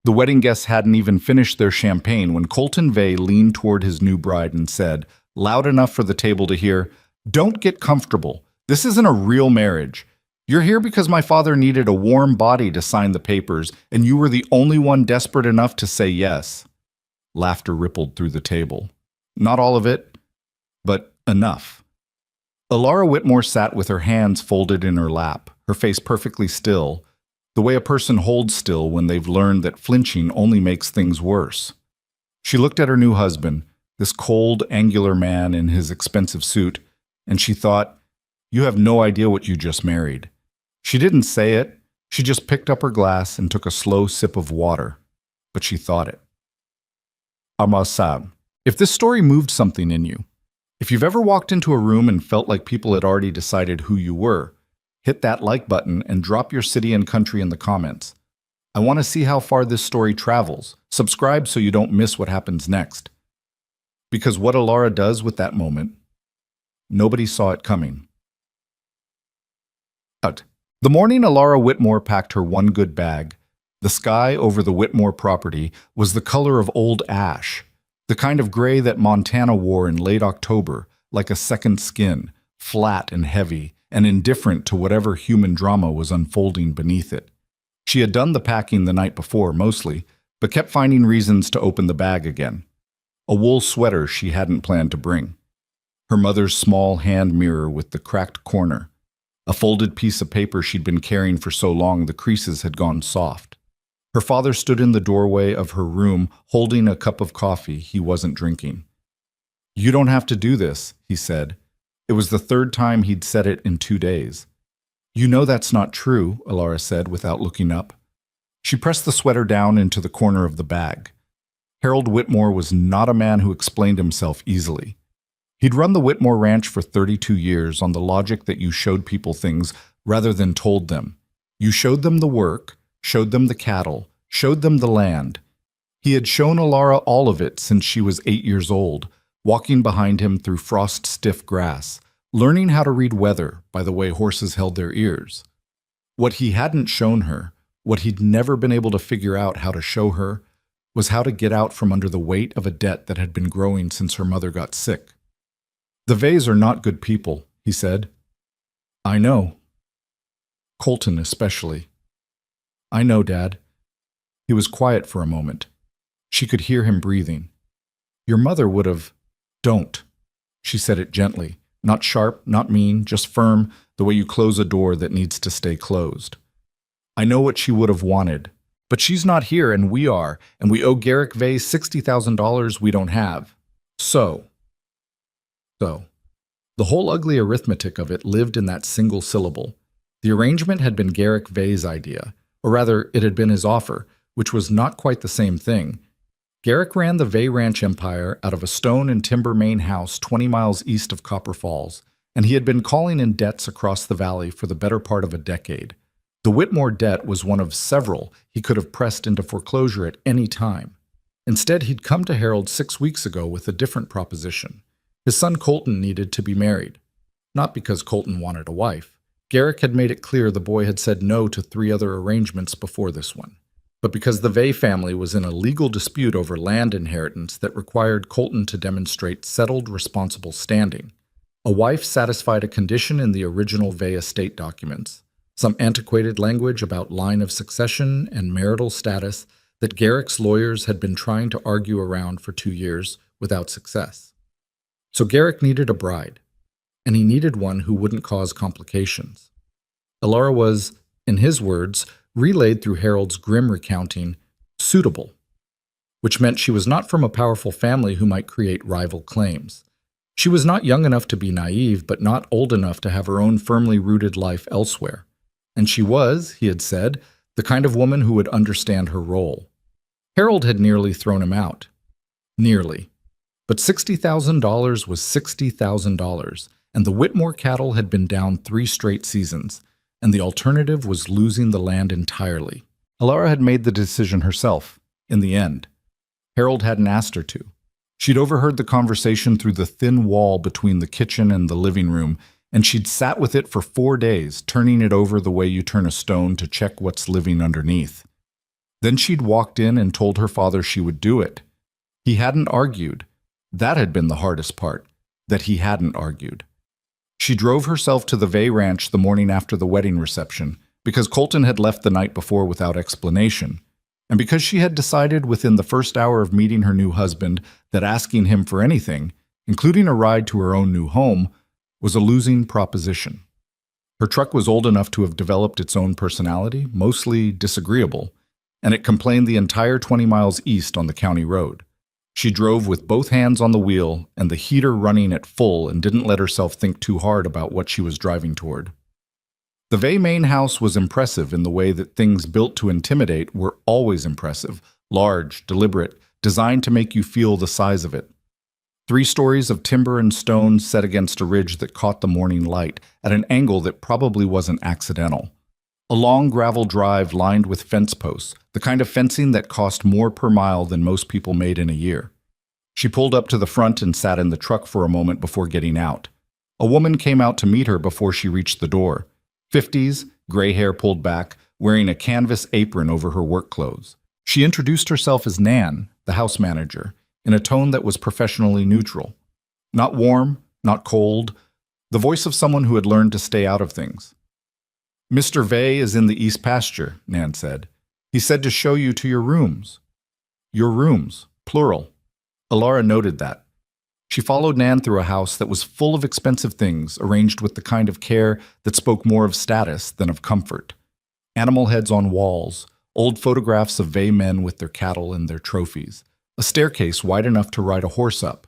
The wedding guests hadn't even finished their champagne when Colton Vay leaned toward his new bride and said, loud enough for the table to hear, "Don't get comfortable. This isn't a real marriage. You're here because my father needed a warm body to sign the papers, and you were the only one desperate enough to say yes." Laughter rippled through the table. Not all of it, but enough. Alara Whitmore sat with her hands folded in her lap, her face perfectly still, the way a person holds still when they've learned that flinching only makes things worse. She looked at her new husband, this cold, angular man in his expensive suit, and she thought, "You have no idea what you just married." She didn't say it, she just picked up her glass and took a slow sip of water, but she thought it. Amasab. If this story moved something in you, if you've ever walked into a room and felt like people had already decided who you were, hit that like button and drop your city and country in the comments. I want to see how far this story travels. Subscribe so you don't miss what happens next. Because what Alara does with that moment, nobody saw it coming. The morning Alara Whitmore packed her one good bag, the sky over the Whitmore property was the color of old ash, the kind of gray that Montana wore in late October, like a second skin, flat and heavy, and indifferent to whatever human drama was unfolding beneath it. She had done the packing the night before, mostly, but kept finding reasons to open the bag again. A wool sweater she hadn't planned to bring. Her mother's small hand mirror with the cracked corner. A folded piece of paper she'd been carrying for so long the creases had gone soft. Her father stood in the doorway of her room holding a cup of coffee he wasn't drinking. "You don't have to do this," he said. It was the third time he'd said it in 2 days. "You know that's not true," Alara said without looking up. She pressed the sweater down into the corner of the bag. Harold Whitmore was not a man who explained himself easily. He'd run the Whitmore Ranch for 32 years on the logic that you showed people things rather than told them. You showed them the work, showed them the cattle, showed them the land. He had shown Alara all of it since she was 8 years old, walking behind him through frost-stiff grass, learning how to read weather by the way horses held their ears. What he hadn't shown her, what he'd never been able to figure out how to show her, was how to get out from under the weight of a debt that had been growing since her mother got sick. "The Vays are not good people," he said. "I know. Colton especially." "I know, Dad." He was quiet for a moment. She could hear him breathing. "Your mother would have—" "Don't." She said it gently, not sharp, not mean, just firm, the way you close a door that needs to stay closed. "I know what she would have wanted. But she's not here, and we are, and we owe Garrick Vay $60,000 we don't have. So. The whole ugly arithmetic of it lived in that single syllable. The arrangement had been Garrick Vay's idea, or rather, it had been his offer, which was not quite the same thing. Garrick ran the Vay Ranch empire out of a stone and timber main house 20 miles east of Copper Falls, and he had been calling in debts across the valley for the better part of a decade. The Whitmore debt was one of several he could have pressed into foreclosure at any time. Instead, he'd come to Harold 6 weeks ago with a different proposition. His son Colton needed to be married. Not because Colton wanted a wife. Garrick had made it clear the boy had said no to 3 other arrangements before this one. But because the Vay family was in a legal dispute over land inheritance that required Colton to demonstrate settled, responsible standing. A wife satisfied a condition in the original Vay estate documents. Some antiquated language about line of succession and marital status that Garrick's lawyers had been trying to argue around for 2 years without success. So Garrick needed a bride, and he needed one who wouldn't cause complications. Alara was, in his words, relayed through Harold's grim recounting, suitable, which meant she was not from a powerful family who might create rival claims. She was not young enough to be naive, but not old enough to have her own firmly rooted life elsewhere. And she was, he had said, the kind of woman who would understand her role. Harold had nearly thrown him out. Nearly. But $60,000 was $60,000, and the Whitmore cattle had been down 3 straight seasons, and the alternative was losing the land entirely. Alara had made the decision herself, in the end. Harold hadn't asked her to. She'd overheard the conversation through the thin wall between the kitchen and the living room, and she'd sat with it for 4 days, turning it over the way you turn a stone to check what's living underneath. Then she'd walked in and told her father she would do it. He hadn't argued. That had been the hardest part, that he hadn't argued. She drove herself to the Vay Ranch the morning after the wedding reception because Colton had left the night before without explanation, and because she had decided within the first hour of meeting her new husband that asking him for anything, including a ride to her own new home, was a losing proposition. Her truck was old enough to have developed its own personality, mostly disagreeable, and it complained the entire 20 miles east on the county road. She drove with both hands on the wheel and the heater running at full and didn't let herself think too hard about what she was driving toward. The Vay main house was impressive in the way that things built to intimidate were always impressive, large, deliberate, designed to make you feel the size of it. 3 stories of timber and stone set against a ridge that caught the morning light at an angle that probably wasn't accidental. A long gravel drive lined with fence posts, the kind of fencing that cost more per mile than most people made in a year. She pulled up to the front and sat in the truck for a moment before getting out. A woman came out to meet her before she reached the door. 50s, gray hair pulled back, wearing a canvas apron over her work clothes. She introduced herself as Nan, the house manager, in a tone that was professionally neutral. Not warm, not cold, the voice of someone who had learned to stay out of things. "Mr. Vay is in the east pasture," Nan said. "He said to show you to your rooms." Your rooms, plural. Alara noted that. She followed Nan through a house that was full of expensive things, arranged with the kind of care that spoke more of status than of comfort. Animal heads on walls, old photographs of Vay men with their cattle and their trophies, a staircase wide enough to ride a horse up.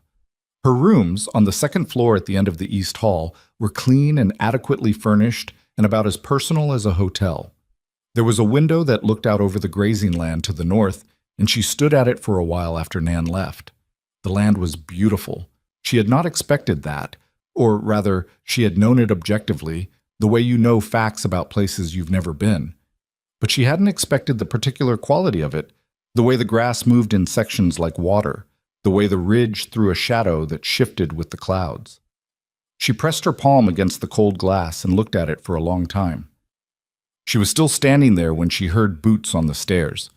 Her rooms, on the second floor at the end of the East Hall, were clean and adequately furnished and about as personal as a hotel. There was a window that looked out over the grazing land to the north, and she stood at it for a while after Nan left. The land was beautiful. She had not expected that, or rather, she had known it objectively, the way you know facts about places you've never been. But she hadn't expected the particular quality of it, the way the grass moved in sections like water, the way the ridge threw a shadow that shifted with the clouds. She pressed her palm against the cold glass and looked at it for a long time. She was still standing there when she heard boots on the stairs.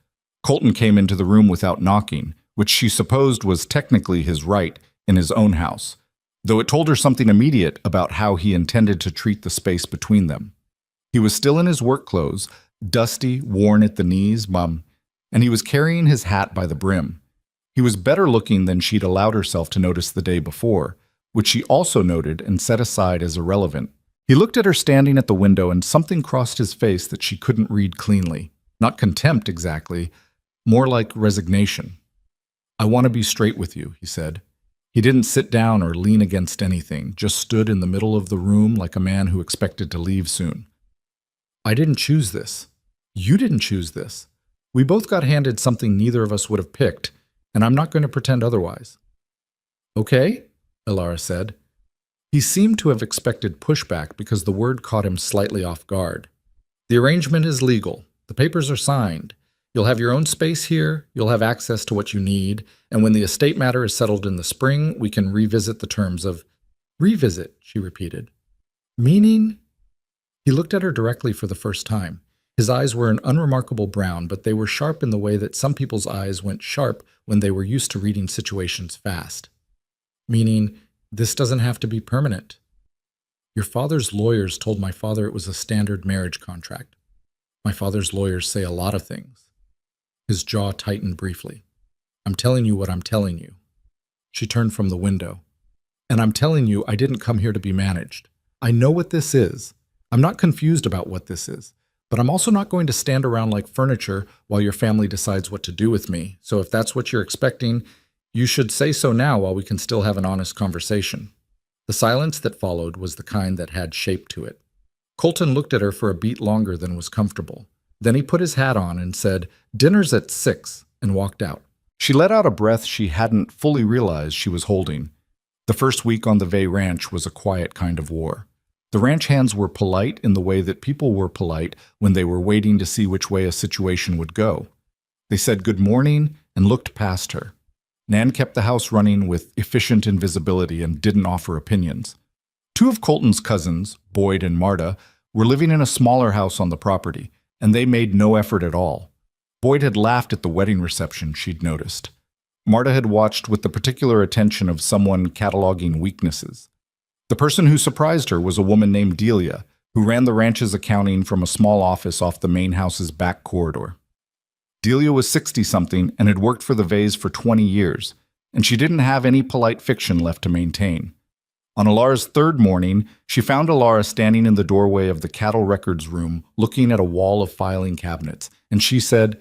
Colton came into the room without knocking, which she supposed was technically his right in his own house, though it told her something immediate about how he intended to treat the space between them. He was still in his work clothes, dusty, worn at the knees, and he was carrying his hat by the brim. He was better looking than she'd allowed herself to notice the day before, which she also noted and set aside as irrelevant. He looked at her standing at the window and something crossed his face that she couldn't read cleanly. Not contempt exactly, more like resignation. "I want to be straight with you," he said. He didn't sit down or lean against anything, just stood in the middle of the room like a man who expected to leave soon. "I didn't choose this. You didn't choose this. We both got handed something neither of us would have picked, and I'm not going to pretend otherwise." "Okay," Alara said. He seemed to have expected pushback because the word caught him slightly off guard. "The arrangement is legal. The papers are signed. You'll have your own space here, you'll have access to what you need, and when the estate matter is settled in the spring, we can revisit the terms of—" "Revisit," she repeated. "Meaning?" He looked at her directly for the first time. His eyes were an unremarkable brown, but they were sharp in the way that some people's eyes went sharp when they were used to reading situations fast. "Meaning, this doesn't have to be permanent. Your father's lawyers told my father it was a standard marriage contract. My father's lawyers say a lot of things." His jaw tightened briefly. "I'm telling you what I'm telling you." She turned from the window. "And I'm telling you I didn't come here to be managed. I know what this is. I'm not confused about what this is. But I'm also not going to stand around like furniture while your family decides what to do with me. So if that's what you're expecting, you should say so now while we can still have an honest conversation." The silence that followed was the kind that had shape to it. Colton looked at her for a beat longer than was comfortable. Then he put his hat on and said, "Dinner's at 6, and walked out. She let out a breath she hadn't fully realized she was holding. The first week on the Vay Ranch was a quiet kind of war. The ranch hands were polite in the way that people were polite when they were waiting to see which way a situation would go. They said good morning and looked past her. Nan kept the house running with efficient invisibility and didn't offer opinions. 2 of Colton's cousins, Boyd and Marta, were living in a smaller house on the property, and they made no effort at all. Boyd had laughed at the wedding reception, she'd noticed. Marta had watched with the particular attention of someone cataloging weaknesses. The person who surprised her was a woman named Delia, who ran the ranch's accounting from a small office off the main house's back corridor. Delia was 60-something and had worked for the Vays for 20 years, and she didn't have any polite fiction left to maintain. On Alara's third morning, she found Alara standing in the doorway of the cattle records room, looking at a wall of filing cabinets, and she said,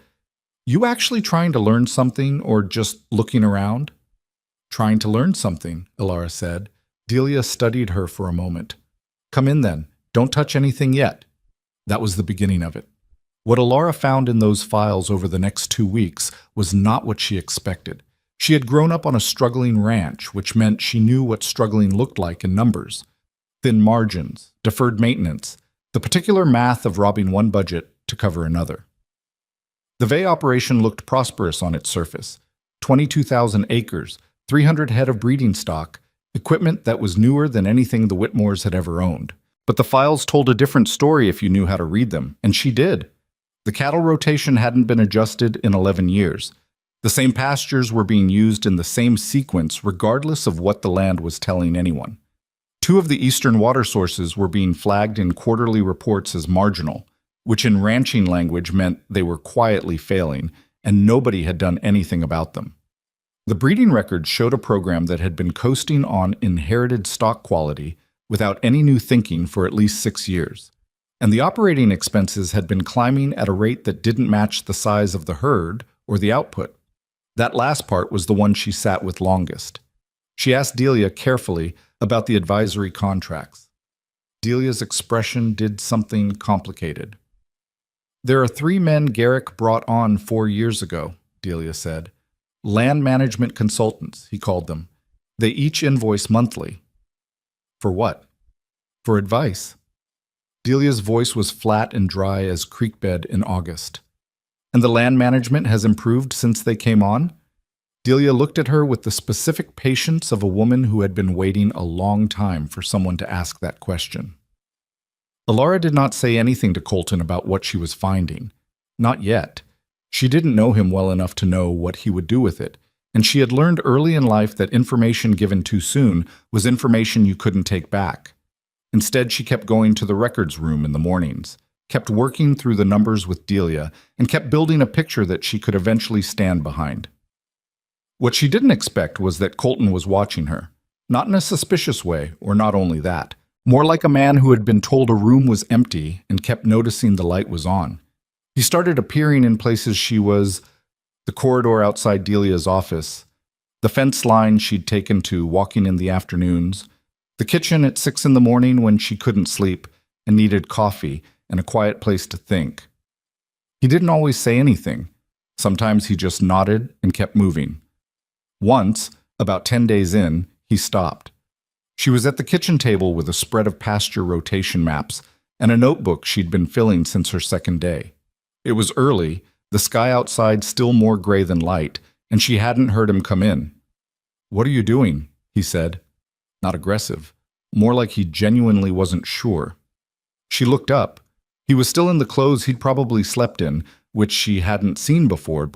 "You actually trying to learn something or just looking around?" "Trying to learn something," Alara said. Delia studied her for a moment. "Come in then. Don't touch anything yet." That was the beginning of it. What Alara found in those files over the next 2 weeks was not what she expected. She had grown up on a struggling ranch, which meant she knew what struggling looked like in numbers. Thin margins, deferred maintenance, the particular math of robbing one budget to cover another. The Vay operation looked prosperous on its surface. 22,000 acres, 300 head of breeding stock, equipment that was newer than anything the Whitmores had ever owned. But the files told a different story if you knew how to read them, and she did. The cattle rotation hadn't been adjusted in 11 years. The same pastures were being used in the same sequence regardless of what the land was telling anyone. 2 of the eastern water sources were being flagged in quarterly reports as marginal, which in ranching language meant they were quietly failing, and nobody had done anything about them. The breeding records showed a program that had been coasting on inherited stock quality without any new thinking for at least 6 years. And the operating expenses had been climbing at a rate that didn't match the size of the herd or the output. That last part was the one she sat with longest. She asked Delia carefully about the advisory contracts. Delia's expression did something complicated. "There are 3 men Garrick brought on 4 years ago," Delia said. "Land management consultants," he called them. "They each invoice monthly." "For what?" "For advice." Delia's voice was flat and dry as creekbed in August. "And the land management has improved since they came on?" Delia looked at her with the specific patience of a woman who had been waiting a long time for someone to ask that question. Alara did not say anything to Colton about what she was finding. Not yet. She didn't know him well enough to know what he would do with it, and she had learned early in life that information given too soon was information you couldn't take back. Instead, she kept going to the records room in the mornings, kept working through the numbers with Delia, and kept building a picture that she could eventually stand behind. What she didn't expect was that Colton was watching her, not in a suspicious way, or not only that, more like a man who had been told a room was empty and kept noticing the light was on. He started appearing in places she was, the corridor outside Delia's office, the fence line she'd taken to walking in the afternoons, the kitchen at 6 in the morning when she couldn't sleep and needed coffee and a quiet place to think. He didn't always say anything. Sometimes he just nodded and kept moving. Once, about 10 days in, he stopped. She was at the kitchen table with a spread of pasture rotation maps and a notebook she'd been filling since her second day. It was early, the sky outside still more gray than light, and she hadn't heard him come in. "What are you doing?" he said. Not aggressive, more like he genuinely wasn't sure. She looked up. He was still in the clothes he'd probably slept in, which she hadn't seen before,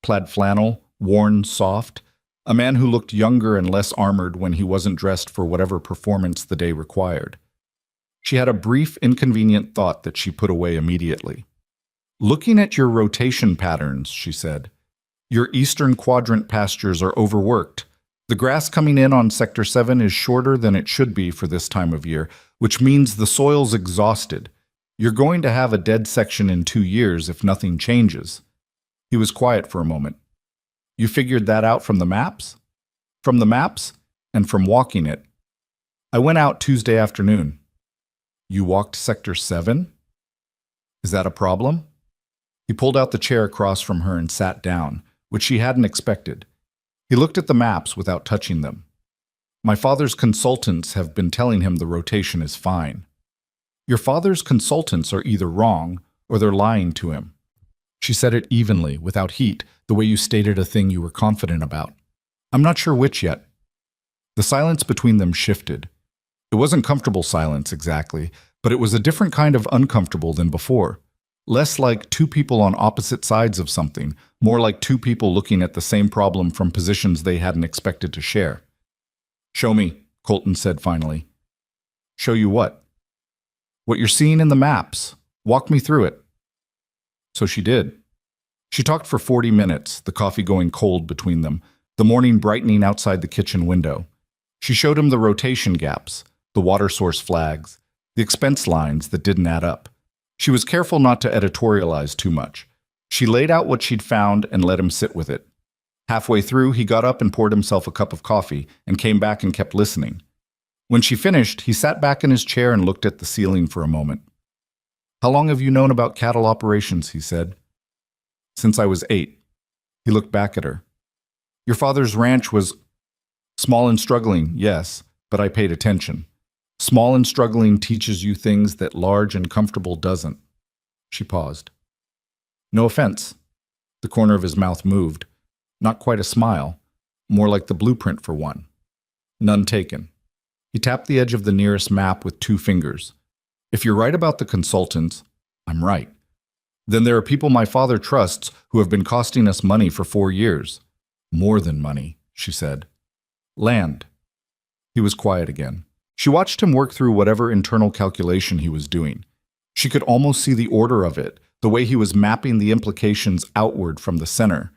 plaid flannel, worn soft, a man who looked younger and less armored when he wasn't dressed for whatever performance the day required. She had a brief, inconvenient thought that she put away immediately. "Looking at your rotation patterns," she said, "your eastern quadrant pastures are overworked. The grass coming in on Sector 7 is shorter than it should be for this time of year, which means the soil's exhausted. You're going to have a dead section in 2 years if nothing changes." He was quiet for a moment. "You figured that out from the maps?" "From the maps, and from walking it. I went out Tuesday afternoon." "You walked Sector 7? Is that a problem?" He pulled out the chair across from her and sat down, which she hadn't expected. He looked at the maps without touching them. "My father's consultants have been telling him the rotation is fine." "Your father's consultants are either wrong or they're lying to him." She said it evenly, without heat, the way you stated a thing you were confident about. "I'm not sure which yet." The silence between them shifted. It wasn't comfortable silence exactly, but it was a different kind of uncomfortable than before. Less like two people on opposite sides of something, more like two people looking at the same problem from positions they hadn't expected to share. "Show me," Colton said finally. "Show you what?" "What you're seeing in the maps. Walk me through it." So she did. She talked for 40 minutes, the coffee going cold between them, the morning brightening outside the kitchen window. She showed him the rotation gaps, the water source flags, the expense lines that didn't add up. She was careful not to editorialize too much. She laid out what she'd found and let him sit with it. Halfway through, he got up and poured himself a cup of coffee and came back and kept listening. When she finished, he sat back in his chair and looked at the ceiling for a moment. "How long have you known about cattle operations?" he said. "Since I was 8. He looked back at her. "Your father's ranch was small and struggling, yes, but I paid attention. Small and struggling teaches you things that large and comfortable doesn't." She paused. "No offense." The corner of his mouth moved. Not quite a smile, more like the blueprint for one. "None taken." He tapped the edge of the nearest map with 2 fingers. "If you're right about the consultants, I'm right. Then there are people my father trusts who have been costing us money for 4 years. More than money," she said. "Land." He was quiet again. She watched him work through whatever internal calculation he was doing. She could almost see the order of it, the way he was mapping the implications outward from the center.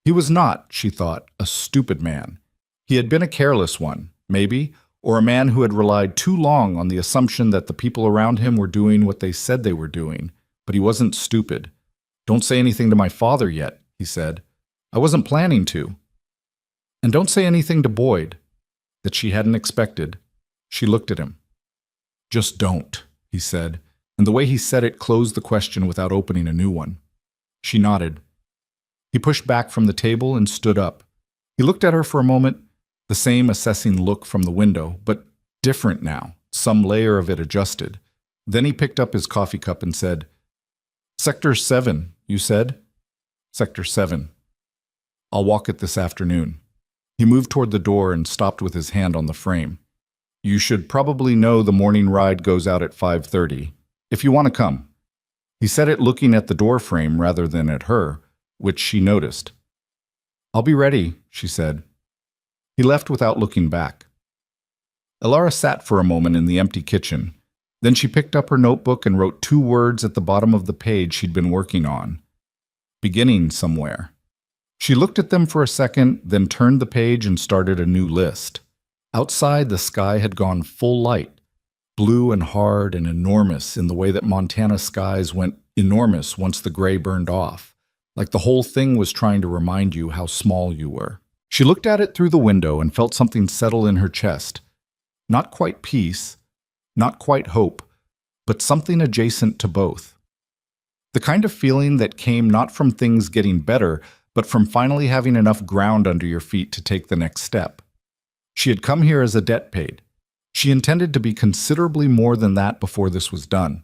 He was not, she thought, a stupid man. He had been a careless one, maybe, or a man who had relied too long on the assumption that the people around him were doing what they said they were doing. But he wasn't stupid. "Don't say anything to my father yet," he said. "I wasn't planning to." "And don't say anything to Boyd." That she hadn't expected. She looked at him. "Just don't," he said, and the way he said it closed the question without opening a new one. She nodded. He pushed back from the table and stood up. He looked at her for a moment, the same assessing look from the window, but different now, some layer of it adjusted. Then he picked up his coffee cup and said, "Sector 7, you said?" "Sector 7. I'll walk it this afternoon." He moved toward the door and stopped with his hand on the frame. "You should probably know the morning ride goes out at 5:30, if you want to come." He said it looking at the door frame rather than at her, which she noticed. "I'll be ready," she said. He left without looking back. Elara sat for a moment in the empty kitchen. Then she picked up her notebook and wrote 2 words at the bottom of the page she'd been working on. "Beginning somewhere." She looked at them for a second, then turned the page and started a new list. Outside, the sky had gone full light, blue and hard and enormous in the way that Montana skies went enormous once the gray burned off, like the whole thing was trying to remind you how small you were. She looked at it through the window and felt something settle in her chest. Not quite peace, not quite hope, but something adjacent to both. The kind of feeling that came not from things getting better, but from finally having enough ground under your feet to take the next step. She had come here as a debt paid. She intended to be considerably more than that before this was done.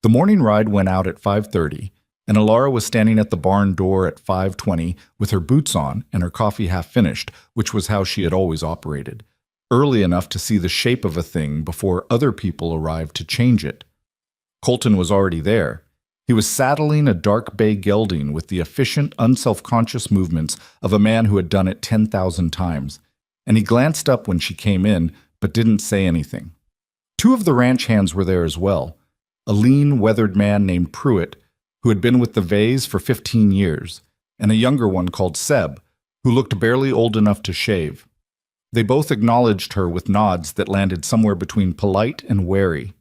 The morning ride went out at 5:30, and Elara was standing at the barn door at 5:20 with her boots on and her coffee half finished, which was how she had always operated, early enough to see the shape of a thing before other people arrived to change it. Colton was already there. He was saddling a dark bay gelding with the efficient, unselfconscious movements of a man who had done it 10,000 times, and he glanced up when she came in, but didn't say anything. 2 of the ranch hands were there as well, a lean, weathered man named Pruitt, who had been with the Vays for 15 years, and a younger one called Seb, who looked barely old enough to shave. They both acknowledged her with nods that landed somewhere between polite and wary.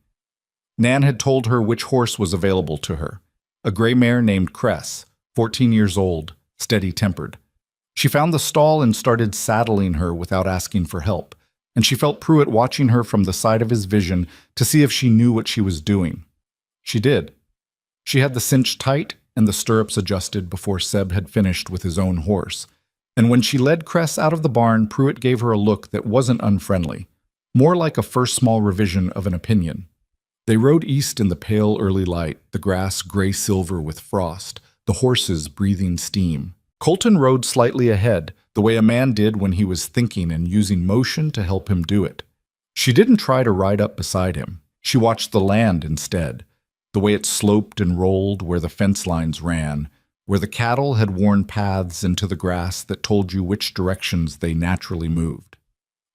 Nan had told her which horse was available to her, a gray mare named Cress, 14 years old, steady-tempered. She found the stall and started saddling her without asking for help, and she felt Pruitt watching her from the side of his vision to see if she knew what she was doing. She did. She had the cinch tight and the stirrups adjusted before Seb had finished with his own horse, and when she led Cress out of the barn, Pruitt gave her a look that wasn't unfriendly, more like a first small revision of an opinion. They rode east in the pale early light, the grass gray-silver with frost, the horses breathing steam. Colton rode slightly ahead, the way a man did when he was thinking and using motion to help him do it. She didn't try to ride up beside him. She watched the land instead. The way it sloped and rolled where the fence lines ran, where the cattle had worn paths into the grass that told you which directions they naturally moved.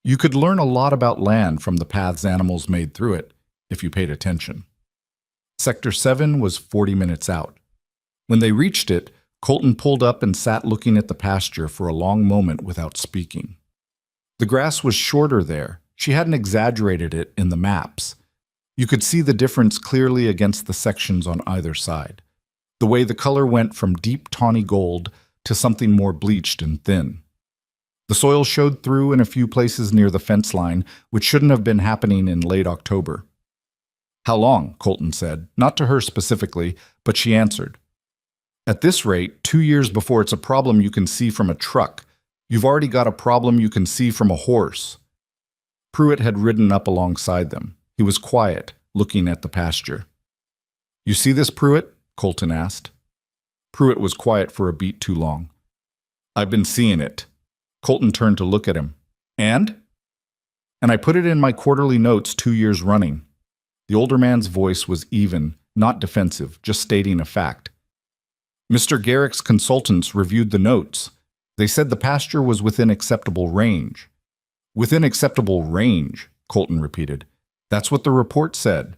You could learn a lot about land from the paths animals made through it, if you paid attention. Sector 7 was 40 minutes out. When they reached it, Colton pulled up and sat looking at the pasture for a long moment without speaking. The grass was shorter there. She hadn't exaggerated it in the maps. You could see the difference clearly against the sections on either side. The way the color went from deep tawny gold to something more bleached and thin. The soil showed through in a few places near the fence line, which shouldn't have been happening in late October. "How long?" Colton said, not to her specifically, but she answered. "At this rate, 2 years before it's a problem you can see from a truck. You've already got a problem you can see from a horse." Pruitt had ridden up alongside them. He was quiet, looking at the pasture. "You see this, Pruitt?" Colton asked. Pruitt was quiet for a beat too long. "I've been seeing it." Colton turned to look at him. "And?" "And I put it in my quarterly notes 2 years running." The older man's voice was even, not defensive, just stating a fact. "Mr. Garrick's consultants reviewed the notes. They said the pasture was within acceptable range." "Within acceptable range," Colton repeated. "That's what the report said."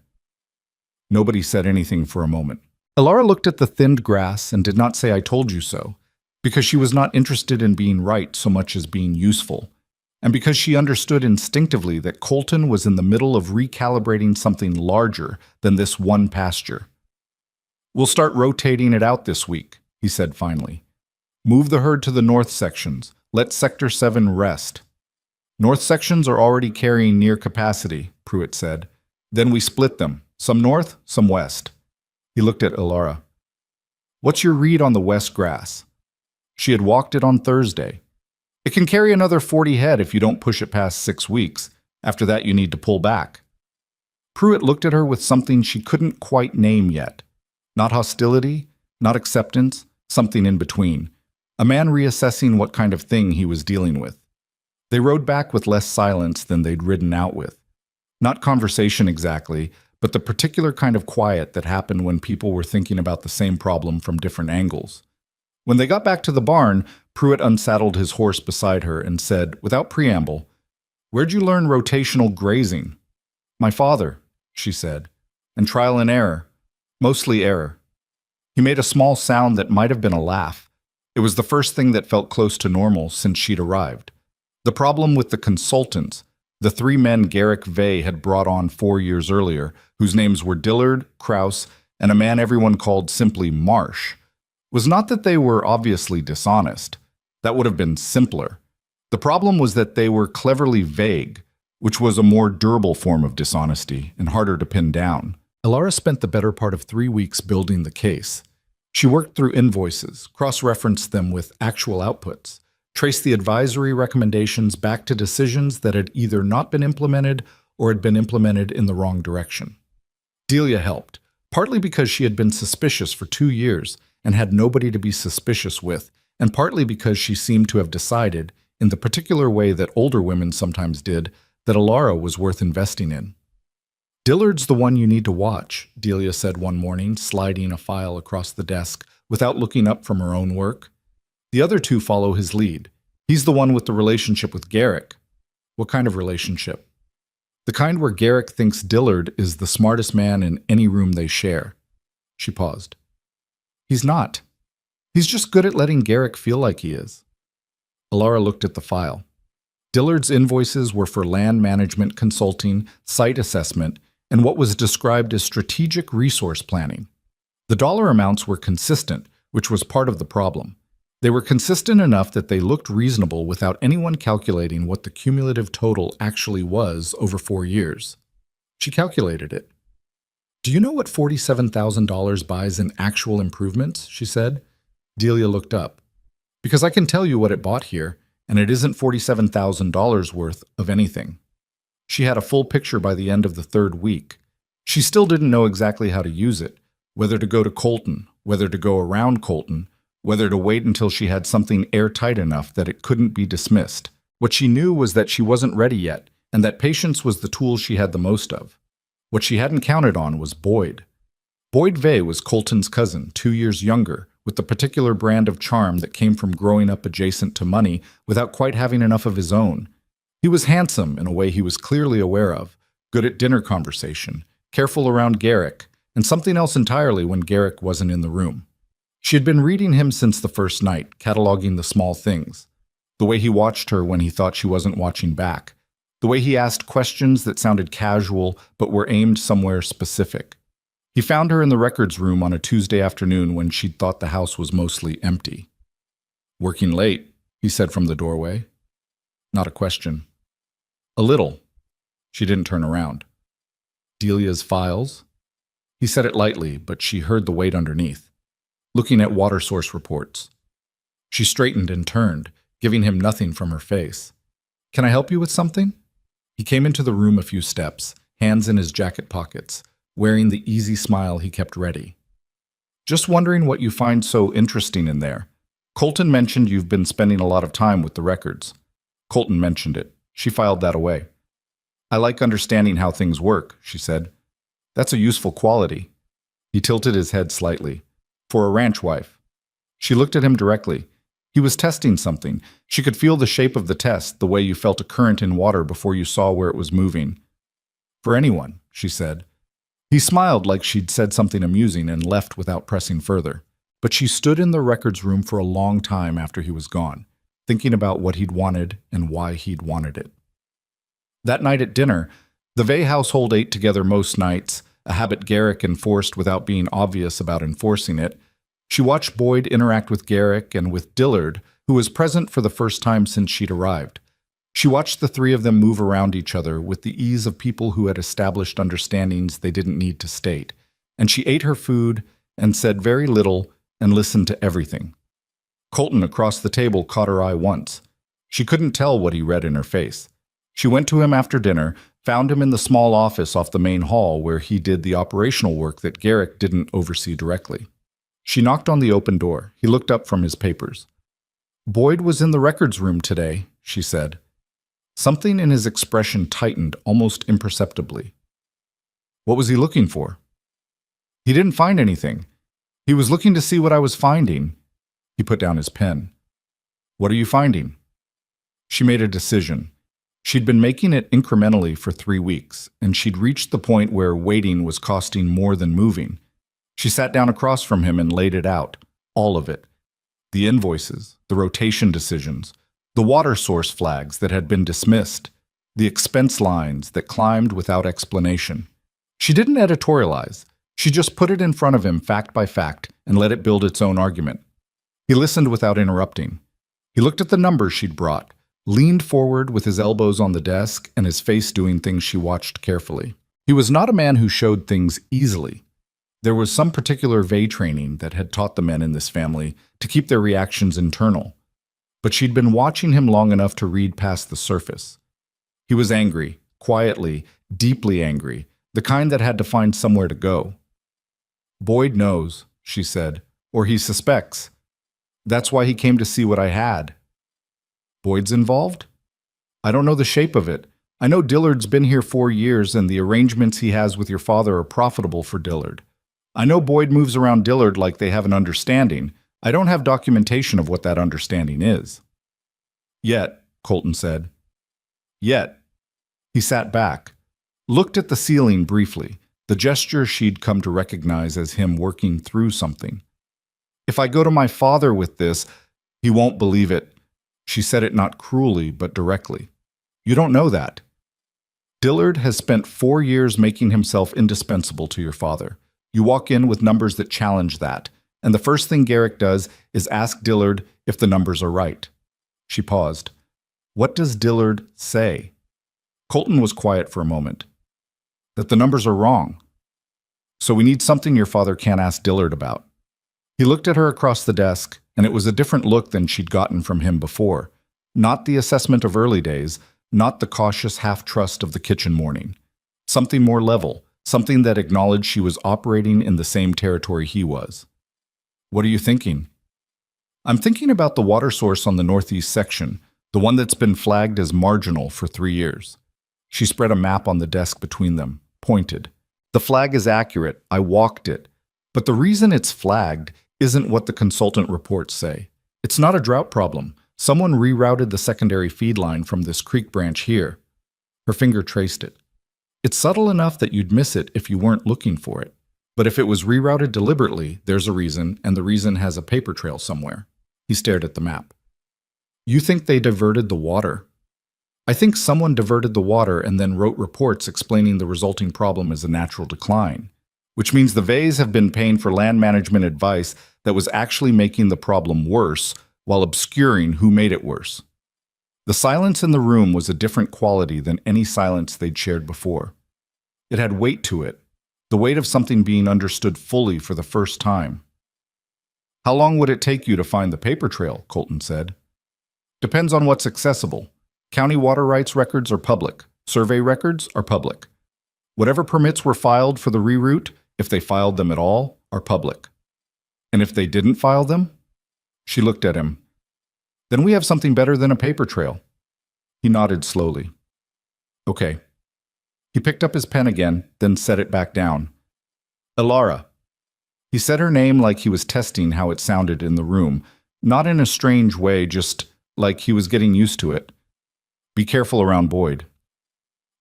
Nobody said anything for a moment. Alara looked at the thinned grass and did not say "I told you so," because she was not interested in being right so much as being useful, and because she understood instinctively that Colton was in the middle of recalibrating something larger than this one pasture. "We'll start rotating it out this week," he said finally. "Move the herd to the north sections. Let Sector 7 rest." "North sections are already carrying near capacity," Pruitt said. "Then we split them, some north, some west." He looked at Alara. "What's your read on the west grass?" She had walked it on Thursday. "It can carry another 40 head if you don't push it past 6 weeks. After that you need to pull back." Pruitt looked at her with something she couldn't quite name yet. Not hostility, not acceptance, something in between. A man reassessing what kind of thing he was dealing with. They rode back with less silence than they'd ridden out with. Not conversation exactly, but the particular kind of quiet that happened when people were thinking about the same problem from different angles. When they got back to the barn, Pruitt unsaddled his horse beside her and said, without preamble, "Where'd you learn rotational grazing?" "My father," she said, "and trial and error. Mostly error." He made a small sound that might have been a laugh. It was the first thing that felt close to normal since she'd arrived. The problem with the consultants, the 3 men Garrick Vey had brought on 4 years earlier, whose names were Dillard, Krause, and a man everyone called simply Marsh, was not that they were obviously dishonest. That would have been simpler. The problem was that they were cleverly vague, which was a more durable form of dishonesty and harder to pin down. Alara spent the better part of 3 weeks building the case. She worked through invoices, cross-referenced them with actual outputs, traced the advisory recommendations back to decisions that had either not been implemented or had been implemented in the wrong direction. Delia helped, partly because she had been suspicious for 2 years and had nobody to be suspicious with, and partly because she seemed to have decided, in the particular way that older women sometimes did, that Alara was worth investing in. "Dillard's the one you need to watch," Delia said one morning, sliding a file across the desk without looking up from her own work. "The other 2 follow his lead. He's the one with the relationship with Garrick." "What kind of relationship?" "The kind where Garrick thinks Dillard is the smartest man in any room they share." She paused. "He's not. He's just good at letting Garrick feel like he is." Alara looked at the file. Dillard's invoices were for land management consulting, site assessment, and what was described as strategic resource planning. The dollar amounts were consistent, which was part of the problem. They were consistent enough that they looked reasonable without anyone calculating what the cumulative total actually was over 4 years. She calculated it. "Do you know what $47,000 buys in actual improvements?" she said. Delia looked up. "Because I can tell you what it bought here, and it isn't $47,000 worth of anything." She had a full picture by the end of the 3rd week. She still didn't know exactly how to use it, whether to go to Colton, whether to go around Colton, whether to wait until she had something airtight enough that it couldn't be dismissed. What she knew was that she wasn't ready yet, and that patience was the tool she had the most of. What she hadn't counted on was Boyd. Boyd Vay was Colton's cousin, 2 years younger, with the particular brand of charm that came from growing up adjacent to money without quite having enough of his own. He was handsome in a way he was clearly aware of, good at dinner conversation, careful around Garrick, and something else entirely when Garrick wasn't in the room. She had been reading him since the first night, cataloging the small things. The way he watched her when he thought she wasn't watching back. The way he asked questions that sounded casual but were aimed somewhere specific. He found her in the records room on a Tuesday afternoon when she'd thought the house was mostly empty. "Working late," he said from the doorway. Not a question. "A little." She didn't turn around. "Delia's files?" He said it lightly, but she heard the weight underneath. Looking at water source reports. She straightened and turned, giving him nothing from her face. "Can I help you with something?" He came into the room a few steps, hands in his jacket pockets, wearing the easy smile he kept ready. "Just wondering what you find so interesting in there. Colton mentioned you've been spending a lot of time with the records." Colton mentioned it. She filed that away. "I like understanding how things work," she said. "That's a useful quality." He tilted his head slightly. "For a ranch wife." She looked at him directly. He was testing something. She could feel the shape of the test, the way you felt a current in water before you saw where it was moving. "For anyone," she said. He smiled like she'd said something amusing and left without pressing further. But she stood in the records room for a long time after he was gone, thinking about what he'd wanted and why he'd wanted it. That night at dinner, the Vay household ate together most nights, a habit Garrick enforced without being obvious about enforcing it. She watched Boyd interact with Garrick and with Dillard, who was present for the first time since she'd arrived. She watched the three of them move around each other with the ease of people who had established understandings they didn't need to state, and she ate her food and said very little and listened to everything. Colton across the table caught her eye once. She couldn't tell what he read in her face. She went to him after dinner, found him in the small office off the main hall where he did the operational work that Garrick didn't oversee directly. She knocked on the open door. He looked up from his papers. "Boyd was in the records room today," she said. Something in his expression tightened almost imperceptibly. "What was he looking for?" "He didn't find anything. He was looking to see what I was finding." He put down his pen. "What are you finding?" She made a decision. She'd been making it incrementally for 3 weeks, and she'd reached the point where waiting was costing more than moving. She sat down across from him and laid it out, all of it. The invoices, the rotation decisions, the water source flags that had been dismissed, the expense lines that climbed without explanation. She didn't editorialize. She just put it in front of him fact by fact and let it build its own argument. He listened without interrupting. He looked at the numbers she'd brought, leaned forward with his elbows on the desk and his face doing things she watched carefully. He was not a man who showed things easily. There was some particular Vay training that had taught the men in this family to keep their reactions internal. But she'd been watching him long enough to read past the surface. He was angry, quietly, deeply angry, the kind that had to find somewhere to go. "Boyd knows," she said, "or he suspects. That's why he came to see what I had." "Boyd's involved?" "I don't know the shape of it. I know Dillard's been here 4 years and the arrangements he has with your father are profitable for Dillard. I know Boyd moves around Dillard like they have an understanding. I don't have documentation of what that understanding is." "Yet," Colton said. "Yet." He sat back, looked at the ceiling briefly, the gesture she'd come to recognize as him working through something. "If I go to my father with this, he won't believe it." She said it not cruelly, but directly. "You don't know that. Dillard has spent 4 years making himself indispensable to your father. You walk in with numbers that challenge that, and the first thing Garrick does is ask Dillard if the numbers are right." She paused. "What does Dillard say?" Colton was quiet for a moment. "That the numbers are wrong. So we need something your father can't ask Dillard about." He looked at her across the desk, and it was a different look than she'd gotten from him before. Not the assessment of early days, not the cautious half-trust of the kitchen morning. Something more level, something that acknowledged she was operating in the same territory he was. "What are you thinking?" "I'm thinking about the water source on the northeast section, the one that's been flagged as marginal for 3 years. She spread a map on the desk between them, pointed. "The flag is accurate. I walked it. But the reason it's flagged isn't what the consultant reports say. It's not a drought problem. Someone rerouted the secondary feed line from this creek branch here. Her finger traced it. It's subtle enough that you'd miss it if you weren't looking for it. But if it was rerouted deliberately, there's a reason, and the reason has a paper trail somewhere. He stared at the map. You think they diverted the water? I think someone diverted the water and then wrote reports explaining the resulting problem as a natural decline, which means the Vays have been paying for land management advice that was actually making the problem worse while obscuring who made it worse. The silence in the room was a different quality than any silence they'd shared before. It had weight to it, the weight of something being understood fully for the first time. How long would it take you to find the paper trail? Colton said. Depends on what's accessible. County water rights records are public. Survey records are public. Whatever permits were filed for the reroute, if they filed them at all, are public. And if they didn't file them? She looked at him. Then we have something better than a paper trail. He nodded slowly. Okay. He picked up his pen again, then set it back down. Elara. He said her name like he was testing how it sounded in the room, not in a strange way, just like he was getting used to it. Be careful around Boyd.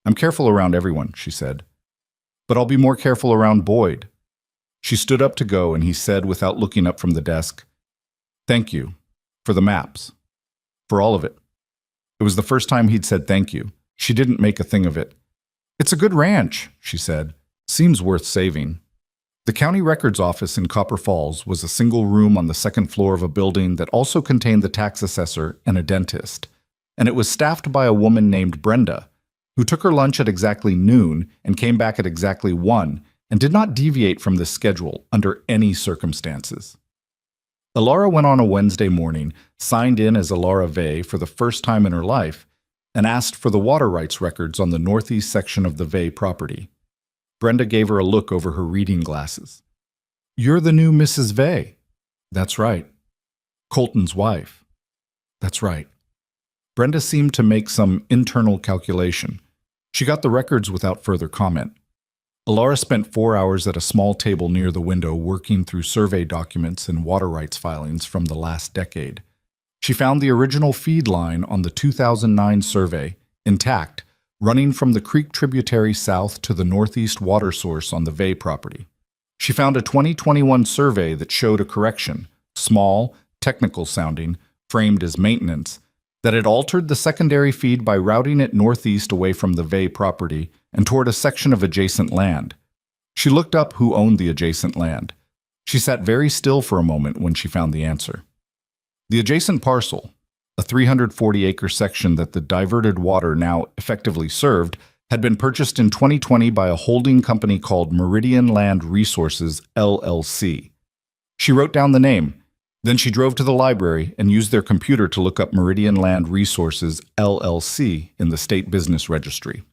I'm careful around everyone, she said. But I'll be more careful around Boyd. She stood up to go, and he said without looking up from the desk, Thank you. For the maps. For all of it. It was the first time he'd said thank you. She didn't make a thing of it. It's a good ranch, she said. Seems worth saving. The county records office in Copper Falls was a single room on the second floor of a building that also contained the tax assessor and a dentist. And it was staffed by a woman named Brenda, who took her lunch at exactly noon and came back at exactly 1 and did not deviate from this schedule under any circumstances. Elara went on a Wednesday morning, signed in as Elara Vay for the first time in her life, and asked for the water rights records on the northeast section of the Vay property. Brenda gave her a look over her reading glasses. You're the new Mrs. Vay. That's right. Colton's wife. That's right. Brenda seemed to make some internal calculation. She got the records without further comment. Elara spent 4 hours at a small table near the window working through survey documents and water rights filings from the last decade. She found the original feed line on the 2009 survey, intact, running from the creek tributary south to the northeast water source on the Vay property. She found a 2021 survey that showed a correction, small, technical sounding, framed as maintenance, that had altered the secondary feed by routing it northeast away from the Vay property and toward a section of adjacent land. She looked up who owned the adjacent land. She sat very still for a moment when she found the answer. The adjacent parcel, a 340-acre section that the diverted water now effectively served, had been purchased in 2020 by a holding company called Meridian Land Resources, LLC. She wrote down the name. Then she drove to the library and used their computer to look up Meridian Land Resources, LLC in the state business registry.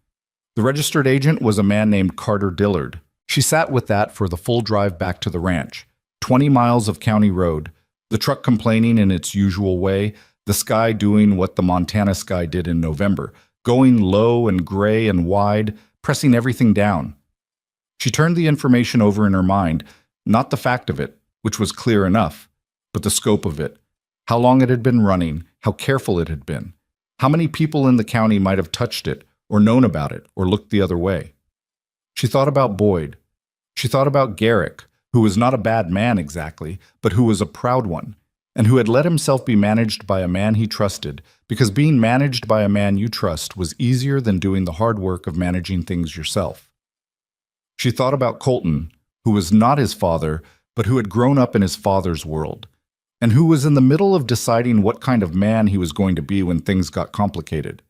The registered agent was a man named Carter Dillard. She sat with that for the full drive back to the ranch, 20 miles of county road, the truck complaining in its usual way, the sky doing what the Montana sky did in November, going low and gray and wide, pressing everything down. She turned the information over in her mind, not the fact of it, which was clear enough, but the scope of it, how long it had been running, how careful it had been, how many people in the county might have touched it, or known about it, or looked the other way. She thought about Boyd. She thought about Garrick, who was not a bad man exactly, but who was a proud one, and who had let himself be managed by a man he trusted, because being managed by a man you trust was easier than doing the hard work of managing things yourself. She thought about Colton, who was not his father, but who had grown up in his father's world, and who was in the middle of deciding what kind of man he was going to be when things got complicated.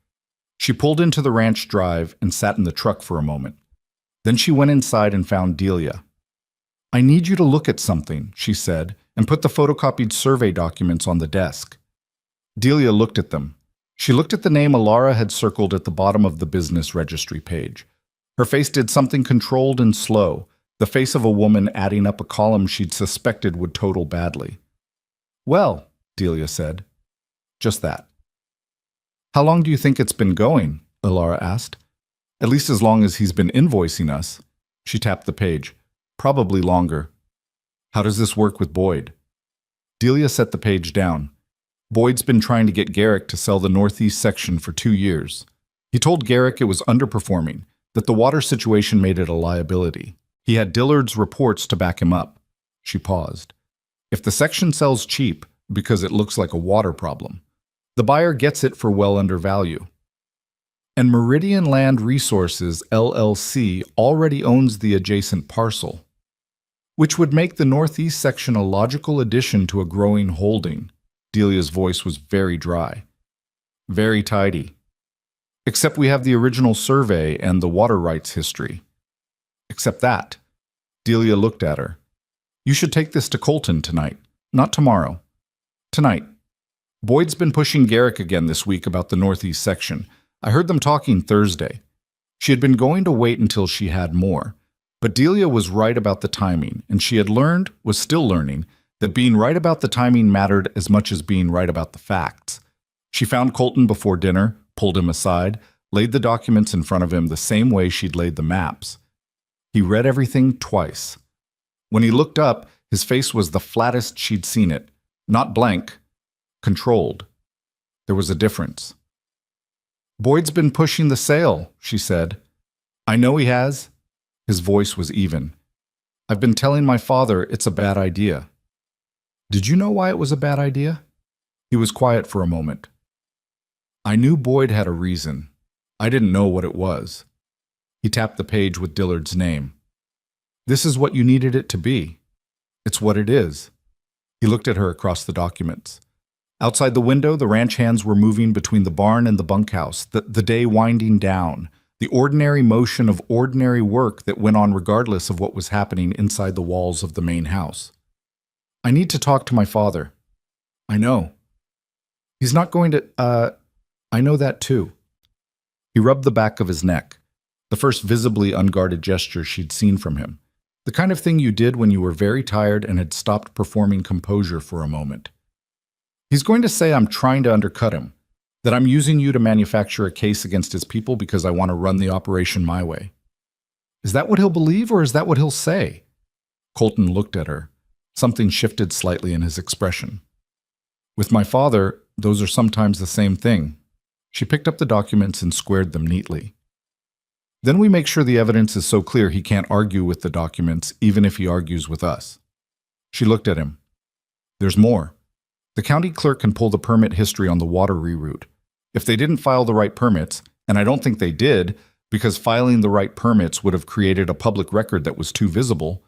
She pulled into the ranch drive and sat in the truck for a moment. Then she went inside and found Delia. I need you to look at something, she said, and put the photocopied survey documents on the desk. Delia looked at them. She looked at the name Elara had circled at the bottom of the business registry page. Her face did something controlled and slow, the face of a woman adding up a column she'd suspected would total badly. Well, Delia said. Just that. How long do you think it's been going? Elara asked. At least as long as he's been invoicing us. She tapped the page. Probably longer. How does this work with Boyd? Delia set the page down. Boyd's been trying to get Garrick to sell the northeast section for 2 years. He told Garrick it was underperforming, that the water situation made it a liability. He had Dillard's reports to back him up. She paused. If the section sells cheap because it looks like a water problem, the buyer gets it for well under value. And Meridian Land Resources, LLC, already owns the adjacent parcel, which would make the northeast section a logical addition to a growing holding. Delia's voice was very dry. Very tidy. Except we have the original survey and the water rights history. Except that. Delia looked at her. You should take this to Colton tonight, not tomorrow. Tonight. Boyd's been pushing Garrick again this week about the northeast section. I heard them talking Thursday. She had been going to wait until she had more. But Delia was right about the timing, and she had learned, was still learning, that being right about the timing mattered as much as being right about the facts. She found Colton before dinner, pulled him aside, laid the documents in front of him the same way she'd laid the maps. He read everything twice. When he looked up, his face was the flattest she'd seen it. Not blank, controlled. There was a difference. Boyd's been pushing the sale, she said. I know he has. His voice was even. I've been telling my father it's a bad idea. Did you know why it was a bad idea? He was quiet for a moment. I knew Boyd had a reason. I didn't know what it was. He tapped the page with Dillard's name. This is what you needed it to be. It's what it is. He looked at her across the documents. Outside the window, the ranch hands were moving between the barn and the bunkhouse, the day winding down, the ordinary motion of ordinary work that went on regardless of what was happening inside the walls of the main house. I need to talk to my father. I know. He's not going to, I know that too. He rubbed the back of his neck, the first visibly unguarded gesture she'd seen from him, the kind of thing you did when you were very tired and had stopped performing composure for a moment. He's going to say I'm trying to undercut him, that I'm using you to manufacture a case against his people because I want to run the operation my way. Is that what he'll believe, or is that what he'll say? Colton looked at her. Something shifted slightly in his expression. With my father, those are sometimes the same thing. She picked up the documents and squared them neatly. Then we make sure the evidence is so clear he can't argue with the documents, even if he argues with us. She looked at him. There's more. The county clerk can pull the permit history on the water reroute. If they didn't file the right permits, and I don't think they did, because filing the right permits would have created a public record that was too visible,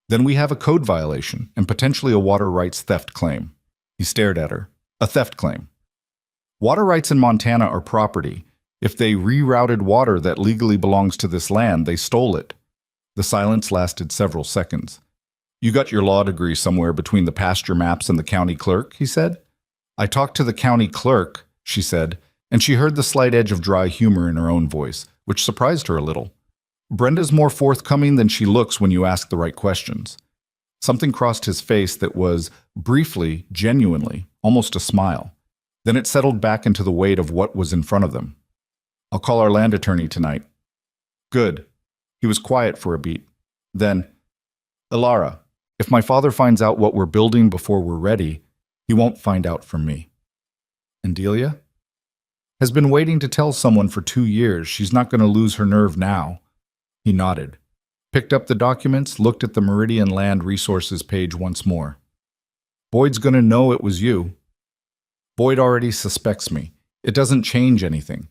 then we have a code violation and potentially a water rights theft claim. He stared at her. A theft claim. Water rights in Montana are property. If they rerouted water that legally belongs to this land, they stole it. The silence lasted several seconds. You got your law degree somewhere between the pasture maps and the county clerk, he said. I talked to the county clerk, she said, and she heard the slight edge of dry humor in her own voice, which surprised her a little. Brenda's more forthcoming than she looks when you ask the right questions. Something crossed his face that was, briefly, genuinely, almost a smile. Then it settled back into the weight of what was in front of them. I'll call our land attorney tonight. Good. He was quiet for a beat. Then, Ilara, if my father finds out what we're building before we're ready, he won't find out from me. And Delia? Has been waiting to tell someone for 2 years. She's not going to lose her nerve now. He nodded, picked up the documents, looked at the Meridian Land Resources page once more. Boyd's going to know it was you. Boyd already suspects me. It doesn't change anything.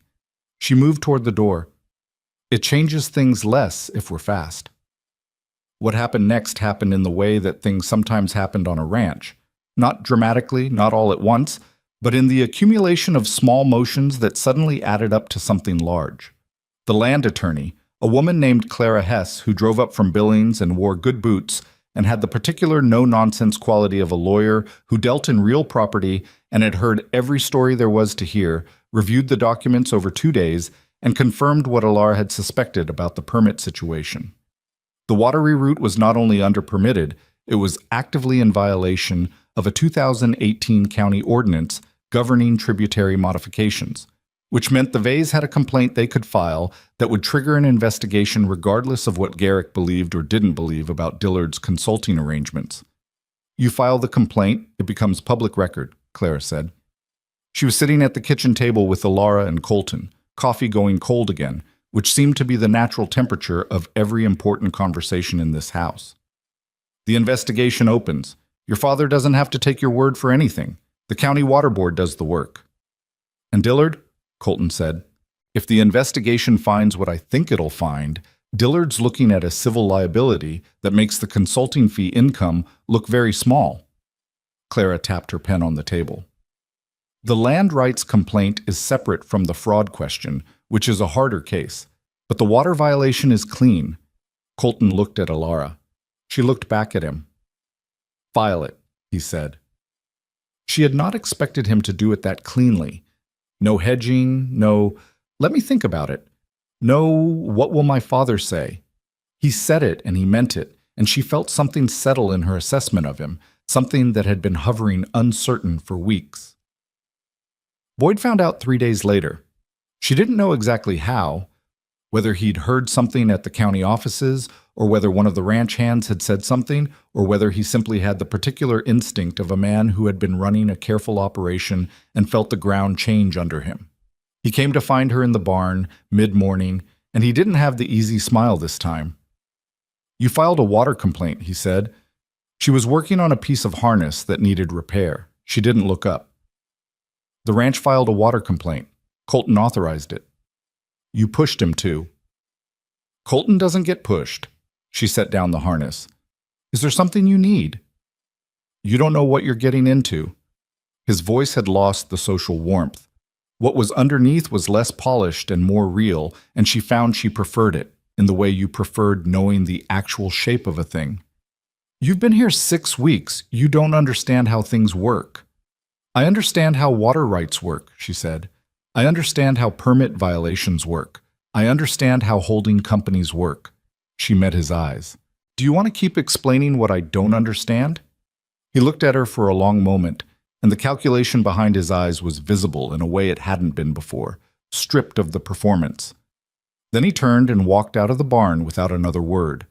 She moved toward the door. It changes things less if we're fast. What happened next happened in the way that things sometimes happened on a ranch. Not dramatically, not all at once, but in the accumulation of small motions that suddenly added up to something large. The land attorney, a woman named Clara Hess, who drove up from Billings and wore good boots and had the particular no-nonsense quality of a lawyer who dealt in real property and had heard every story there was to hear, reviewed the documents over 2 days, and confirmed what Ilara had suspected about the permit situation. The water reroute was not only under-permitted, it was actively in violation of a 2018 county ordinance governing tributary modifications, which meant the Vays had a complaint they could file that would trigger an investigation regardless of what Garrick believed or didn't believe about Dillard's consulting arrangements. You file the complaint, it becomes public record, Clara said. She was sitting at the kitchen table with Alara and Colton, coffee going cold again, which seemed to be the natural temperature of every important conversation in this house. The investigation opens. Your father doesn't have to take your word for anything. The county water board does the work. And Dillard, Colton said, if the investigation finds what I think it'll find, Dillard's looking at a civil liability that makes the consulting fee income look very small. Clara tapped her pen on the table. The land rights complaint is separate from the fraud question, which is a harder case. But the water violation is clean. Colton looked at Alara. She looked back at him. File it, he said. She had not expected him to do it that cleanly. No hedging, no, let me think about it. No, what will my father say? He said it and he meant it, and she felt something settle in her assessment of him, something that had been hovering uncertain for weeks. Boyd found out 3 days later. She didn't know exactly how, whether he'd heard something at the county offices, or whether one of the ranch hands had said something, or whether he simply had the particular instinct of a man who had been running a careful operation and felt the ground change under him. He came to find her in the barn, mid-morning, and he didn't have the easy smile this time. You filed a water complaint, he said. She was working on a piece of harness that needed repair. She didn't look up. The ranch filed a water complaint. Colton authorized it. You pushed him to. Colton doesn't get pushed. She set down the harness. Is there something you need? You don't know what you're getting into. His voice had lost the social warmth. What was underneath was less polished and more real, and she found she preferred it, in the way you preferred knowing the actual shape of a thing. You've been here 6 weeks. You don't understand how things work. I understand how water rights work, she said. I understand how permit violations work. I understand how holding companies work. She met his eyes. Do you want to keep explaining what I don't understand? He looked at her for a long moment, and the calculation behind his eyes was visible in a way it hadn't been before, stripped of the performance. Then he turned and walked out of the barn without another word.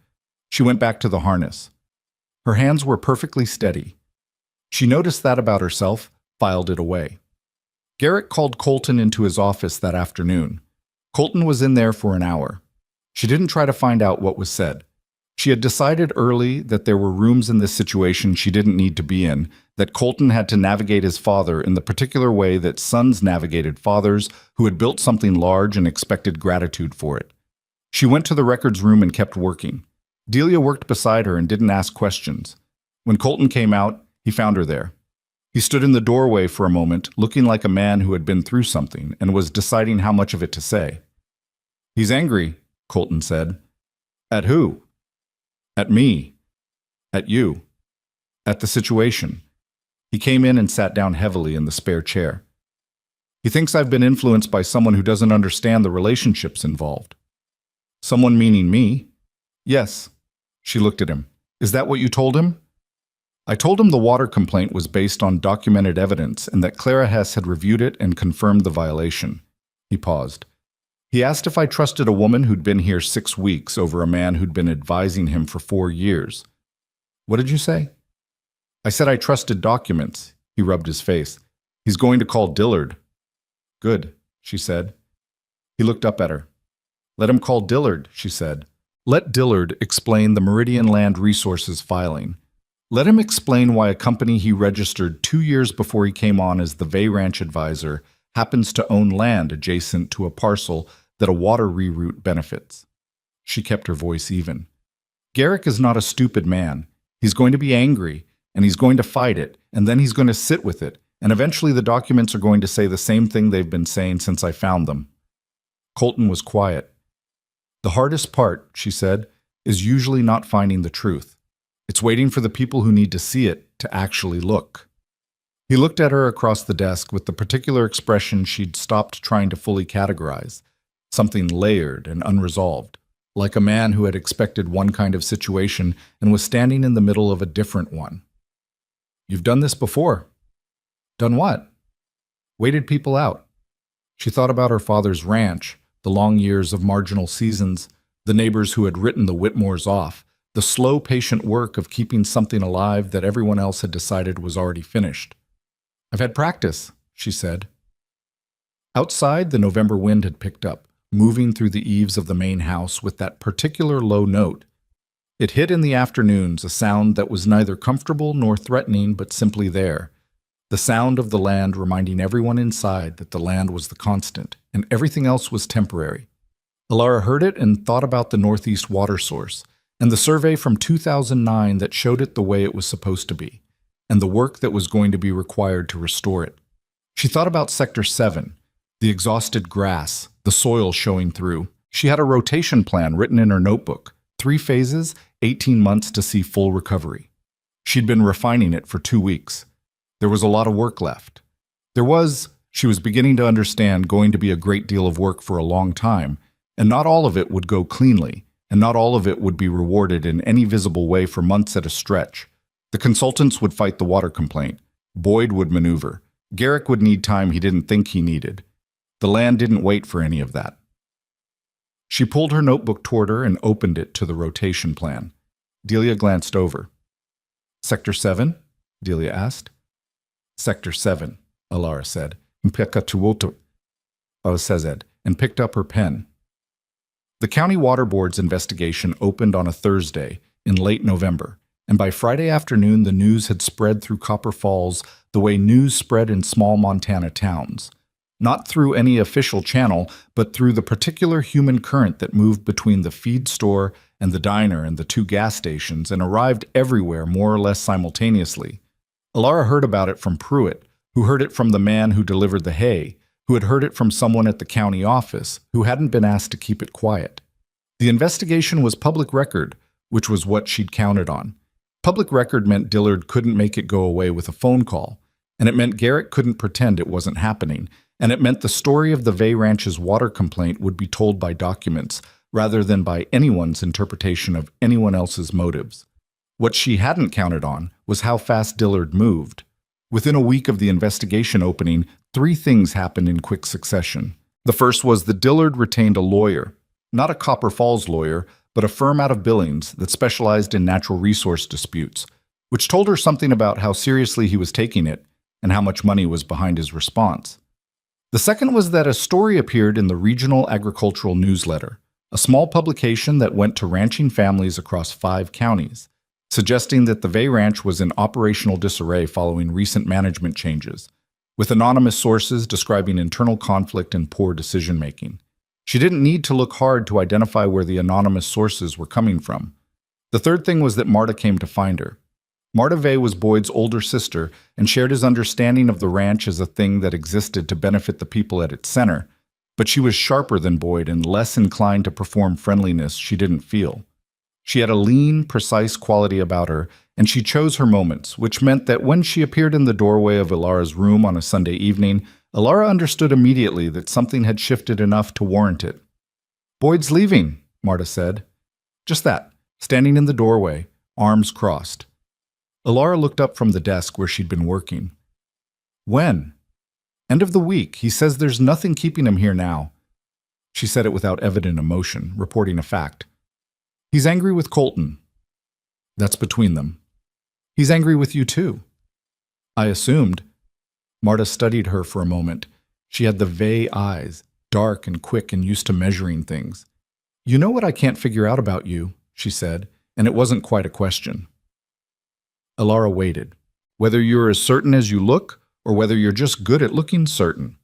She went back to the harness. Her hands were perfectly steady. She noticed that about herself, filed it away. Garrett called Colton into his office that afternoon. Colton was in there for an hour. She didn't try to find out what was said. She had decided early that there were rooms in this situation she didn't need to be in, that Colton had to navigate his father in the particular way that sons navigated fathers who had built something large and expected gratitude for it. She went to the records room and kept working. Delia worked beside her and didn't ask questions. When Colton came out, he found her there. He stood in the doorway for a moment, looking like a man who had been through something and was deciding how much of it to say. He's angry, Colton said. At who? At me. At you. At the situation. He came in and sat down heavily in the spare chair. He thinks I've been influenced by someone who doesn't understand the relationships involved. Someone meaning me? Yes. She looked at him. Is that what you told him? I told him the water complaint was based on documented evidence and that Clara Hess had reviewed it and confirmed the violation. He paused. He asked if I trusted a woman who'd been here 6 weeks over a man who'd been advising him for 4 years. What did you say? I said I trusted documents. He rubbed his face. He's going to call Dillard. Good, she said. He looked up at her. Let him call Dillard, she said. Let Dillard explain the Meridian Land Resources filing. Let him explain why a company he registered 2 years before he came on as the Vay Ranch advisor happens to own land adjacent to a parcel that a water reroute benefits. She kept her voice even. Garrick is not a stupid man. He's going to be angry, and he's going to fight it, and then he's going to sit with it, and eventually the documents are going to say the same thing they've been saying since I found them. Colton was quiet. The hardest part, she said, is usually not finding the truth. It's waiting for the people who need to see it to actually look. He looked at her across the desk with the particular expression she'd stopped trying to fully categorize, something layered and unresolved, like a man who had expected one kind of situation and was standing in the middle of a different one. You've done this before. Done what? Waited people out. She thought about her father's ranch, the long years of marginal seasons, the neighbors who had written the Whitmores off, the slow, patient work of keeping something alive that everyone else had decided was already finished. "I've had practice," she said. Outside, the November wind had picked up, moving through the eaves of the main house with that particular low note. It hit in the afternoons, a sound that was neither comfortable nor threatening, but simply there. The sound of the land reminding everyone inside that the land was the constant, and everything else was temporary. Alara heard it and thought about the northeast water source, and the survey from 2009 that showed it the way it was supposed to be, and the work that was going to be required to restore it. She thought about Sector 7, the exhausted grass, the soil showing through. She had a rotation plan written in her notebook, 3 phases, 18 months to see full recovery. She'd been refining it for 2 weeks. There was a lot of work left. She was beginning to understand, going to be a great deal of work for a long time, and not all of it would go cleanly, and not all of it would be rewarded in any visible way for months at a stretch. The consultants would fight the water complaint. Boyd would maneuver. Garrick would need time he didn't think he needed. The land didn't wait for any of that. She pulled her notebook toward her and opened it to the rotation plan. Delia glanced over. "Sector 7?" Delia asked. "Sector 7, Alara said, and picked up her pen. The County Water Board's investigation opened on a Thursday in late November, and by Friday afternoon the news had spread through Copper Falls the way news spread in small Montana towns. Not through any official channel, but through the particular human current that moved between the feed store and the diner and the 2 gas stations and arrived everywhere more or less simultaneously. Alara heard about it from Pruitt, who heard it from the man who delivered the hay, who had heard it from someone at the county office, who hadn't been asked to keep it quiet. The investigation was public record, which was what she'd counted on. Public record meant Dillard couldn't make it go away with a phone call, and it meant Garrett couldn't pretend it wasn't happening, and it meant the story of the Vay Ranch's water complaint would be told by documents, rather than by anyone's interpretation of anyone else's motives. What she hadn't counted on was how fast Dillard moved. Within a week of the investigation opening, 3 things happened in quick succession. The first was that Dillard retained a lawyer, not a Copper Falls lawyer, but a firm out of Billings that specialized in natural resource disputes, which told her something about how seriously he was taking it and how much money was behind his response. The second was that a story appeared in the Regional Agricultural Newsletter, a small publication that went to ranching families across 5 counties, suggesting that the Vay Ranch was in operational disarray following recent management changes, with anonymous sources describing internal conflict and poor decision-making. She didn't need to look hard to identify where the anonymous sources were coming from. The third thing was that Marta came to find her. Marta Vay was Boyd's older sister and shared his understanding of the ranch as a thing that existed to benefit the people at its center, but she was sharper than Boyd and less inclined to perform friendliness she didn't feel. She had a lean, precise quality about her, and she chose her moments, which meant that when she appeared in the doorway of Alara's room on a Sunday evening, Alara understood immediately that something had shifted enough to warrant it. "Boyd's leaving," Marta said. Just that, standing in the doorway, arms crossed. Alara looked up from the desk where she'd been working. "When?" "End of the week. He says there's nothing keeping him here now." She said it without evident emotion, reporting a fact. "He's angry with Colton." "That's between them." "He's angry with you too." "I assumed." Marta studied her for a moment. She had the Vay eyes, dark and quick and used to measuring things. "You know what I can't figure out about you," she said, and it wasn't quite a question. Alara waited. "Whether you're as certain as you look, or whether you're just good at looking certain."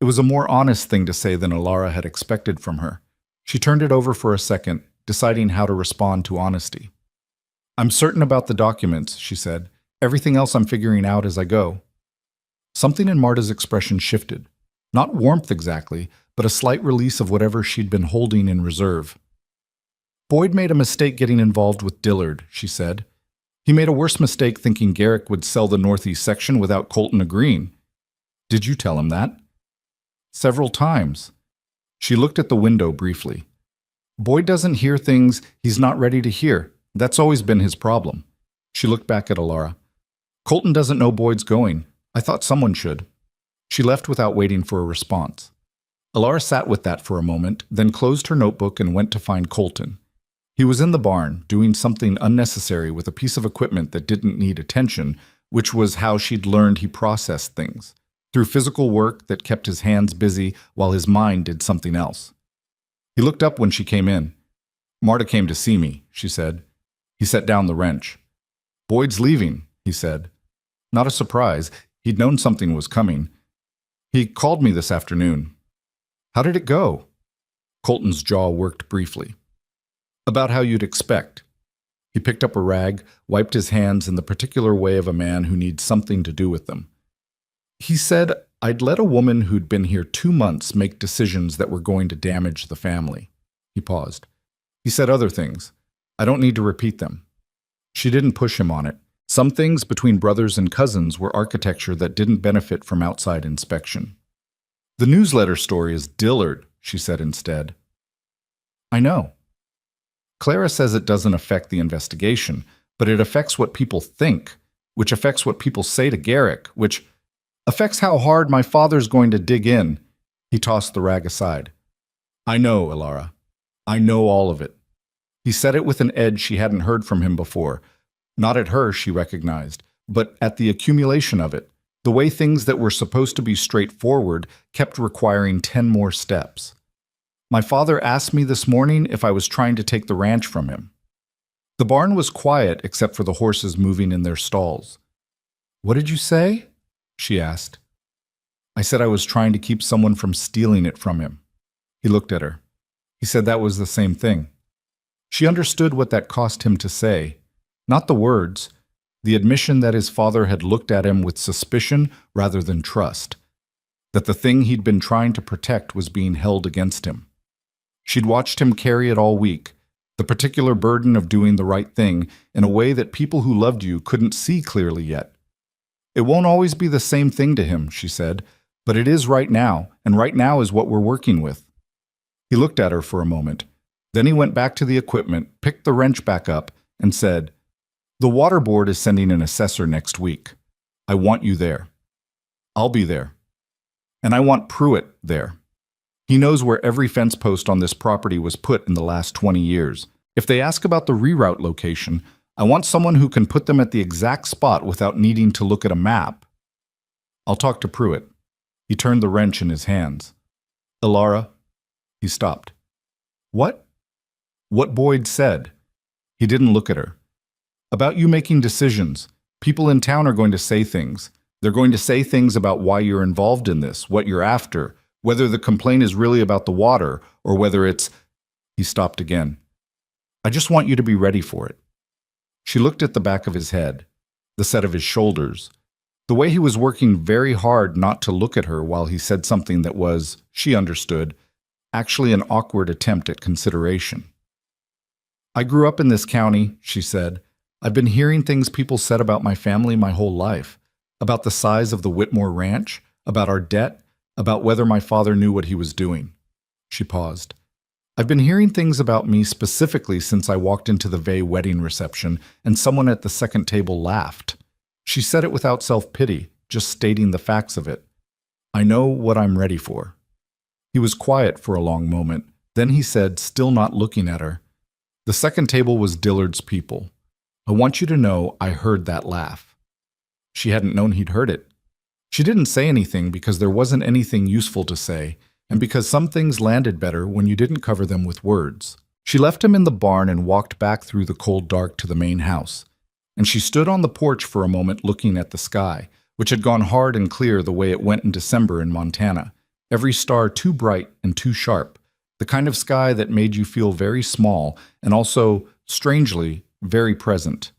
It was a more honest thing to say than Alara had expected from her. She turned it over for a second, deciding how to respond to honesty. "I'm certain about the documents," she said. "Everything else I'm figuring out as I go." Something in Marta's expression shifted. Not warmth exactly, but a slight release of whatever she'd been holding in reserve. "Boyd made a mistake getting involved with Dillard," she said. "He made a worse mistake thinking Garrick would sell the northeast section without Colton agreeing." "Did you tell him that?" "Several times." She looked at the window briefly. "Boyd doesn't hear things he's not ready to hear. That's always been his problem." She looked back at Alara. "Colton doesn't know Boyd's going. I thought someone should." She left without waiting for a response. Alara sat with that for a moment, then closed her notebook and went to find Colton. He was in the barn, doing something unnecessary with a piece of equipment that didn't need attention, which was how she'd learned he processed things, through physical work that kept his hands busy while his mind did something else. He looked up when she came in. "Marta came to see me," she said. He set down the wrench. "Boyd's leaving," he said. Not a surprise. He'd known something was coming. "He called me this afternoon." "How did it go?" Colton's jaw worked briefly. "About how you'd expect." He picked up a rag, wiped his hands in the particular way of a man who needs something to do with them. "He said I'd let a woman who'd been here 2 months make decisions that were going to damage the family." He paused. He said other things. I don't need to repeat them. She didn't push him on it. Some things between brothers and cousins were architecture that didn't benefit from outside inspection. "The newsletter story is Dillard," she said instead. "I know. Clara says it doesn't affect the investigation, but it affects what people think, which affects what people say to Garrick, which affects how hard my father's going to dig in." He tossed the rag aside. "I know, Ilara. I know all of it." He said it with an edge she hadn't heard from him before. Not at her, she recognized, but at the accumulation of it, the way things that were supposed to be straightforward kept requiring 10 more steps. "My father asked me this morning if I was trying to take the ranch from him." The barn was quiet except for the horses moving in their stalls. "What did you say?" she asked. "I said I was trying to keep someone from stealing it from him." He looked at her. He said that was the same thing. She understood what that cost him to say. Not the words, the admission that his father had looked at him with suspicion rather than trust, that the thing he'd been trying to protect was being held against him. She'd watched him carry it all week, the particular burden of doing the right thing in a way that people who loved you couldn't see clearly yet. "It won't always be the same thing to him," she said, "but it is right now, and right now is what we're working with." He looked at her for a moment. Then he went back to the equipment, picked the wrench back up, and said, "The water board is sending an assessor next week. I want you there." "I'll be there. And I want Pruitt there. He knows where every fence post on this property was put in the last 20 years. If they ask about the reroute location, I want someone who can put them at the exact spot without needing to look at a map." "I'll talk to Pruitt." He turned the wrench in his hands. "Ilara." He stopped. "What?" "What Boyd said." He didn't look at her. "About you making decisions. People in town are going to say things. They're going to say things about why you're involved in this, what you're after, whether the complaint is really about the water, or whether it's—" He stopped again. "I just want you to be ready for it." She looked at the back of his head, the set of his shoulders, the way he was working very hard not to look at her while he said something that was, she understood, actually an awkward attempt at consideration. "I grew up in this county," she said. "I've been hearing things people said about my family my whole life, about the size of the Whitmore Ranch, about our debt, about whether my father knew what he was doing." She paused. "I've been hearing things about me specifically since I walked into the Vey wedding reception and someone at the second table laughed." She said it without self-pity, just stating the facts of it. "I know what I'm ready for." He was quiet for a long moment. Then he said, still not looking at her, "The second table was Dillard's people. I want you to know I heard that laugh." She hadn't known he'd heard it. She didn't say anything because there wasn't anything useful to say, and because some things landed better when you didn't cover them with words. She left him in the barn and walked back through the cold dark to the main house. And she stood on the porch for a moment looking at the sky, which had gone hard and clear the way it went in December in Montana. Every star too bright and too sharp, the kind of sky that made you feel very small and also, strangely, very present.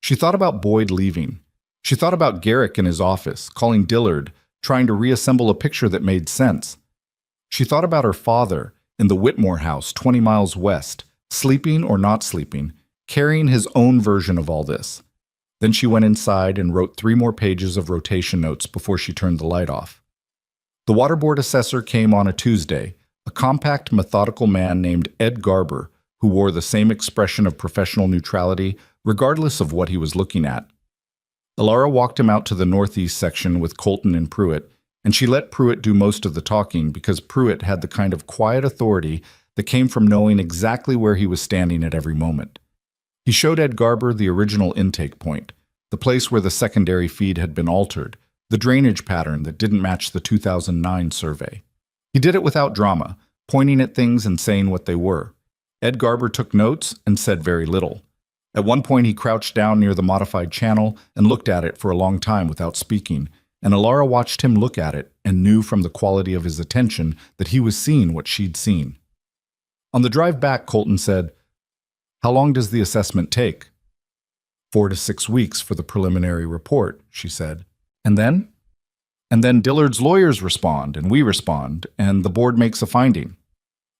She thought about Boyd leaving. She thought about Garrick in his office, calling Dillard, trying to reassemble a picture that made sense. She thought about her father in the Whitmore house 20 miles west, sleeping or not sleeping, carrying his own version of all this. Then she went inside and wrote 3 more pages of rotation notes before she turned the light off. The water board assessor came on a Tuesday, a compact, methodical man named Ed Garber, who wore the same expression of professional neutrality regardless of what he was looking at. Ilara walked him out to the northeast section with Colton and Pruitt, and she let Pruitt do most of the talking because Pruitt had the kind of quiet authority that came from knowing exactly where he was standing at every moment. He showed Ed Garber the original intake point, the place where the secondary feed had been altered, the drainage pattern that didn't match the 2009 survey. He did it without drama, pointing at things and saying what they were. Ed Garber took notes and said very little. At one point he crouched down near the modified channel and looked at it for a long time without speaking, and Alara watched him look at it and knew from the quality of his attention that he was seeing what she'd seen. On the drive back, Colton said, "How long does the assessment take?" 4 to 6 weeks for the preliminary report, she said. And then? And then Dillard's lawyers respond, and we respond, and the board makes a finding.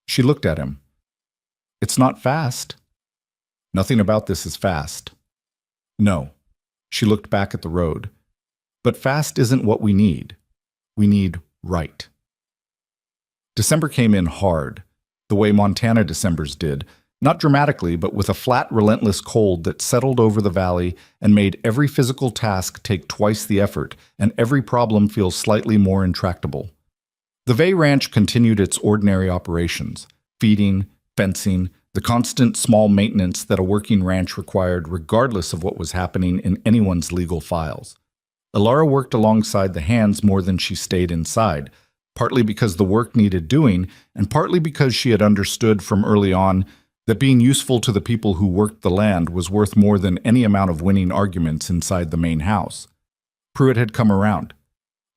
She looked at him. It's not fast. Nothing about this is fast. No. She looked back at the road. But fast isn't what we need. We need right. December came in hard, the way Montana Decembers did, not dramatically, but with a flat, relentless cold that settled over the valley and made every physical task take twice the effort and every problem feel slightly more intractable. The Vay Ranch continued its ordinary operations, feeding, fencing, the constant small maintenance that a working ranch required regardless of what was happening in anyone's legal files. Alara worked alongside the hands more than she stayed inside, partly because the work needed doing and partly because she had understood from early on that being useful to the people who worked the land was worth more than any amount of winning arguments inside the main house. Pruitt had come around.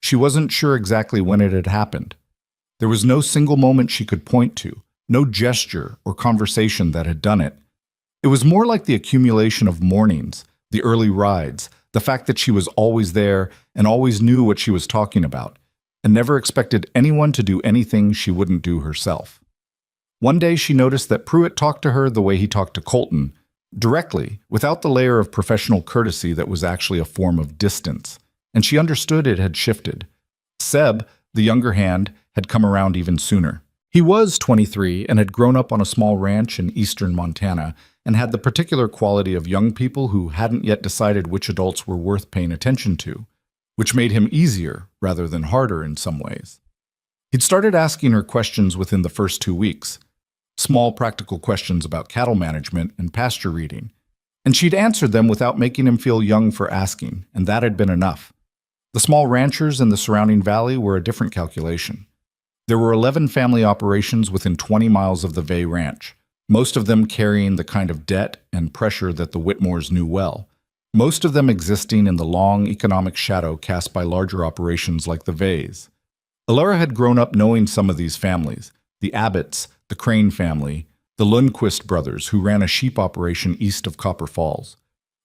She wasn't sure exactly when it had happened. There was no single moment she could point to, no gesture or conversation that had done it. It was more like the accumulation of mornings, the early rides, the fact that she was always there and always knew what she was talking about, and never expected anyone to do anything she wouldn't do herself. One day she noticed that Pruitt talked to her the way he talked to Colton, directly, without the layer of professional courtesy that was actually a form of distance, and she understood it had shifted. Seb, the younger hand, had come around even sooner. He was 23 and had grown up on a small ranch in eastern Montana and had the particular quality of young people who hadn't yet decided which adults were worth paying attention to, which made him easier rather than harder in some ways. He'd started asking her questions within the first 2 weeks. Small practical questions about cattle management and pasture reading, and she'd answered them without making him feel young for asking, and that had been enough. The small ranchers in the surrounding valley were a different calculation. There were 11 family operations within 20 miles of the Vay Ranch, most of them carrying the kind of debt and pressure that the Whitmores knew well, most of them existing in the long economic shadow cast by larger operations like the Vays. Alara had grown up knowing some of these families, the Abbotts, the Crane family, the Lundquist brothers who ran a sheep operation east of Copper Falls.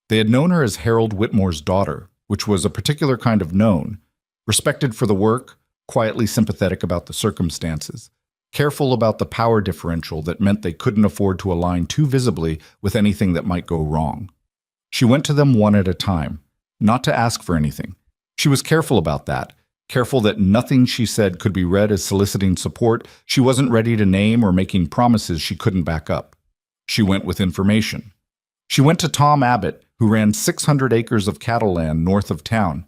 They had known her as Harold Whitmore's daughter, which was a particular kind of known, respected for the work, quietly sympathetic about the circumstances, careful about the power differential that meant they couldn't afford to align too visibly with anything that might go wrong. She went to them one at a time, not to ask for anything. She was careful about that, careful that nothing she said could be read as soliciting support. She wasn't ready to name or making promises she couldn't back up. She went with information. She went to Tom Abbott, who ran 600 acres of cattle land north of town,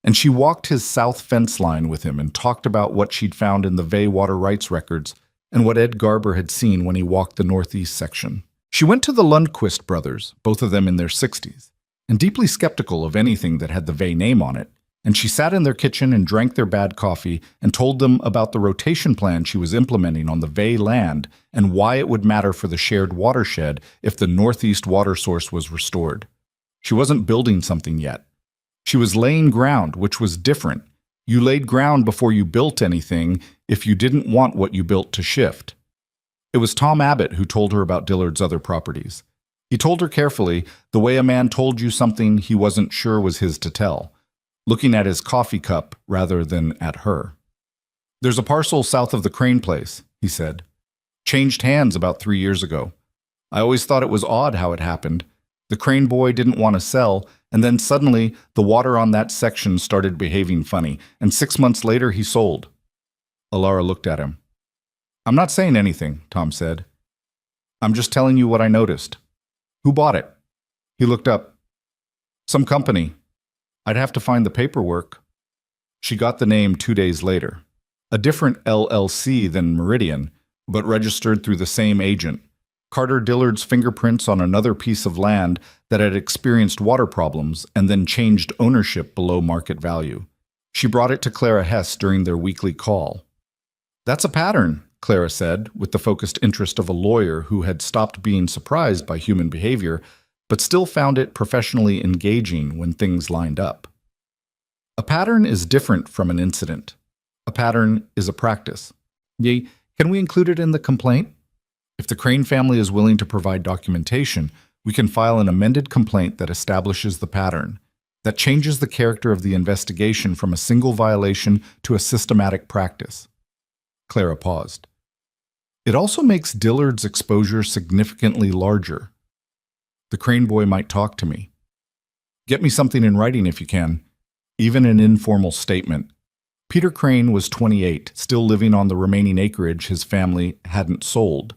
and she walked his south fence line with him and talked about what she'd found in the Vay water rights records and what Ed Garber had seen when he walked the northeast section. She went to the Lundquist brothers, both of them in their 60s, and deeply skeptical of anything that had the Vay name on it, and she sat in their kitchen and drank their bad coffee and told them about the rotation plan she was implementing on the Vay land and why it would matter for the shared watershed if the northeast water source was restored. She wasn't building something yet. She was laying ground, which was different. You laid ground before you built anything if you didn't want what you built to shift. It was Tom Abbott who told her about Dillard's other properties. He told her carefully, the way a man told you something he wasn't sure was his to tell, looking at his coffee cup rather than at her. "There's a parcel south of the Crane place," he said. "Changed hands about 3 years ago. I always thought it was odd how it happened. The Crane boy didn't want to sell, and then suddenly the water on that section started behaving funny, and 6 months later he sold." Alara looked at him. "I'm not saying anything," Tom said. "I'm just telling you what I noticed." "Who bought it?" He looked up. "Some company. I'd have to find the paperwork." She got the name 2 days later. A different LLC than Meridian, but registered through the same agent. Carter Dillard's fingerprints on another piece of land that had experienced water problems and then changed ownership below market value. She brought it to Clara Hess during their weekly call. "That's a pattern," Clara said, with the focused interest of a lawyer who had stopped being surprised by human behavior, but still found it professionally engaging when things lined up. A pattern is different from an incident. A pattern is a practice. Yea, can we include it in the complaint? If the Crane family is willing to provide documentation, we can file an amended complaint that establishes the pattern, that changes the character of the investigation from a single violation to a systematic practice. Clara paused. It also makes Dillard's exposure significantly larger. The Crane boy might talk to me. Get me something in writing if you can, even an informal statement. Peter Crane was 28, still living on the remaining acreage his family hadn't sold,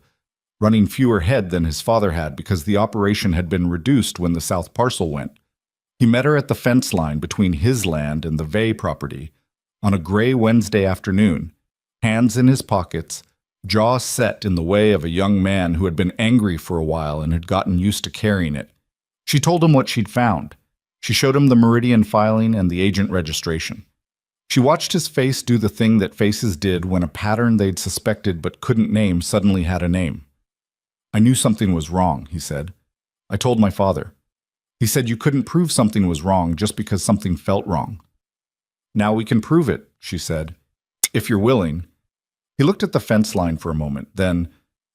running fewer head than his father had because the operation had been reduced when the south parcel went. He met her at the fence line between his land and the Vey property on a gray Wednesday afternoon, hands in his pockets, jaw set in the way of a young man who had been angry for a while and had gotten used to carrying it. She told him what she'd found. She showed him the meridian filing and the agent registration. She watched his face do the thing that faces did when a pattern they'd suspected but couldn't name suddenly had a name. "I knew something was wrong," he said. "I told my father. He said you couldn't prove something was wrong just because something felt wrong." "Now we can prove it," she said, "if you're willing." He looked at the fence line for a moment, then,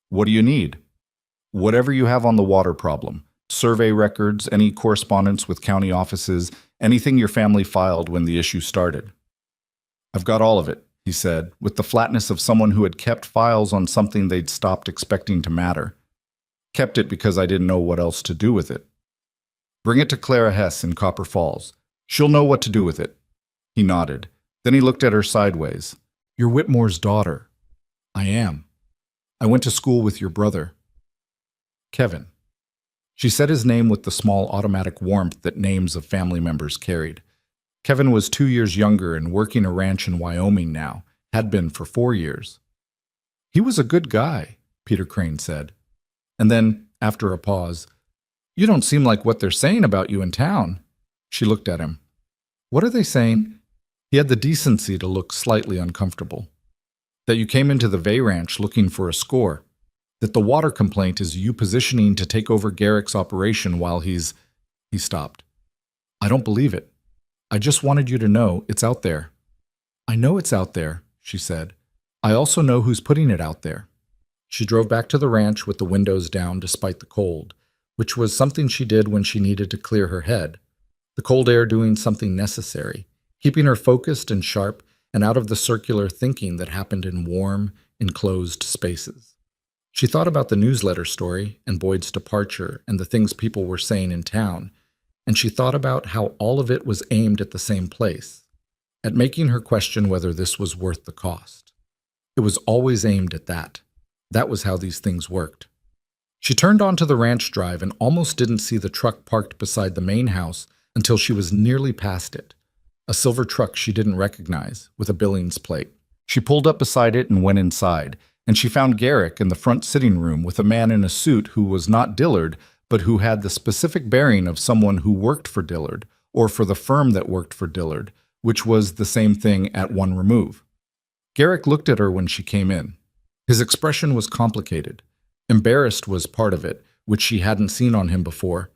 "What do you need?" "Whatever you have on the water problem. Survey records, any correspondence with county offices, anything your family filed when the issue started." "I've got all of it," he said, with the flatness of someone who had kept files on something they'd stopped expecting to matter. "Kept it because I didn't know what else to do with it." "Bring it to Clara Hess in Copper Falls. She'll know what to do with it." He nodded. Then he looked at her sideways. "You're Whitmore's daughter." "I am. I went to school with your brother." "Kevin." She said his name with the small automatic warmth that names of family members carried. Kevin was 2 years younger and working a ranch in Wyoming now, had been for 4 years. "He was a good guy," Peter Crane said. And then, after a pause, "You don't seem like what they're saying about you in town." She looked at him. "What are they saying?" He had the decency to look slightly uncomfortable. "That you came into the Vey Ranch looking for a score. That the water complaint is you positioning to take over Garrick's operation while he's—" He stopped. "I don't believe it. I just wanted you to know it's out there." "I know it's out there," she said. "I also know who's putting it out there." She drove back to the ranch with the windows down despite the cold, which was something she did when she needed to clear her head. The cold air doing something necessary, keeping her focused and sharp and out of the circular thinking that happened in warm, enclosed spaces. She thought about the newsletter story and Boyd's departure and the things people were saying in town, and she thought about how all of it was aimed at the same place, at making her question whether this was worth the cost. It was always aimed at that. That was how these things worked. She turned onto the ranch drive and almost didn't see the truck parked beside the main house until she was nearly past it. A silver truck she didn't recognize, with a Billings plate. She pulled up beside it and went inside, and she found Garrick in the front sitting room with a man in a suit who was not Dillard, but who had the specific bearing of someone who worked for Dillard, or for the firm that worked for Dillard, which was the same thing at one remove. Garrick looked at her when she came in. His expression was complicated. Embarrassed was part of it, which she hadn't seen on him before,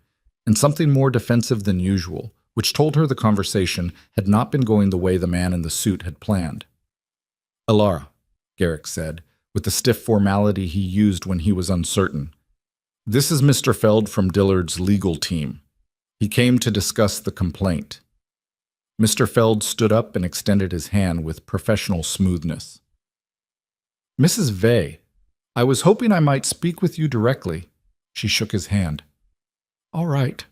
and something more defensive than usual, which told her the conversation had not been going the way the man in the suit had planned. "Alara," Garrick said, with the stiff formality he used when he was uncertain. "This is Mr. Feld from Dillard's legal team. He came to discuss the complaint." Mr. Feld stood up and extended his hand with professional smoothness. "Mrs. Vey, I was hoping I might speak with you directly." She shook his hand. "All right.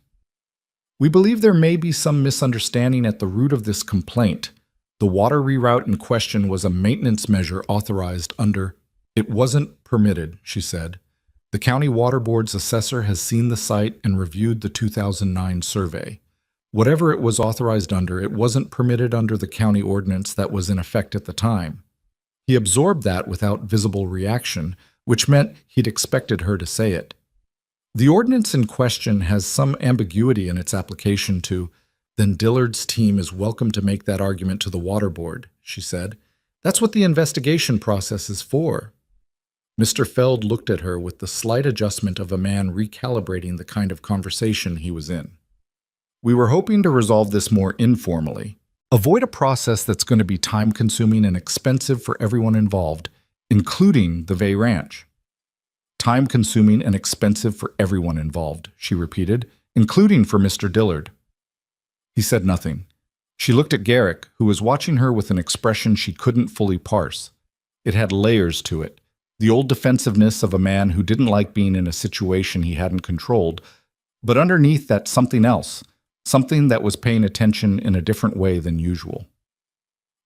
We believe there may be some misunderstanding at the root of this complaint. The water reroute in question was a maintenance measure authorized under—" "It wasn't permitted," she said. "The County Water Board's assessor has seen the site and reviewed the 2009 survey. Whatever it was authorized under, it wasn't permitted under the county ordinance that was in effect at the time." He absorbed that without visible reaction, which meant he'd expected her to say it. The ordinance in question has some ambiguity in its application to, then Dillard's team is welcome to make that argument to the water board, she said. That's what the investigation process is for. Mr. Feld looked at her with the slight adjustment of a man recalibrating the kind of conversation he was in. We were hoping to resolve this more informally. Avoid a process that's going to be time-consuming and expensive for everyone involved, including the Vey Ranch. Time-consuming and expensive for everyone involved, she repeated, including for Mr. Dillard. He said nothing. She looked at Garrick, who was watching her with an expression she couldn't fully parse. It had layers to it, the old defensiveness of a man who didn't like being in a situation he hadn't controlled, but underneath that something else, something that was paying attention in a different way than usual.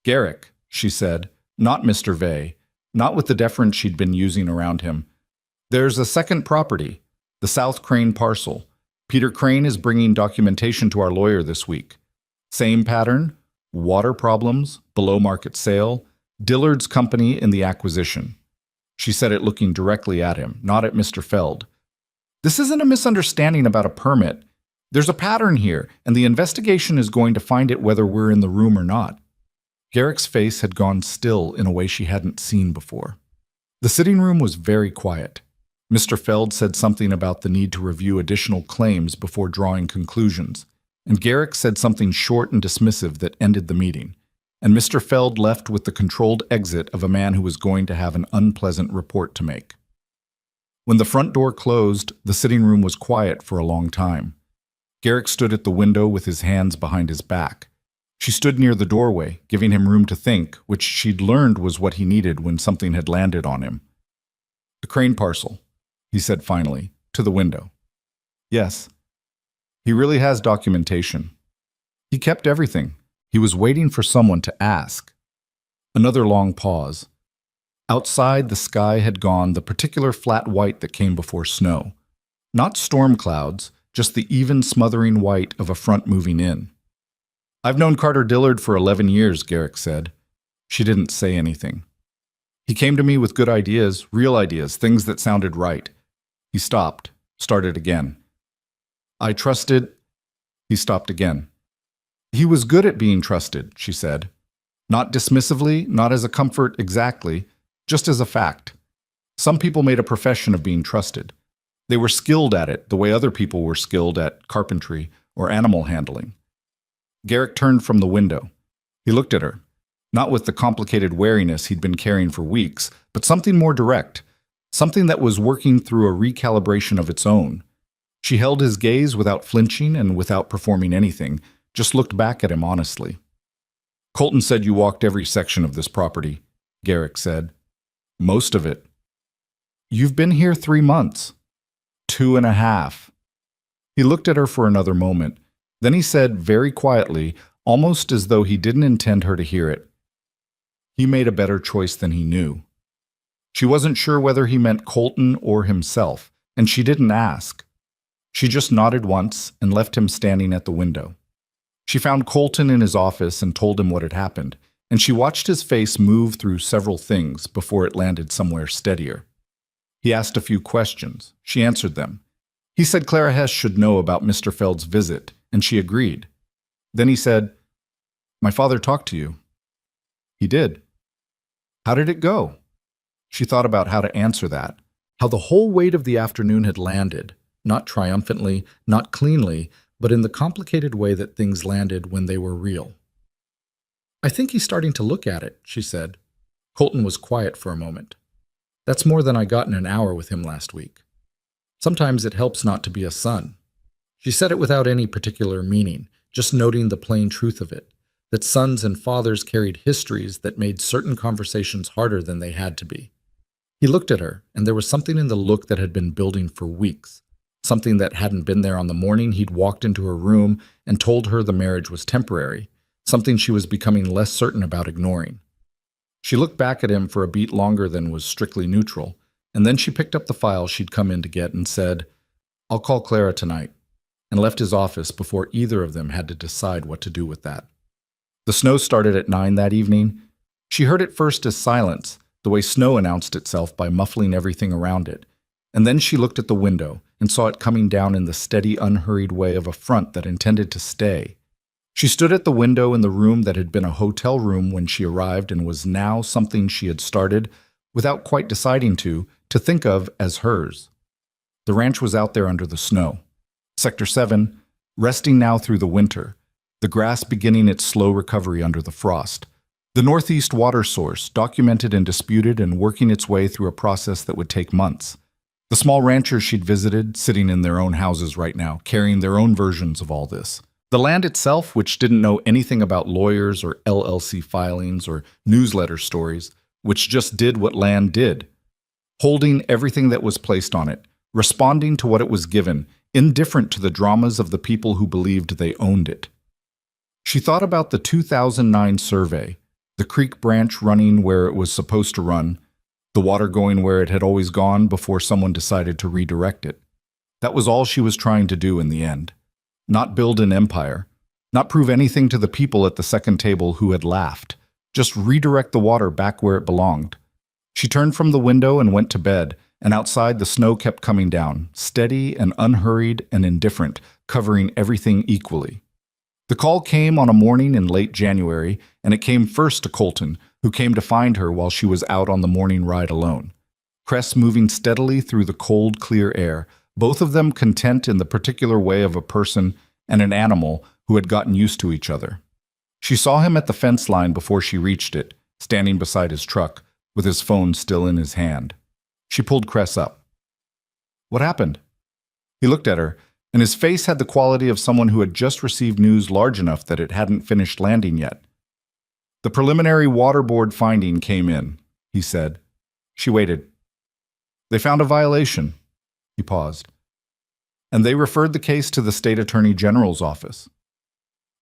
Garrick, she said, not Mr. Vey, not with the deference she'd been using around him. There's a second property, the South Crane parcel. Peter Crane is bringing documentation to our lawyer this week. Same pattern, water problems, below market sale, Dillard's company in the acquisition. She said it looking directly at him, not at Mr. Feld. This isn't a misunderstanding about a permit. There's a pattern here, and the investigation is going to find it whether we're in the room or not. Garrick's face had gone still in a way she hadn't seen before. The sitting room was very quiet. Mr. Feld said something about the need to review additional claims before drawing conclusions, and Garrick said something short and dismissive that ended the meeting, and Mr. Feld left with the controlled exit of a man who was going to have an unpleasant report to make. When the front door closed, the sitting room was quiet for a long time. Garrick stood at the window with his hands behind his back. She stood near the doorway, giving him room to think, which she'd learned was what he needed when something had landed on him. The Crane parcel, he said finally, to the window. Yes. He really has documentation. He kept everything. He was waiting for someone to ask. Another long pause. Outside, the sky had gone the particular flat white that came before snow. Not storm clouds, just the even smothering white of a front moving in. I've known Carter Dillard for 11 years, Garrick said. She didn't say anything. He came to me with good ideas, real ideas, things that sounded right. He stopped, started again. I trusted. He stopped again. He was good at being trusted, she said. Not dismissively, not as a comfort exactly, just as a fact. Some people made a profession of being trusted. They were skilled at it the way other people were skilled at carpentry or animal handling. Garrick turned from the window. He looked at her, not with the complicated wariness he'd been carrying for weeks, but something more direct, something that was working through a recalibration of its own. She held his gaze without flinching and without performing anything, just looked back at him honestly. Colton said you walked every section of this property, Garrick said. Most of it. You've been here 3 months. 2.5. He looked at her for another moment. Then he said very quietly, almost as though he didn't intend her to hear it. He made a better choice than he knew. She wasn't sure whether he meant Colton or himself, and she didn't ask. She just nodded once and left him standing at the window. She found Colton in his office and told him what had happened, and she watched his face move through several things before it landed somewhere steadier. He asked a few questions. She answered them. He said Clara Hess should know about Mr. Feld's visit, and she agreed. Then he said, My father talked to you. He did. How did it go? She thought about how to answer that, how the whole weight of the afternoon had landed, not triumphantly, not cleanly, but in the complicated way that things landed when they were real. I think he's starting to look at it, she said. Colton was quiet for a moment. That's more than I got in an hour with him last week. Sometimes it helps not to be a son. She said it without any particular meaning, just noting the plain truth of it, that sons and fathers carried histories that made certain conversations harder than they had to be. He looked at her, and there was something in the look that had been building for weeks, something that hadn't been there on the morning he'd walked into her room and told her the marriage was temporary, something she was becoming less certain about ignoring. She looked back at him for a beat longer than was strictly neutral, and then she picked up the file she'd come in to get and said, I'll call Clara tonight, and left his office before either of them had to decide what to do with that. The snow started at 9 that evening. She heard it first as silence, the way snow announced itself by muffling everything around it. And then she looked at the window and saw it coming down in the steady, unhurried way of a front that intended to stay. She stood at the window in the room that had been a hotel room when she arrived and was now something she had started, without quite deciding to think of as hers. The ranch was out there under the snow. Sector 7, resting now through the winter, the grass beginning its slow recovery under the frost. The northeast water source, documented and disputed and working its way through a process that would take months. The small ranchers she'd visited, sitting in their own houses right now, carrying their own versions of all this. The land itself, which didn't know anything about lawyers or LLC filings or newsletter stories, which just did what land did, holding everything that was placed on it, responding to what it was given, indifferent to the dramas of the people who believed they owned it. She thought about the 2009 survey, the creek branch running where it was supposed to run, the water going where it had always gone before someone decided to redirect it. That was all she was trying to do in the end. Not build an empire, not prove anything to the people at the second table who had laughed, just redirect the water back where it belonged. She turned from the window and went to bed, and outside the snow kept coming down, steady and unhurried and indifferent, covering everything equally. The call came on a morning in late January, and it came first to Colton, who came to find her while she was out on the morning ride alone. Cress moving steadily through the cold, clear air, both of them content in the particular way of a person and an animal who had gotten used to each other. She saw him at the fence line before she reached it, standing beside his truck, with his phone still in his hand. She pulled Cress up. "What happened?" He looked at her, and his face had the quality of someone who had just received news large enough that it hadn't finished landing yet. "The preliminary water board finding came in," he said. She waited. "They found a violation." He paused. "And they referred the case to the state attorney general's office."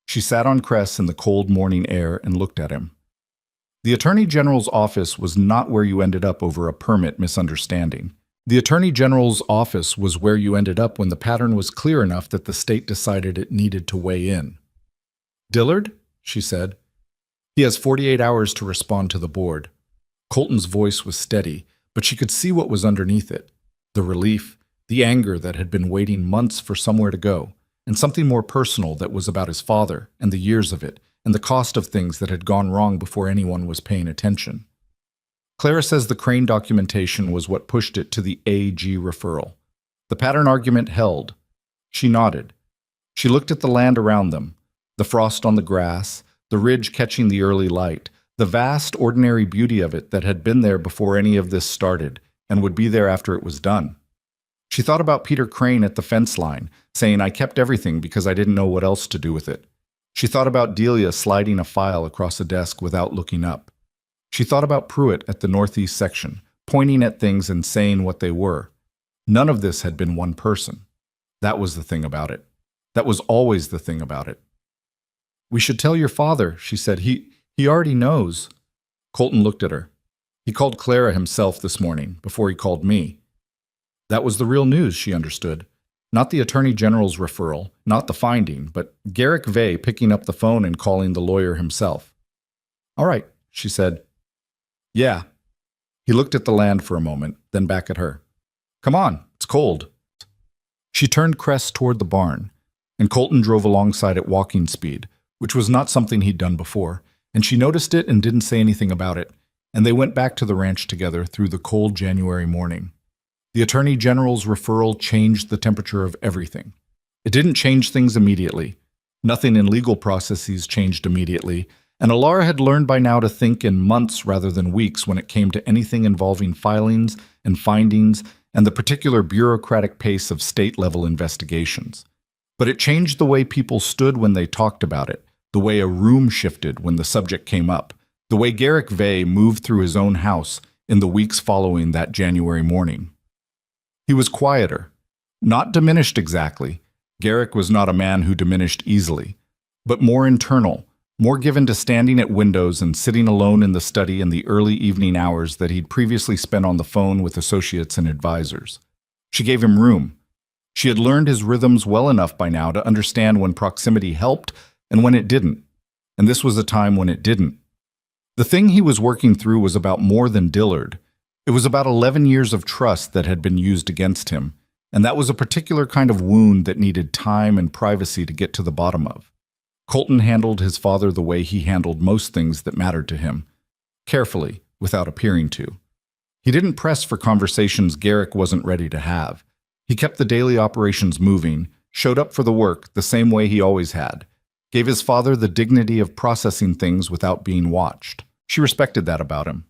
She sat on Cress in the cold morning air and looked at him. The attorney general's office was not where you ended up over a permit misunderstanding. The Attorney General's office was where you ended up when the pattern was clear enough that the state decided it needed to weigh in. "Dillard?" she said. "He has 48 hours to respond to the board." Colton's voice was steady, but she could see what was underneath it. The relief, the anger that had been waiting months for somewhere to go, and something more personal that was about his father and the years of it, and the cost of things that had gone wrong before anyone was paying attention. Clara says the Crane documentation was what pushed it to the AG referral. The pattern argument held. She nodded. She looked at the land around them, the frost on the grass, the ridge catching the early light, the vast, ordinary beauty of it that had been there before any of this started and would be there after it was done. She thought about Peter Crane at the fence line, saying, "I kept everything because I didn't know what else to do with it." She thought about Delia sliding a file across a desk without looking up. She thought about Pruitt at the northeast section, pointing at things and saying what they were. None of this had been one person. That was the thing about it. That was always the thing about it. "We should tell your father," she said. He already knows." Colton looked at her. "He called Clara himself this morning, before he called me." That was the real news, she understood. Not the Attorney General's referral, not the finding, but Garrick Vey picking up the phone and calling the lawyer himself. "All right," she said. "Yeah." He looked at the land for a moment, then back at her. "Come on, it's cold." She turned Cress toward the barn, and Colton drove alongside at walking speed, which was not something he'd done before, and she noticed it and didn't say anything about it, and they went back to the ranch together through the cold January morning. The Attorney General's referral changed the temperature of everything. It didn't change things immediately. Nothing in legal processes changed immediately, and Alara had learned by now to think in months rather than weeks when it came to anything involving filings and findings and the particular bureaucratic pace of state-level investigations. But it changed the way people stood when they talked about it, the way a room shifted when the subject came up, the way Garrick Vey moved through his own house in the weeks following that January morning. He was quieter, not diminished exactly. Garrick was not a man who diminished easily, but more internal, more given to standing at windows and sitting alone in the study in the early evening hours that he'd previously spent on the phone with associates and advisors. She gave him room. She had learned his rhythms well enough by now to understand when proximity helped and when it didn't, and this was a time when it didn't. The thing he was working through was about more than Dillard. It was about 11 years of trust that had been used against him, and that was a particular kind of wound that needed time and privacy to get to the bottom of. Colton handled his father the way he handled most things that mattered to him, carefully, without appearing to. He didn't press for conversations Garrick wasn't ready to have. He kept the daily operations moving, showed up for the work the same way he always had, gave his father the dignity of processing things without being watched. She respected that about him.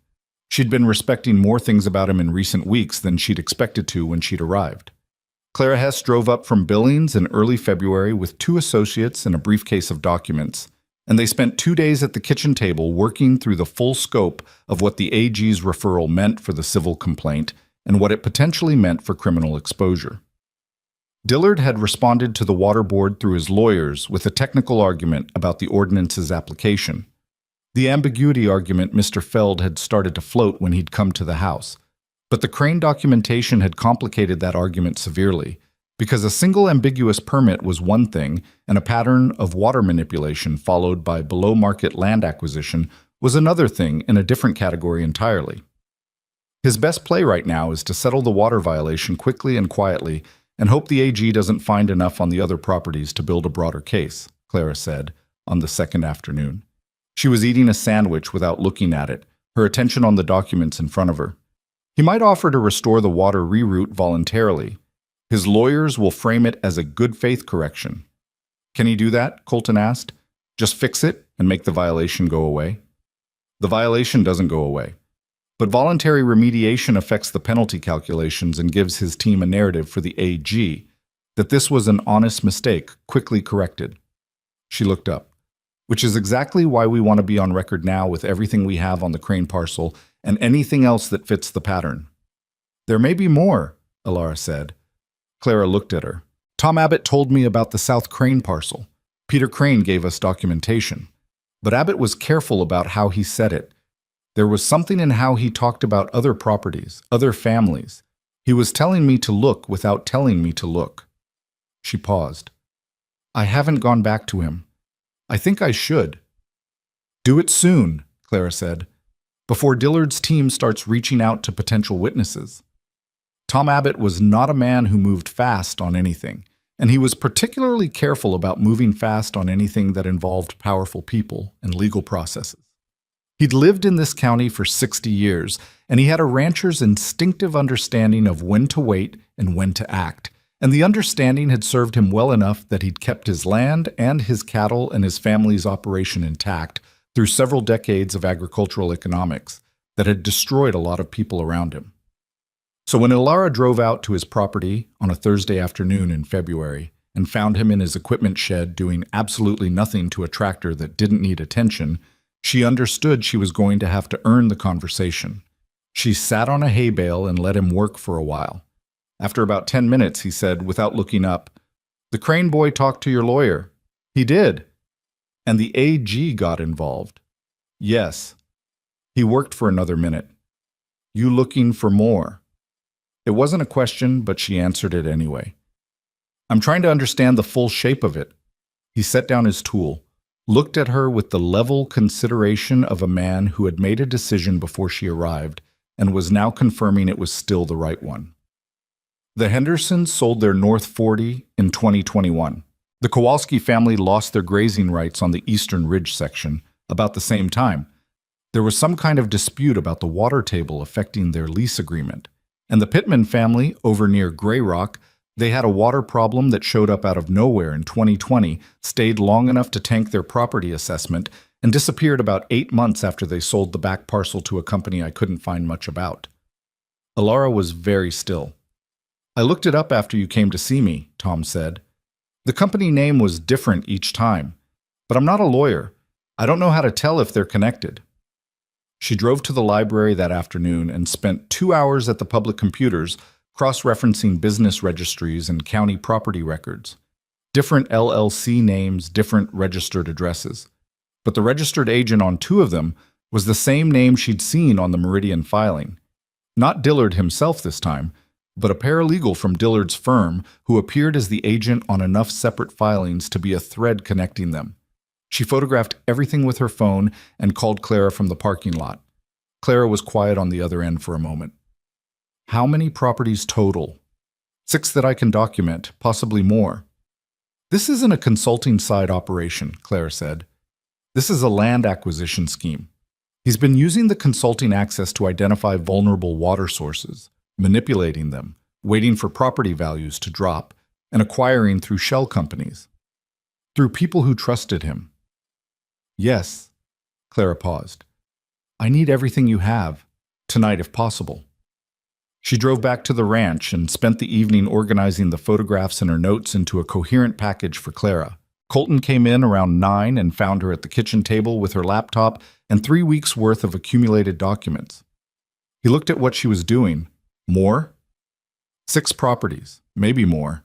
She'd been respecting more things about him in recent weeks than she'd expected to when she'd arrived. Clara Hess drove up from Billings in early February with 2 associates and a briefcase of documents, and they spent 2 days at the kitchen table working through the full scope of what the AG's referral meant for the civil complaint and what it potentially meant for criminal exposure. Dillard had responded to the water board through his lawyers with a technical argument about the ordinance's application. The ambiguity argument Mr. Feld had started to float when he'd come to the house, but the Crane documentation had complicated that argument severely, because a single ambiguous permit was one thing and a pattern of water manipulation followed by below-market land acquisition was another thing in a different category entirely. His best play right now is to settle the water violation quickly and quietly and hope the AG doesn't find enough on the other properties to build a broader case, Clara said on the second afternoon. She was eating a sandwich without looking at it, her attention on the documents in front of her. He might offer to restore the water reroute voluntarily. His lawyers will frame it as a good faith correction. Can he do that? Colton asked. Just fix it and make the violation go away? The violation doesn't go away. But voluntary remediation affects the penalty calculations and gives his team a narrative for the AG that this was an honest mistake, quickly corrected. She looked up. Which is exactly why we want to be on record now with everything we have on the Crane parcel and anything else that fits the pattern. There may be more, Alara said. Clara looked at her. Tom Abbott told me about the South Crane parcel. Peter Crane gave us documentation. But Abbott was careful about how he said it. There was something in how he talked about other properties, other families. He was telling me to look without telling me to look. She paused. I haven't gone back to him. I think I should. Do it soon, Clara said, before Dillard's team starts reaching out to potential witnesses. Tom Abbott was not a man who moved fast on anything, and he was particularly careful about moving fast on anything that involved powerful people and legal processes. He'd lived in this county for 60 years, and he had a rancher's instinctive understanding of when to wait and when to act, and the understanding had served him well enough that he'd kept his land and his cattle and his family's operation intact through several decades of agricultural economics that had destroyed a lot of people around him. So when Ilara drove out to his property on a Thursday afternoon in February and found him in his equipment shed doing absolutely nothing to a tractor that didn't need attention, she understood she was going to have to earn the conversation. She sat on a hay bale and let him work for a while. After about 10 minutes, he said, without looking up, "The Crane boy talked to your lawyer." "He did." "And the AG got involved." "Yes." He worked for another minute. "You looking for more?" It wasn't a question, but she answered it anyway. "I'm trying to understand the full shape of it." He set down his tool, looked at her with the level consideration of a man who had made a decision before she arrived and was now confirming it was still the right one. The Hendersons sold their North 40 in 2021. The Kowalski family lost their grazing rights on the Eastern Ridge section about the same time. There was some kind of dispute about the water table affecting their lease agreement. And the Pittman family, over near Grey Rock, they had a water problem that showed up out of nowhere in 2020, stayed long enough to tank their property assessment, and disappeared about 8 months after they sold the back parcel to a company I couldn't find much about. Alara was very still. "I looked it up after you came to see me," Tom said. "The company name was different each time, but I'm not a lawyer. I don't know how to tell if they're connected." She drove to the library that afternoon and spent 2 hours at the public computers cross-referencing business registries and county property records. Different LLC names, different registered addresses. But the registered agent on 2 of them was the same name she'd seen on the Meridian filing. Not Dillard himself this time, but a paralegal from Dillard's firm who appeared as the agent on enough separate filings to be a thread connecting them. She photographed everything with her phone and called Clara from the parking lot. Clara was quiet on the other end for a moment. How many properties total? 6 that I can document, possibly more. This isn't a consulting side operation, Clara said. This is a land acquisition scheme. He's been using the consulting access to identify vulnerable water sources, manipulating them, waiting for property values to drop, and acquiring through shell companies. Through people who trusted him. Yes, Clara paused. I need everything you have, tonight if possible. She drove back to the ranch and spent the evening organizing the photographs and her notes into a coherent package for Clara. Colton came in around 9 and found her at the kitchen table with her laptop and 3 weeks' worth of accumulated documents. He looked at what she was doing. More? 6 properties, maybe more.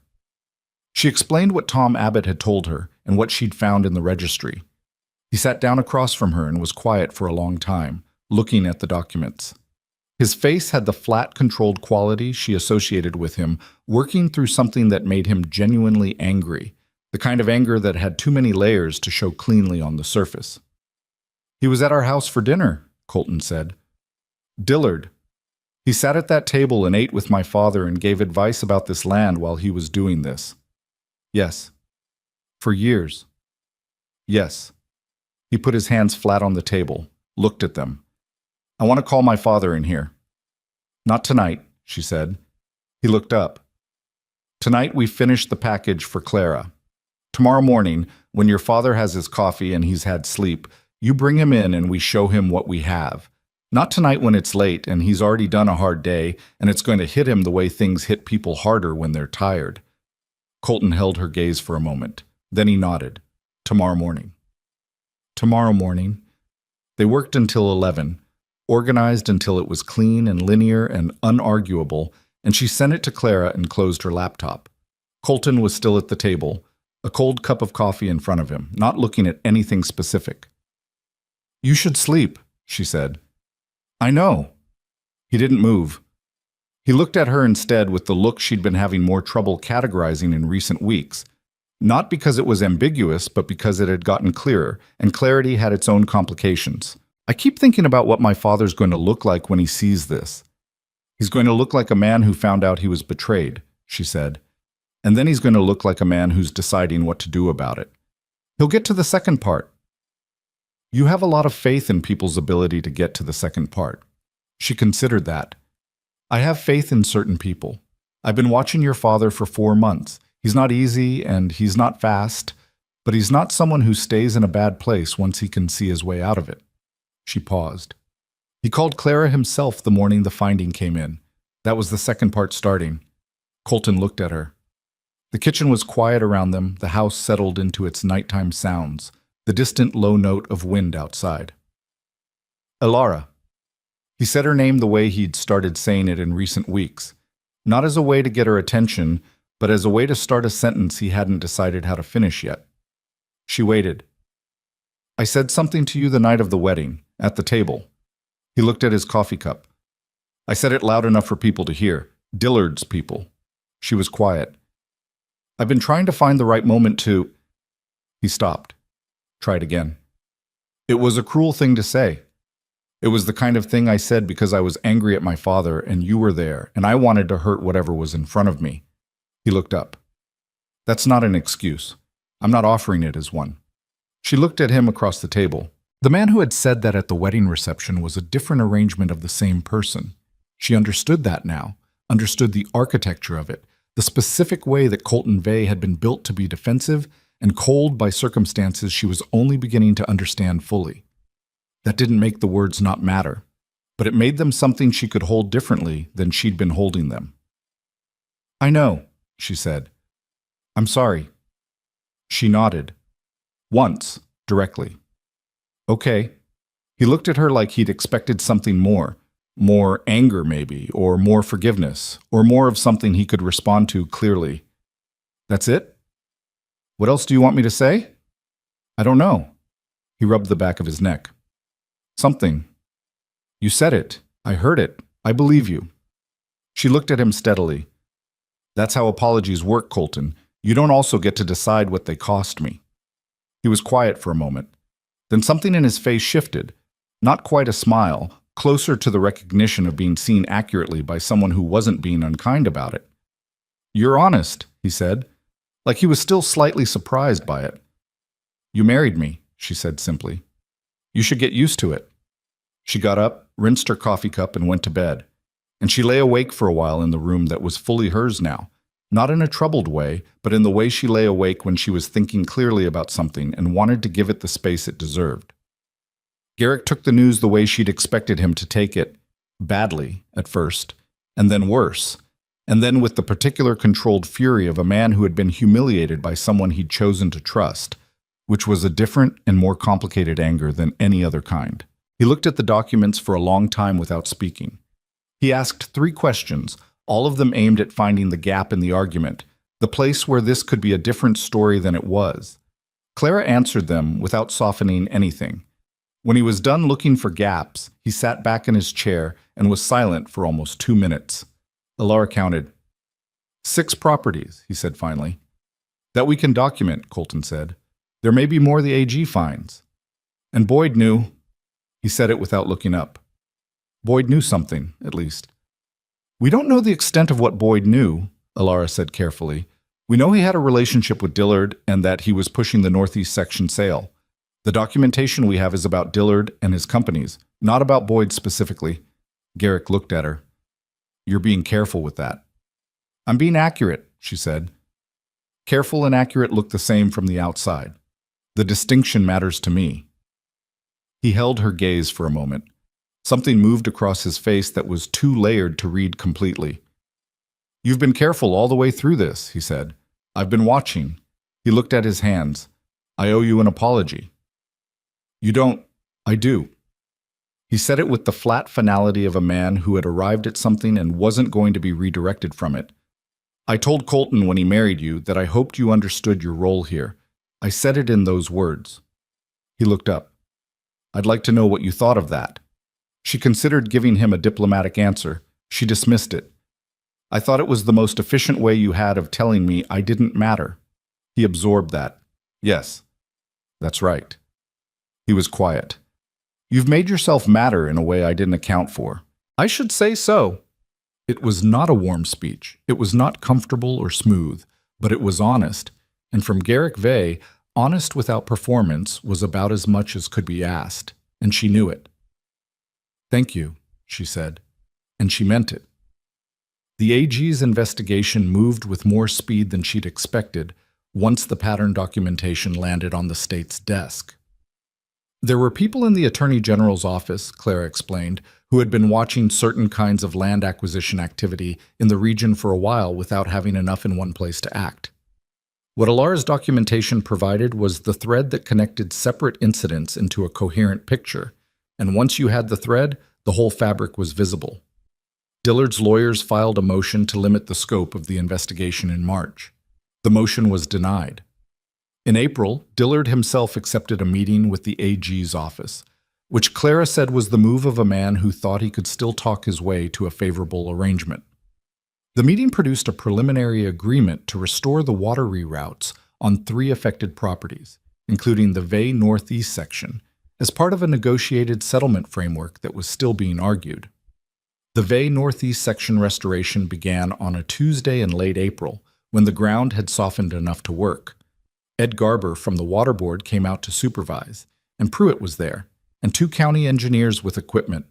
She explained what Tom Abbott had told her and what she'd found in the registry. He sat down across from her and was quiet for a long time, looking at the documents. His face had the flat, controlled quality she associated with him, working through something that made him genuinely angry, the kind of anger that had too many layers to show cleanly on the surface. He was at our house for dinner, Colton said. Dillard. He sat at that table and ate with my father and gave advice about this land while he was doing this. Yes. For years. Yes. He put his hands flat on the table, looked at them. I want to call my father in here. Not tonight, she said. He looked up. Tonight we finish the package for Clara. Tomorrow morning, when your father has his coffee and he's had sleep, you bring him in and we show him what we have. Not tonight when it's late and he's already done a hard day and it's going to hit him the way things hit people harder when they're tired. Colton held her gaze for a moment. Then he nodded. Tomorrow morning. Tomorrow morning. They worked until 11. Organized until it was clean and linear and unarguable, and she sent it to Clara and closed her laptop. Colton was still at the table, a cold cup of coffee in front of him, not looking at anything specific. You should sleep, she said. I know. He didn't move. He looked at her instead with the look she'd been having more trouble categorizing in recent weeks, not because it was ambiguous, but because it had gotten clearer, and clarity had its own complications. I keep thinking about what my father's going to look like when he sees this. He's going to look like a man who found out he was betrayed, she said. And then he's going to look like a man who's deciding what to do about it. He'll get to the second part. You have a lot of faith in people's ability to get to the second part. She considered that. I have faith in certain people. I've been watching your father for 4 months. He's not easy and he's not fast, but he's not someone who stays in a bad place once he can see his way out of it. She paused. He called Clara himself the morning the finding came in. That was the second part starting. Colton looked at her. The kitchen was quiet around them, the house settled into its nighttime sounds, the distant low note of wind outside. Elara. He said her name the way he'd started saying it in recent weeks, not as a way to get her attention, but as a way to start a sentence he hadn't decided how to finish yet. She waited. I said something to you the night of the wedding, at the table. He looked at his coffee cup. I said it loud enough for people to hear. Dillard's people. She was quiet. I've been trying to find the right moment to... He stopped. Tried again. It was a cruel thing to say. It was the kind of thing I said because I was angry at my father and you were there, and I wanted to hurt whatever was in front of me. He looked up. That's not an excuse. I'm not offering it as one. She looked at him across the table. The man who had said that at the wedding reception was a different arrangement of the same person. She understood that now, understood the architecture of it, the specific way that Colton Vey had been built to be defensive and cold by circumstances she was only beginning to understand fully. That didn't make the words not matter, but it made them something she could hold differently than she'd been holding them. I know, she said. I'm sorry. She nodded. Once, directly. Okay. He looked at her like he'd expected something more anger maybe, or more forgiveness, or more of something he could respond to clearly. That's it? What else do you want me to say? I don't know. He rubbed the back of his neck. Something. You said it. I heard it. I believe you. She looked at him steadily. That's how apologies work, Colton. You don't also get to decide what they cost me. He was quiet for a moment. Then something in his face shifted. Not quite a smile, closer to the recognition of being seen accurately by someone who wasn't being unkind about it. "You're honest," he said, like he was still slightly surprised by it. "You married me," she said simply. "You should get used to it." She got up, rinsed her coffee cup, and went to bed. And she lay awake for a while in the room that was fully hers now, not in a troubled way, but in the way she lay awake when she was thinking clearly about something and wanted to give it the space it deserved. Garrick took the news the way she'd expected him to take it, badly at first, and then worse, and then with the particular controlled fury of a man who had been humiliated by someone he'd chosen to trust, which was a different and more complicated anger than any other kind. He looked at the documents for a long time without speaking. He asked 3 questions, all of them aimed at finding the gap in the argument, the place where this could be a different story than it was. Clara answered them without softening anything. When he was done looking for gaps, he sat back in his chair and was silent for almost 2 minutes. Alara counted. 6 properties, he said finally. "That we can document," Colton said. "There may be more the AG finds." And Boyd knew. He said it without looking up. Boyd knew something, at least. "We don't know the extent of what Boyd knew," Alara said carefully. "We know he had a relationship with Dillard and that he was pushing the Northeast Section sale. The documentation we have is about Dillard and his companies, not about Boyd specifically." Garrick looked at her. "You're being careful with that." "I'm being accurate," she said. Careful and accurate look the same from the outside. The distinction matters to me. He held her gaze for a moment. Something moved across his face that was too layered to read completely. "You've been careful all the way through this," he said. "I've been watching." He looked at his hands. "I owe you an apology." "You don't." "I do." He said it with the flat finality of a man who had arrived at something and wasn't going to be redirected from it. "I told Colton when he married you that I hoped you understood your role here. I said it in those words." He looked up. "I'd like to know what you thought of that." She considered giving him a diplomatic answer. She dismissed it. "I thought it was the most efficient way you had of telling me I didn't matter." He absorbed that. "Yes, that's right." He was quiet. "You've made yourself matter in a way I didn't account for." "I should say so." It was not a warm speech. It was not comfortable or smooth, but it was honest. And from Garrick Vey, honest without performance was about as much as could be asked, and she knew it. "Thank you," she said, and she meant it. The AG's investigation moved with more speed than she'd expected once the pattern documentation landed on the state's desk. There were people in the Attorney General's office, Clara explained, who had been watching certain kinds of land acquisition activity in the region for a while without having enough in one place to act. What Alara's documentation provided was the thread that connected separate incidents into a coherent picture, and once you had the thread, the whole fabric was visible. Dillard's lawyers filed a motion to limit the scope of the investigation in March. The motion was denied. In April, Dillard himself accepted a meeting with the AG's office, which Clara said was the move of a man who thought he could still talk his way to a favorable arrangement. The meeting produced a preliminary agreement to restore the water reroutes on 3 affected properties, including the Vey Northeast section, as part of a negotiated settlement framework that was still being argued. The Vey Northeast section restoration began on a Tuesday in late April, when the ground had softened enough to work. Ed Garber from the Water Board came out to supervise, and Pruitt was there, and 2 county engineers with equipment.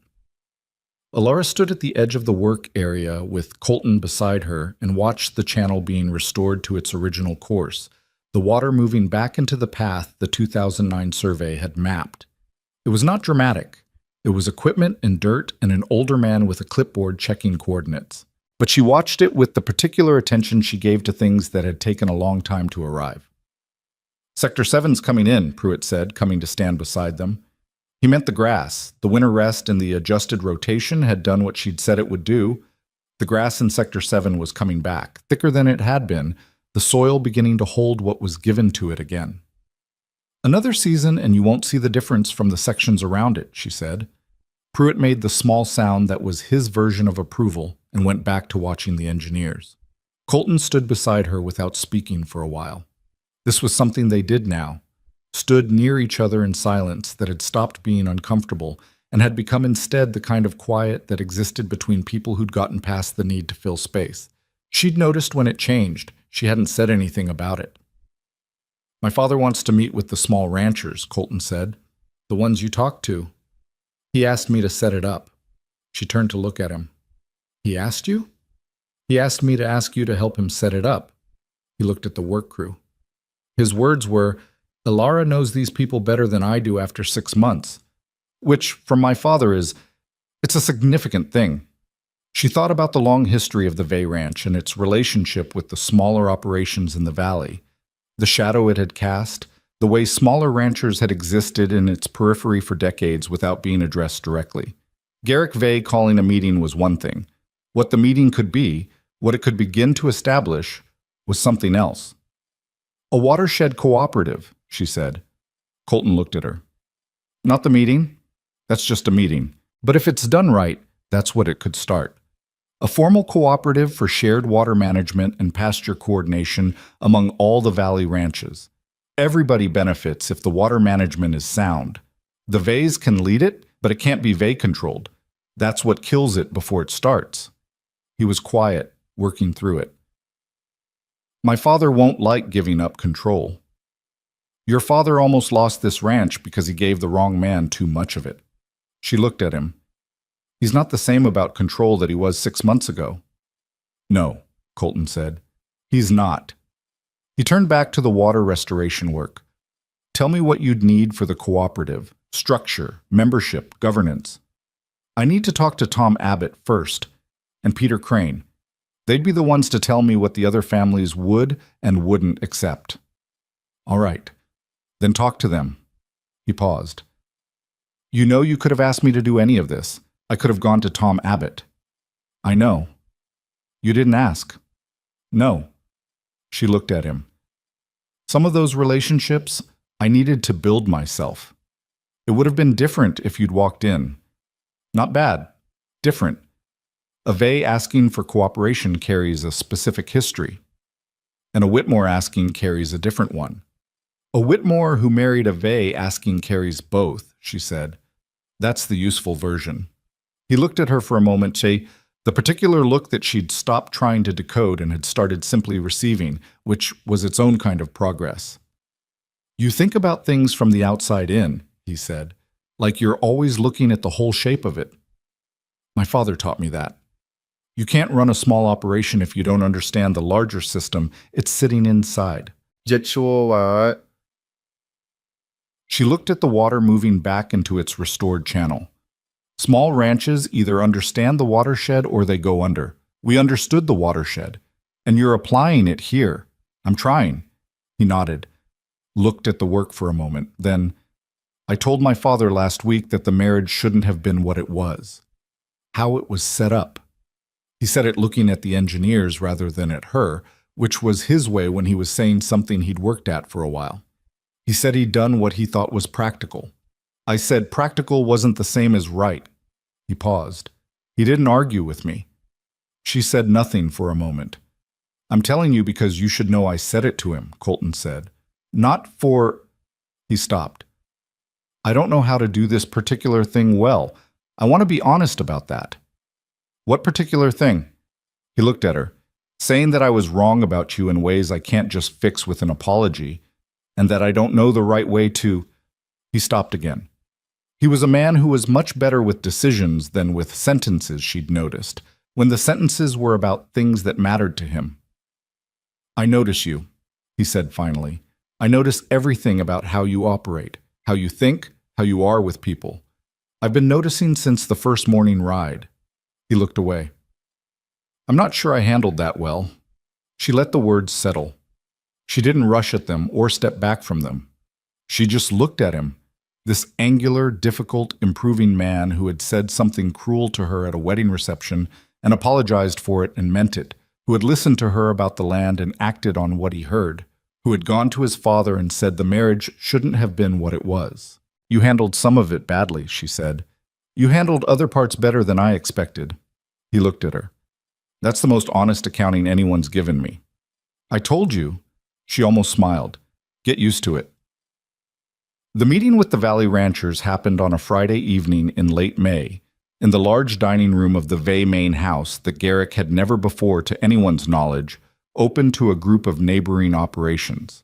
Alara stood at the edge of the work area with Colton beside her and watched the channel being restored to its original course, the water moving back into the path the 2009 survey had mapped. It was not dramatic. It was equipment and dirt and an older man with a clipboard checking coordinates. But she watched it with the particular attention she gave to things that had taken a long time to arrive. "Sector 7's coming in," Pruitt said, coming to stand beside them. He meant the grass. The winter rest and the adjusted rotation had done what she'd said it would do. The grass in Sector 7 was coming back, thicker than it had been, the soil beginning to hold what was given to it again. "Another season and you won't see the difference from the sections around it," she said. Pruitt made the small sound that was his version of approval and went back to watching the engineers. Colton stood beside her without speaking for a while. This was something they did now. stood near each other in silence that had stopped being uncomfortable and had become instead the kind of quiet that existed between people who'd gotten past the need to fill space. She'd noticed when it changed. She hadn't said anything about it. "My father wants to meet with the small ranchers," Colton said. "The ones you talked to. He asked me to set it up." She turned to look at him. "He asked you?" "He asked me to ask you to help him set it up." He looked at the work crew. His words were, "Ilara knows these people better than I do after 6 months." Which, from my father, it's a significant thing. She thought about the long history of the Vey Ranch and its relationship with the smaller operations in the valley, the shadow it had cast, the way smaller ranchers had existed in its periphery for decades without being addressed directly. Garrick Vey calling a meeting was one thing. What the meeting could be, what it could begin to establish, was something else. "A watershed cooperative," she said. Colton looked at her. "Not the meeting. That's just a meeting. But if it's done right, that's what it could start. A formal cooperative for shared water management and pasture coordination among all the valley ranches. Everybody benefits if the water management is sound. The Veys can lead it, but it can't be Vey-controlled. That's what kills it before it starts." He was quiet, working through it. "My father won't like giving up control. Your father almost lost this ranch because he gave the wrong man too much of it." She looked at him. "He's not the same about control that he was 6 months ago." "No," Colton said. "He's not." He turned back to the water restoration work. "Tell me what you'd need for the cooperative. Structure, membership, governance." "I need to talk to Tom Abbott first, and Peter Crane. They'd be the ones to tell me what the other families would and wouldn't accept." "All right. Then talk to them." He paused. "You know you could have asked me to do any of this. I could have gone to Tom Abbott." "I know." "You didn't ask." "No." She looked at him. "Some of those relationships, I needed to build myself. It would have been different if you'd walked in. Not bad. Different. A Vey asking for cooperation carries a specific history, and a Whitmore asking carries a different one. A Whitmore who married a Vey asking carries both," she said. "That's the useful version." He looked at her for a moment, the particular look that she'd stopped trying to decode and had started simply receiving, which was its own kind of progress. "You think about things from the outside in," he said, "like you're always looking at the whole shape of it. My father taught me that. You can't run a small operation if you don't understand the larger system it's sitting inside." She looked at the water moving back into its restored channel. "Small ranches either understand the watershed or they go under. We understood the watershed, and you're applying it here. I'm trying." He nodded, looked at the work for a moment, then, "I told my father last week that the marriage shouldn't have been what it was. How it was set up." He said it looking at the engineers rather than at her, which was his way when he was saying something he'd worked at for a while. He said he'd done what he thought was practical. I said practical wasn't the same as right. He paused. He didn't argue with me. She said nothing for a moment. "I'm telling you because you should know I said it to him," Colton said. "Not for—" He stopped. "I don't know how to do this particular thing well. I want to be honest about that." "What particular thing?" He looked at her. "Saying that I was wrong about you in ways I can't just fix with an apology, and that I don't know the right way to—" He stopped again. He was a man who was much better with decisions than with sentences, she'd noticed, when the sentences were about things that mattered to him. "I notice you," he said finally. "I notice everything about how you operate, how you think, how you are with people. I've been noticing since the first morning ride." He looked away. "I'm not sure I handled that well." She let the words settle. She didn't rush at them or step back from them. She just looked at him, this angular, difficult, improving man who had said something cruel to her at a wedding reception and apologized for it and meant it, who had listened to her about the land and acted on what he heard, who had gone to his father and said the marriage shouldn't have been what it was. "You handled some of it badly," she said. "You handled other parts better than I expected." He looked at her. "That's the most honest accounting anyone's given me." "I told you." She almost smiled. "Get used to it." The meeting with the Valley Ranchers happened on a Friday evening in late May, in the large dining room of the Vay main house that Garrick had never before, to anyone's knowledge, opened to a group of neighboring operations.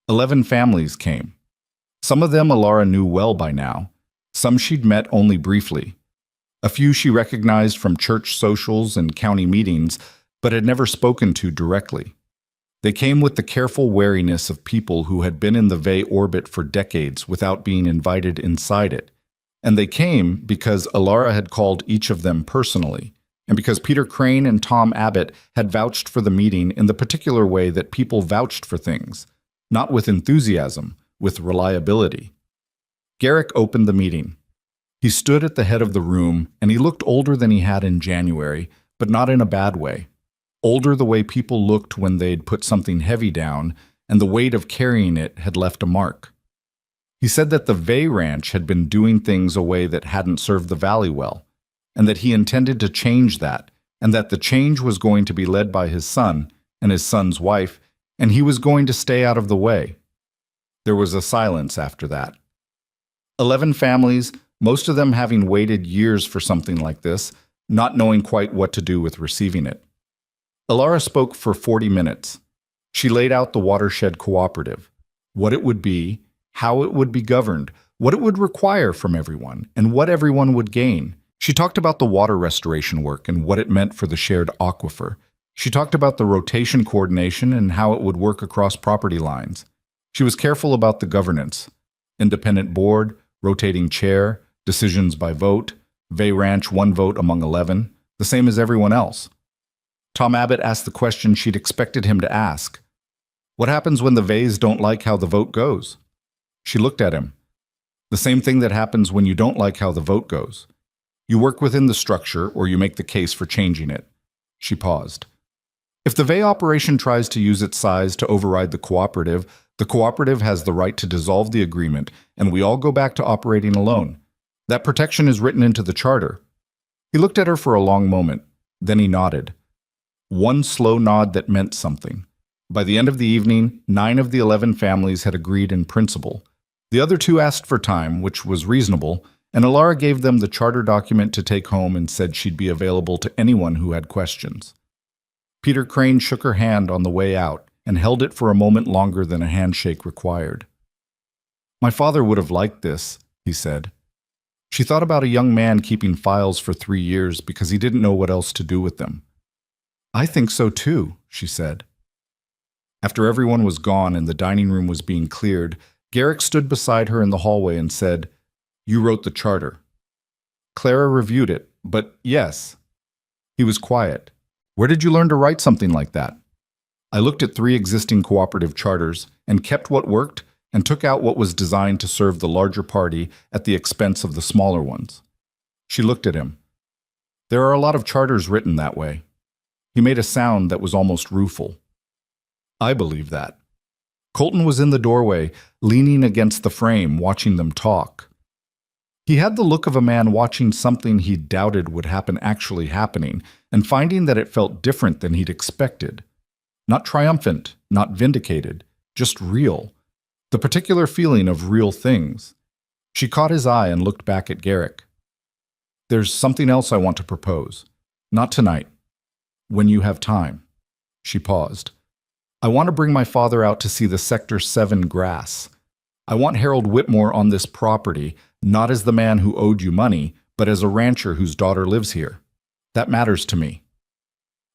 11 families came. Some of them Alara knew well by now, some she'd met only briefly. A few she recognized from church socials and county meetings, but had never spoken to directly. They came with the careful wariness of people who had been in the Vay orbit for decades without being invited inside it. And they came because Alara had called each of them personally, and because Peter Crane and Tom Abbott had vouched for the meeting in the particular way that people vouched for things, not with enthusiasm, with reliability. Garrick opened the meeting. He stood at the head of the room, and he looked older than he had in January, but not in a bad way. Older the way people looked when they'd put something heavy down, and the weight of carrying it had left a mark. He said that the Vay Ranch had been doing things a way that hadn't served the valley well, and that he intended to change that, and that the change was going to be led by his son and his son's wife, and he was going to stay out of the way. There was a silence after that. 11 families, most of them having waited years for something like this, not knowing quite what to do with receiving it. Alara spoke for 40 minutes. She laid out the watershed cooperative, what it would be, how it would be governed, what it would require from everyone, and what everyone would gain. She talked about the water restoration work and what it meant for the shared aquifer. She talked about the rotation coordination and how it would work across property lines. She was careful about the governance. Independent board, rotating chair, decisions by vote, Vay Ranch 1 vote among 11, the same as everyone else. Tom Abbott asked the question she'd expected him to ask. What happens when the Vays don't like how the vote goes? She looked at him. The same thing that happens when you don't like how the vote goes. You work within the structure or you make the case for changing it. She paused. If the Vay operation tries to use its size to override the cooperative has the right to dissolve the agreement, and we all go back to operating alone. That protection is written into the charter. He looked at her for a long moment. Then he nodded. One slow nod that meant something. By the end of the evening, 9 of the 11 families had agreed in principle. The other 2 asked for time, which was reasonable, and Alara gave them the charter document to take home and said she'd be available to anyone who had questions. Peter Crane shook her hand on the way out and held it for a moment longer than a handshake required. My father would have liked this, he said. She thought about a young man keeping files for 3 years because he didn't know what else to do with them. I think so too, she said. After everyone was gone and the dining room was being cleared, Garrick stood beside her in the hallway and said, You wrote the charter. Clara reviewed it, but yes. He was quiet. Where did you learn to write something like that? I looked at 3 existing cooperative charters and kept what worked and took out what was designed to serve the larger party at the expense of the smaller ones. She looked at him. There are a lot of charters written that way. He made a sound that was almost rueful. I believe that. Colton was in the doorway, leaning against the frame, watching them talk. He had the look of a man watching something he doubted would happen actually happening, and finding that it felt different than he'd expected. Not triumphant, not vindicated, just real. The particular feeling of real things. She caught his eye and looked back at Garrick. There's something else I want to propose. Not tonight. When you have time. She paused. I want to bring my father out to see the Sector 7 grass. I want Harold Whitmore on this property, not as the man who owed you money, but as a rancher whose daughter lives here. That matters to me.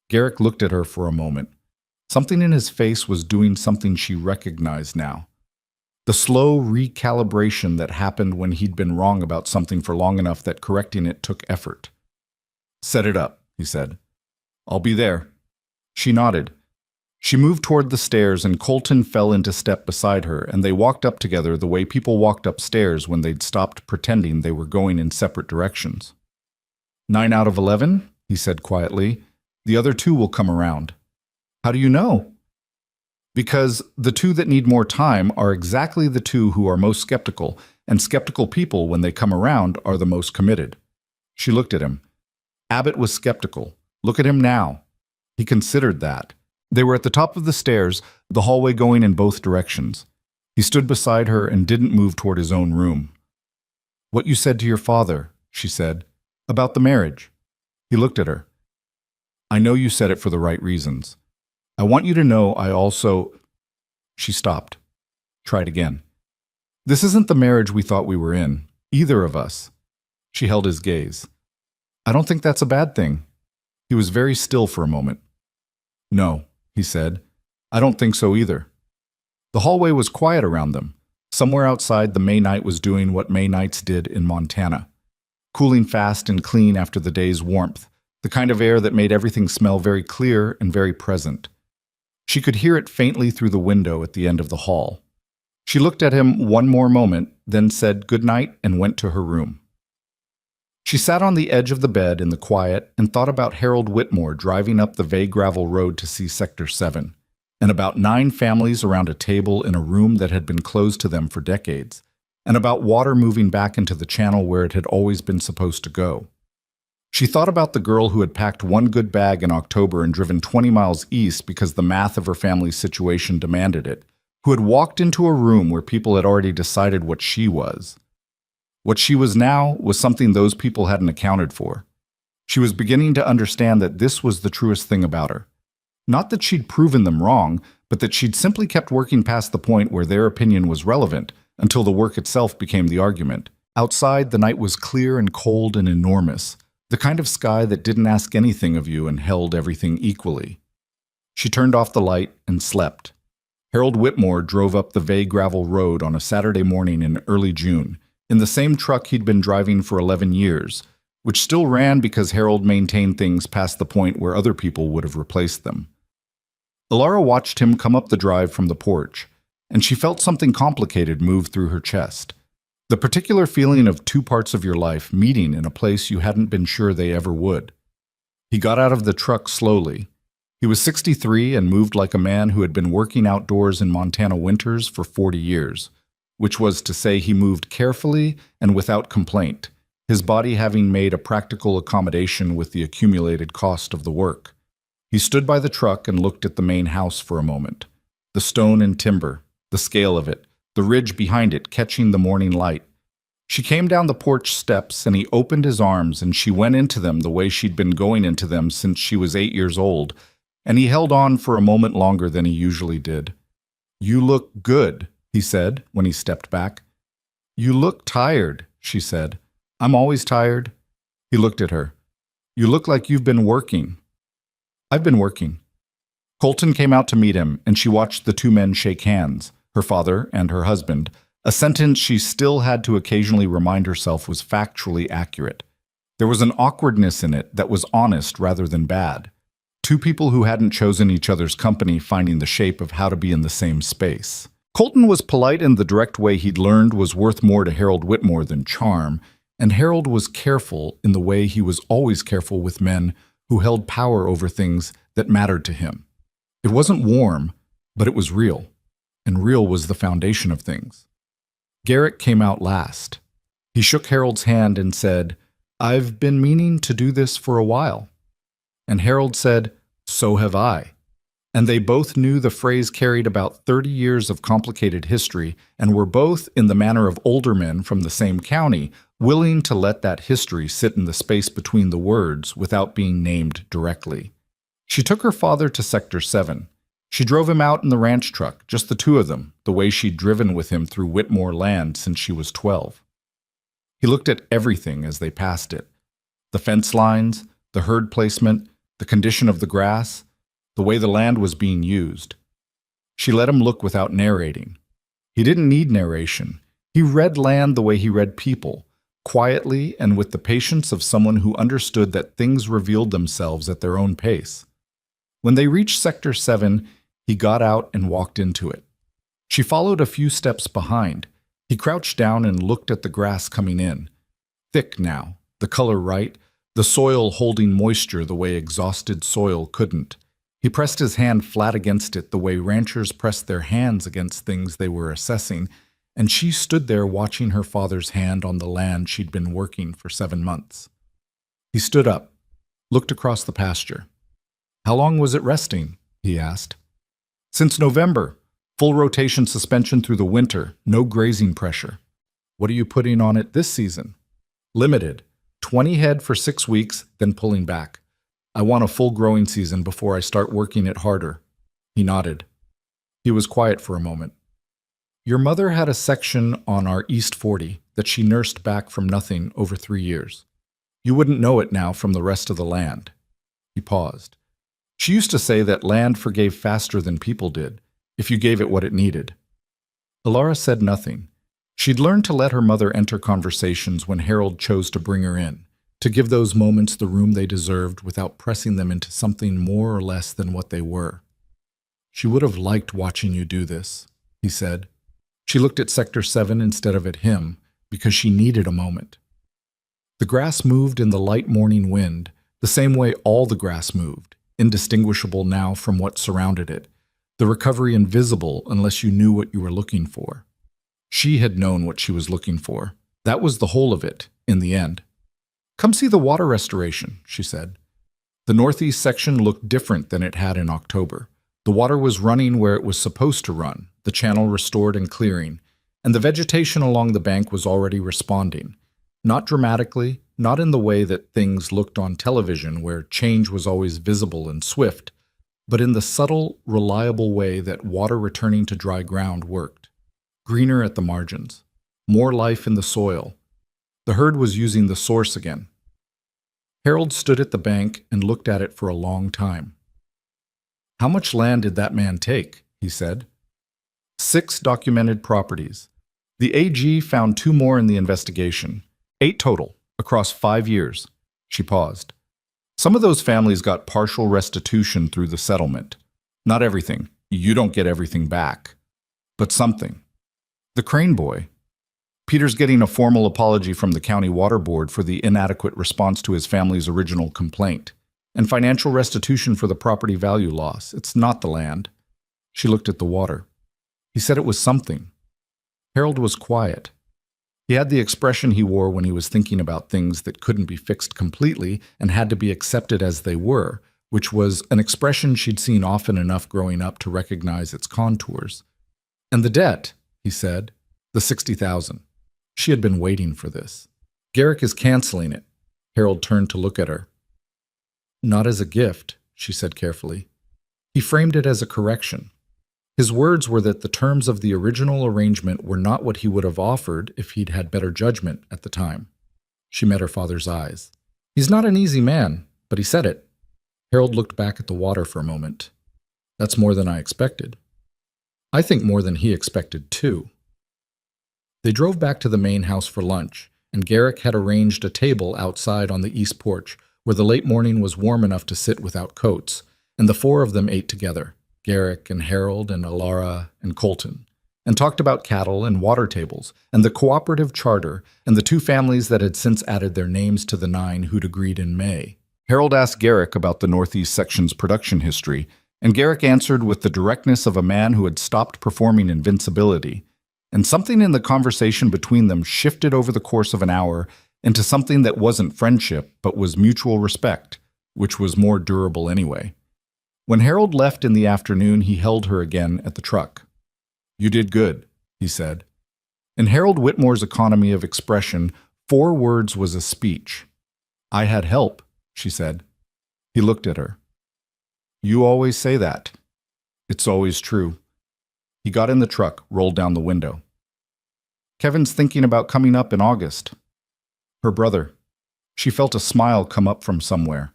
Garrick looked at her for a moment. Something in his face was doing something she recognized now. The slow recalibration that happened when he'd been wrong about something for long enough that correcting it took effort. Set it up, he said. I'll be there. She nodded. She moved toward the stairs and Colton fell into step beside her, and they walked up together the way people walked upstairs when they'd stopped pretending they were going in separate directions. 9 out of 11, he said quietly. The other 2 will come around. How do you know? Because the 2 that need more time are exactly the 2 who are most skeptical, and skeptical people, when they come around, are the most committed. She looked at him. Abbott was skeptical. Look at him now. He considered that. They were at the top of the stairs, the hallway going in both directions. He stood beside her and didn't move toward his own room. "What you said to your father," she said, "about the marriage." He looked at her. "I know you said it for the right reasons. I want you to know I also—" She stopped. Tried again. "This isn't the marriage we thought we were in, either of us." She held his gaze. "I don't think that's a bad thing." He was very still for a moment. "No," he said. "I don't think so either." The hallway was quiet around them. Somewhere outside, the May night was doing what May nights did in Montana. Cooling fast and clean after the day's warmth, the kind of air that made everything smell very clear and very present. She could hear it faintly through the window at the end of the hall. She looked at him one more moment, then said good night and went to her room. She sat on the edge of the bed in the quiet and thought about Harold Whitmore driving up the vague gravel road to see Sector 7, and about 9 families around a table in a room that had been closed to them for decades, and about water moving back into the channel where it had always been supposed to go. She thought about the girl who had packed one good bag in October and driven 20 miles east because the math of her family's situation demanded it, who had walked into a room where people had already decided what she was. What she was now was something those people hadn't accounted for. She was beginning to understand that this was the truest thing about her. Not that she'd proven them wrong, but that she'd simply kept working past the point where their opinion was relevant until the work itself became the argument. Outside, the night was clear and cold and enormous, the kind of sky that didn't ask anything of you and held everything equally. She turned off the light and slept. Harold Whitmore drove up the vague gravel road on a Saturday morning in early June, in the same truck he'd been driving for 11 years, which still ran because Harold maintained things past the point where other people would have replaced them. Alara watched him come up the drive from the porch, and she felt something complicated move through her chest. The particular feeling of 2 parts of your life meeting in a place you hadn't been sure they ever would. He got out of the truck slowly. He was 63 and moved like a man who had been working outdoors in Montana winters for 40 years, which was to say he moved carefully and without complaint, his body having made a practical accommodation with the accumulated cost of the work. He stood by the truck and looked at the main house for a moment. The stone and timber, the scale of it, the ridge behind it catching the morning light. She came down the porch steps and he opened his arms and she went into them the way she'd been going into them since she was 8 years old, and he held on for a moment longer than he usually did. "You look good," he said when he stepped back. "You look tired," she said. "I'm always tired." He looked at her. "You look like you've been working." "I've been working." Colton came out to meet him, and she watched the 2 men shake hands, her father and her husband, a sentence she still had to occasionally remind herself was factually accurate. There was an awkwardness in it that was honest rather than bad. 2 people who hadn't chosen each other's company finding the shape of how to be in the same space. Colton was polite in the direct way he'd learned was worth more to Harold Whitmore than charm, and Harold was careful in the way he was always careful with men who held power over things that mattered to him. It wasn't warm, but it was real, and real was the foundation of things. Garrett came out last. He shook Harold's hand and said, "I've been meaning to do this for a while." And Harold said, "So have I." And they both knew the phrase carried about 30 years of complicated history and were both, in the manner of older men from the same county, willing to let that history sit in the space between the words without being named directly. She took her father to Sector 7. She drove him out in the ranch truck, just the 2 of them, the way she'd driven with him through Whitmore land since she was 12. He looked at everything as they passed it. The fence lines, the herd placement, the condition of the grass, the way the land was being used. She let him look without narrating. He didn't need narration. He read land the way he read people, quietly and with the patience of someone who understood that things revealed themselves at their own pace. When they reached Sector 7, he got out and walked into it. She followed a few steps behind. He crouched down and looked at the grass coming in. Thick now, the color right, the soil holding moisture the way exhausted soil couldn't. He pressed his hand flat against it the way ranchers press their hands against things they were assessing, and she stood there watching her father's hand on the land she'd been working for 7 months. He stood up, looked across the pasture. "How long was it resting?" he asked. "Since November. Full rotation suspension through the winter, no grazing pressure. What are you putting on it this season? Limited. 20 head for 6 weeks, then pulling back. I want a full growing season before I start working it harder. He nodded. He was quiet for a moment. Your mother had a section on our East 40 that she nursed back from nothing over 3 years. You wouldn't know it now from the rest of the land. He paused. She used to say that land forgave faster than people did, if you gave it what it needed. Alara said nothing. She'd learned to let her mother enter conversations when Harold chose to bring her in, to give those moments the room they deserved without pressing them into something more or less than what they were. She would have liked watching you do this, he said. She looked at Sector 7 instead of at him, because she needed a moment. The grass moved in the light morning wind, the same way all the grass moved, indistinguishable now from what surrounded it, the recovery invisible unless you knew what you were looking for. She had known what she was looking for. That was the whole of it, in the end. Come see the water restoration, she said. The northeast section looked different than it had in October. The water was running where it was supposed to run, the channel restored and clearing, and the vegetation along the bank was already responding. Not dramatically, not in the way that things looked on television where change was always visible and swift, but in the subtle, reliable way that water returning to dry ground worked. Greener at the margins, more life in the soil. The herd was using the source again. Harold stood at the bank and looked at it for a long time. How much land did that man take? He said. 6 documented properties. The AG found 2 more in the investigation. 8 total, across 5 years. She paused. Some of those families got partial restitution through the settlement. Not everything. You don't get everything back. But something. The Crane boy. Peter's getting a formal apology from the county water board for the inadequate response to his family's original complaint, and financial restitution for the property value loss. It's not the land. She looked at the water. He said it was something. Harold was quiet. He had the expression he wore when he was thinking about things that couldn't be fixed completely and had to be accepted as they were, which was an expression she'd seen often enough growing up to recognize its contours. And the debt, he said, the $60,000. She had been waiting for this. Garrick is canceling it. Harold turned to look at her. Not as a gift, she said carefully. He framed it as a correction. His words were that the terms of the original arrangement were not what he would have offered if he'd had better judgment at the time. She met her father's eyes. He's not an easy man, but he said it. Harold looked back at the water for a moment. That's more than I expected. I think more than he expected, too. They drove back to the main house for lunch, and Garrick had arranged a table outside on the east porch where the late morning was warm enough to sit without coats, and the 4 of them ate together, Garrick and Harold and Alara and Colton, and talked about cattle and water tables and the cooperative charter and the 2 families that had since added their names to the 9 who'd agreed in May. Harold asked Garrick about the Northeast section's production history, and Garrick answered with the directness of a man who had stopped performing invincibility. And something in the conversation between them shifted over the course of an hour into something that wasn't friendship, but was mutual respect, which was more durable anyway. When Harold left in the afternoon, he held her again at the truck. You did good, he said. In Harold Whitmore's economy of expression, 4 words was a speech. I had help, she said. He looked at her. You always say that. It's always true. He got in the truck, rolled down the window. Kevin's thinking about coming up in August. Her brother. She felt a smile come up from somewhere.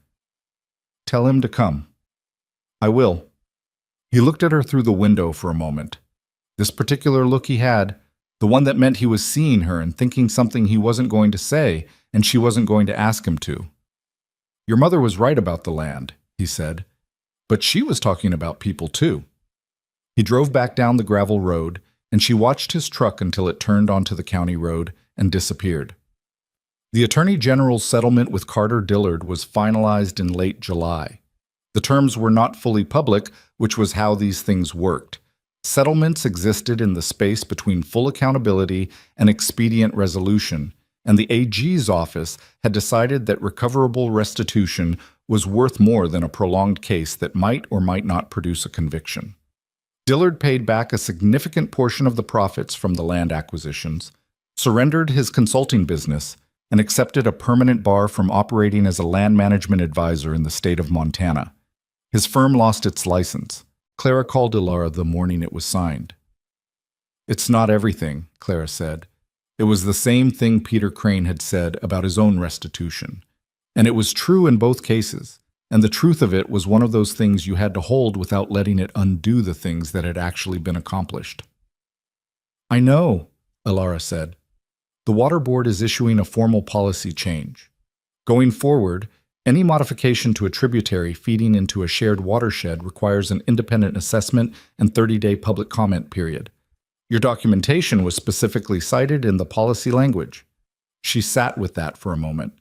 Tell him to come. I will. He looked at her through the window for a moment. This particular look he had, the one that meant he was seeing her and thinking something he wasn't going to say and she wasn't going to ask him to. Your mother was right about the land, he said, but she was talking about people too. He drove back down the gravel road, and she watched his truck until it turned onto the county road and disappeared. The Attorney General's settlement with Carter Dillard was finalized in late July. The terms were not fully public, which was how these things worked. Settlements existed in the space between full accountability and expedient resolution, and the AG's office had decided that recoverable restitution was worth more than a prolonged case that might or might not produce a conviction. Dillard paid back a significant portion of the profits from the land acquisitions, surrendered his consulting business, and accepted a permanent bar from operating as a land management advisor in the state of Montana. His firm lost its license. Clara called Ilara the morning it was signed. "It's not everything," Clara said. It was the same thing Peter Crane had said about his own restitution. And it was true in both cases. And the truth of it was one of those things you had to hold without letting it undo the things that had actually been accomplished. "I know," Ilara said. "The Water Board is issuing a formal policy change. Going forward, any modification to a tributary feeding into a shared watershed requires an independent assessment and 30-day public comment period. Your documentation was specifically cited in the policy language." She sat with that for a moment.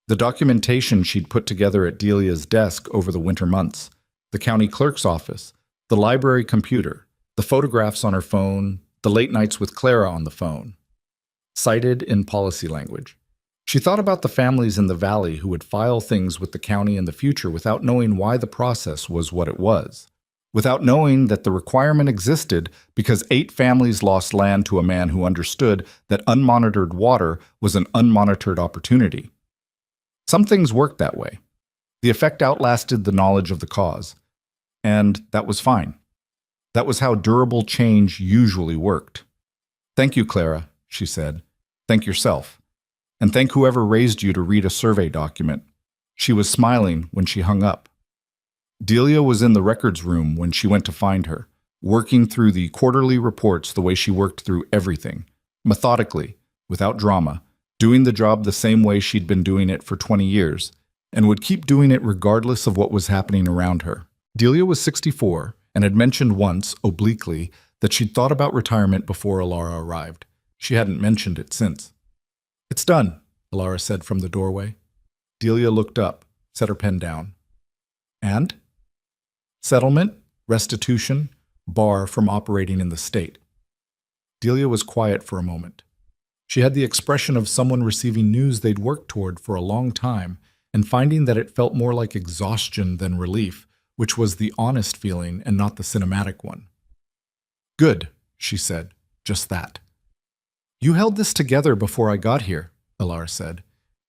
The documentation she'd put together at Delia's desk over the winter months, the county clerk's office, the library computer, the photographs on her phone, the late nights with Clara on the phone. Cited in policy language. She thought about the families in the valley who would file things with the county in the future without knowing why the process was what it was, without knowing that the requirement existed because 8 families lost land to a man who understood that unmonitored water was an unmonitored opportunity. Some things worked that way. The effect outlasted the knowledge of the cause. And that was fine. That was how durable change usually worked. "Thank you, Clara," she said. "Thank yourself. And thank whoever raised you to read a survey document." She was smiling when she hung up. Delia was in the records room when she went to find her, working through the quarterly reports the way she worked through everything, methodically, without drama, doing the job the same way she'd been doing it for 20 years, and would keep doing it regardless of what was happening around her. Delia was 64 and had mentioned once, obliquely, that she'd thought about retirement before Ilara arrived. She hadn't mentioned it since. "It's done," Ilara said from the doorway. Delia looked up, set her pen down. "And?" "Settlement, restitution, bar from operating in the state." Delia was quiet for a moment. She had the expression of someone receiving news they'd worked toward for a long time and finding that it felt more like exhaustion than relief, which was the honest feeling and not the cinematic one. "Good," she said, "just that." "You held this together before I got here," Ilara said.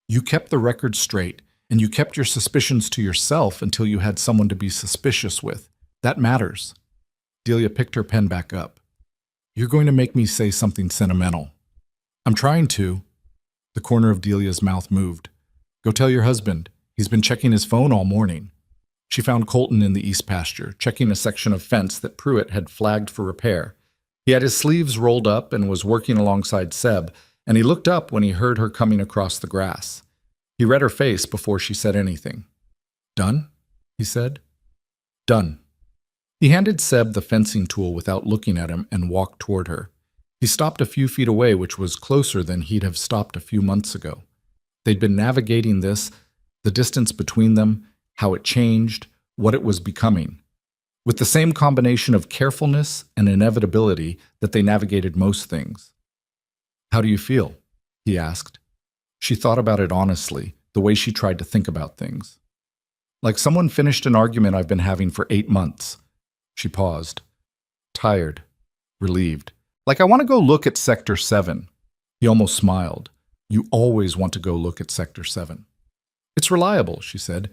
"You kept the record straight, and you kept your suspicions to yourself until you had someone to be suspicious with. That matters." Delia picked her pen back up. "You're going to make me say something sentimental." "I'm trying to." The corner of Delia's mouth moved. "Go tell your husband. He's been checking his phone all morning." She found Colton in the east pasture, checking a section of fence that Pruitt had flagged for repair. He had his sleeves rolled up and was working alongside Seb, and he looked up when he heard her coming across the grass. He read her face before she said anything. "Done?" he said. "Done." He handed Seb the fencing tool without looking at him and walked toward her. He stopped a few feet away, which was closer than he'd have stopped a few months ago. They'd been navigating this, the distance between them, how it changed, what it was becoming, with the same combination of carefulness and inevitability that they navigated most things. "How do you feel?" he asked. She thought about it honestly, the way she tried to think about things. "Like someone finished an argument I've been having for 8 months. She paused. "Tired. Relieved. Like I want to go look at Sector 7. He almost smiled. "You always want to go look at Sector 7. "It's reliable," she said.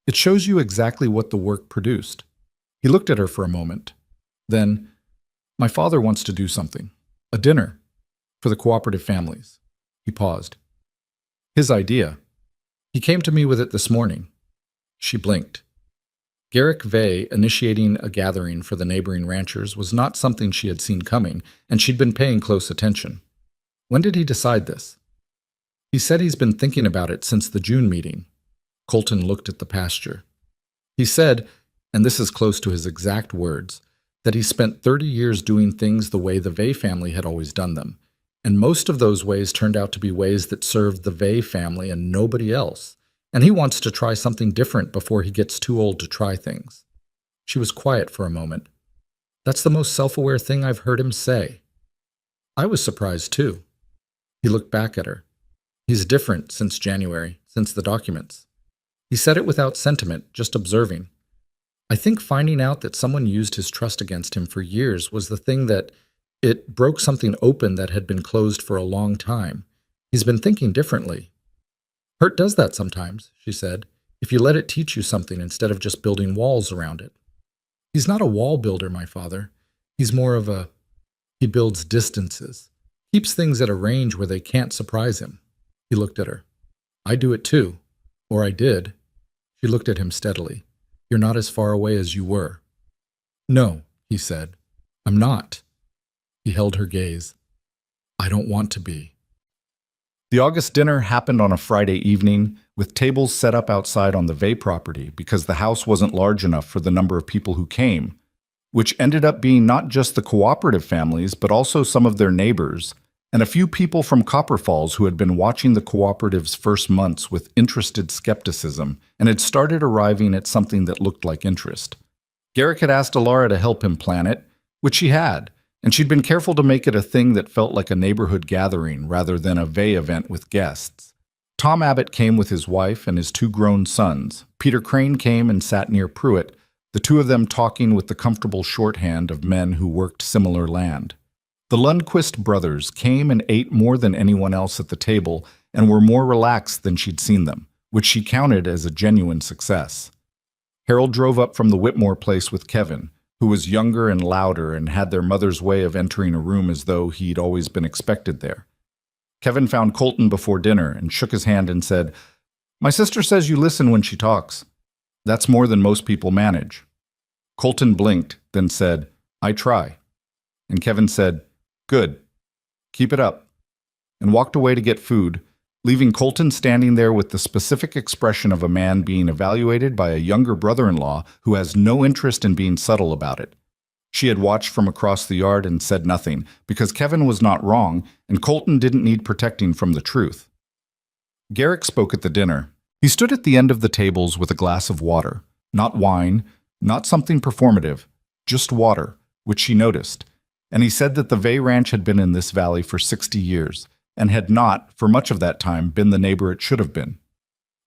"It shows you exactly what the work produced." He looked at her for a moment. Then, "My father wants to do something. A dinner. For the cooperative families." He paused. "His idea. He came to me with it this morning." She blinked. Garrick Vey initiating a gathering for the neighboring ranchers was not something she had seen coming, and she'd been paying close attention. "When did he decide this?" "He said he's been thinking about it since the June meeting." Colton looked at the pasture. "He said, and this is close to his exact words, that he spent 30 years doing things the way the Vey family had always done them, and most of those ways turned out to be ways that served the Vey family and nobody else. And he wants to try something different before he gets too old to try things." She was quiet for a moment. "That's the most self-aware thing I've heard him say." I was surprised too. He looked back at her. "He's different since January, since the documents." He said it without sentiment, just observing. I think finding out that someone used his trust against him for years was the thing that it broke something open that had been closed for a long time. He's been thinking differently. Hurt does that sometimes, she said, if you let it teach you something instead of just building walls around it. He's not a wall builder, my father. He's more of a... He builds distances. Keeps things at a range where they can't surprise him. He looked at her. I do it too. Or I did. She looked at him steadily. You're not as far away as you were. No, he said. I'm not. He held her gaze. I don't want to be. The August dinner happened on a Friday evening, with tables set up outside on the Vey property because the house wasn't large enough for the number of people who came, which ended up being not just the cooperative families, but also some of their neighbors, and a few people from Copper Falls who had been watching the cooperative's first months with interested skepticism and had started arriving at something that looked like interest. Garrick had asked Alara to help him plan it, which she had, and she'd been careful to make it a thing that felt like a neighborhood gathering rather than a Vey event with guests. Tom Abbott came with his wife and his two grown sons. Peter Crane came and sat near Pruitt, the two of them talking with the comfortable shorthand of men who worked similar land. The Lundquist brothers came and ate more than anyone else at the table and were more relaxed than she'd seen them, which she counted as a genuine success. Harold drove up from the Whitmore place with Kevin, who was younger and louder and had their mother's way of entering a room as though he'd always been expected there. Kevin found Colton before dinner and shook his hand and said, My sister says you listen when she talks. That's more than most people manage. Colton blinked, then said, I try. And Kevin said, Good. Keep it up. And walked away to get food, leaving Colton standing there with the specific expression of a man being evaluated by a younger brother-in-law who has no interest in being subtle about it. She had watched from across the yard and said nothing, because Kevin was not wrong, and Colton didn't need protecting from the truth. Garrick spoke at the dinner. He stood at the end of the tables with a glass of water. Not wine, not something performative, just water, which she noticed. And he said that the Vey Ranch had been in this valley for 60 years, and had not, for much of that time, been the neighbor it should have been.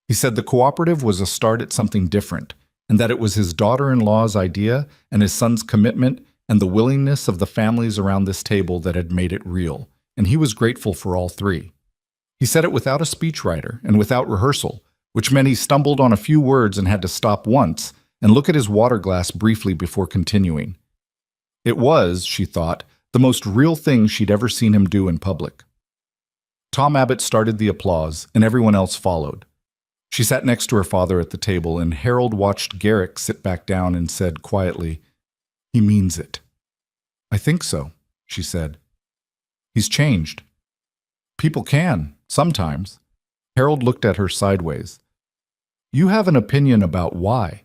He said the cooperative was a start at something different, and that it was his daughter-in-law's idea and his son's commitment and the willingness of the families around this table that had made it real, and he was grateful for all three. He said it without a speechwriter and without rehearsal, which meant he stumbled on a few words and had to stop once and look at his water glass briefly before continuing. It was, she thought, the most real thing she'd ever seen him do in public. Tom Abbott started the applause, and everyone else followed. She sat next to her father at the table, and Harold watched Garrick sit back down and said quietly, He means it. I think so, she said. He's changed. People can, sometimes. Harold looked at her sideways. You have an opinion about why.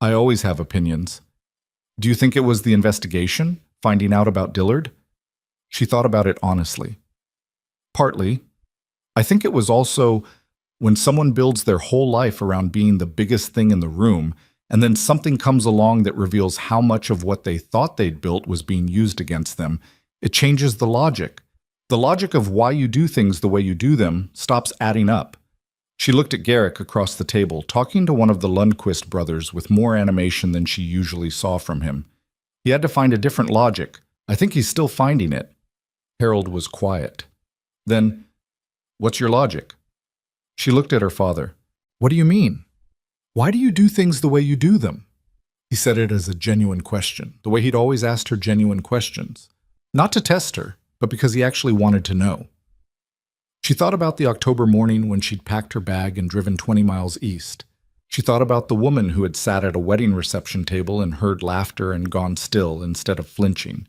I always have opinions. Do you think it was the investigation, finding out about Dillard? She thought about it honestly. Partly. I think it was also when someone builds their whole life around being the biggest thing in the room, and then something comes along that reveals how much of what they thought they'd built was being used against them, it changes the logic. The logic of why you do things the way you do them stops adding up. She looked at Garrick across the table, talking to one of the Lundquist brothers with more animation than she usually saw from him. He had to find a different logic. I think he's still finding it. Harold was quiet. Then, what's your logic? She looked at her father. What do you mean? Why do you do things the way you do them? He said it as a genuine question, the way he'd always asked her genuine questions. Not to test her, but because he actually wanted to know. She thought about the October morning when she'd packed her bag and driven 20 miles east. She thought about the woman who had sat at a wedding reception table and heard laughter and gone still instead of flinching.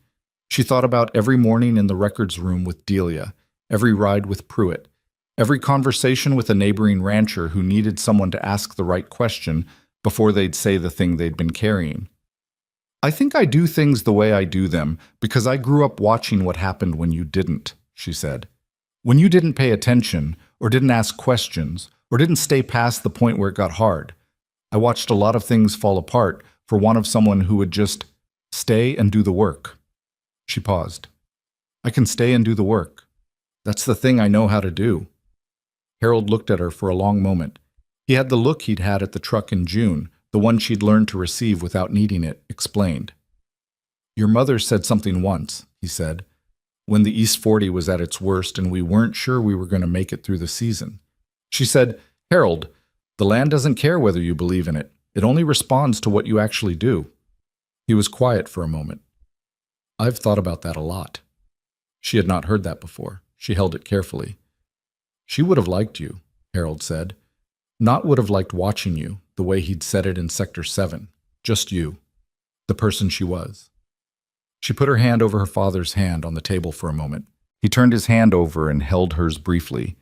She thought about every morning in the records room with Delia, every ride with Pruitt, every conversation with a neighboring rancher who needed someone to ask the right question before they'd say the thing they'd been carrying. I think I do things the way I do them because I grew up watching what happened when you didn't, she said. When you didn't pay attention, or didn't ask questions, or didn't stay past the point where it got hard. I watched a lot of things fall apart for want of someone who would just stay and do the work. She paused. I can stay and do the work. That's the thing I know how to do. Harold looked at her for a long moment. He had the look he'd had at the truck in June, the one she'd learned to receive without needing it, explained. "Your mother said something once," he said, "when the East 40 was at its worst and we weren't sure we were going to make it through the season. She said, 'Harold, the land doesn't care whether you believe in it. It only responds to what you actually do.'" He was quiet for a moment. "I've thought about that a lot." She had not heard that before. She held it carefully. "She would have liked you," Harold said. "Not would have liked watching you, the way he'd said it in Sector 7. Just you, the person she was." She put her hand over her father's hand on the table for a moment. He turned his hand over and held hers briefly.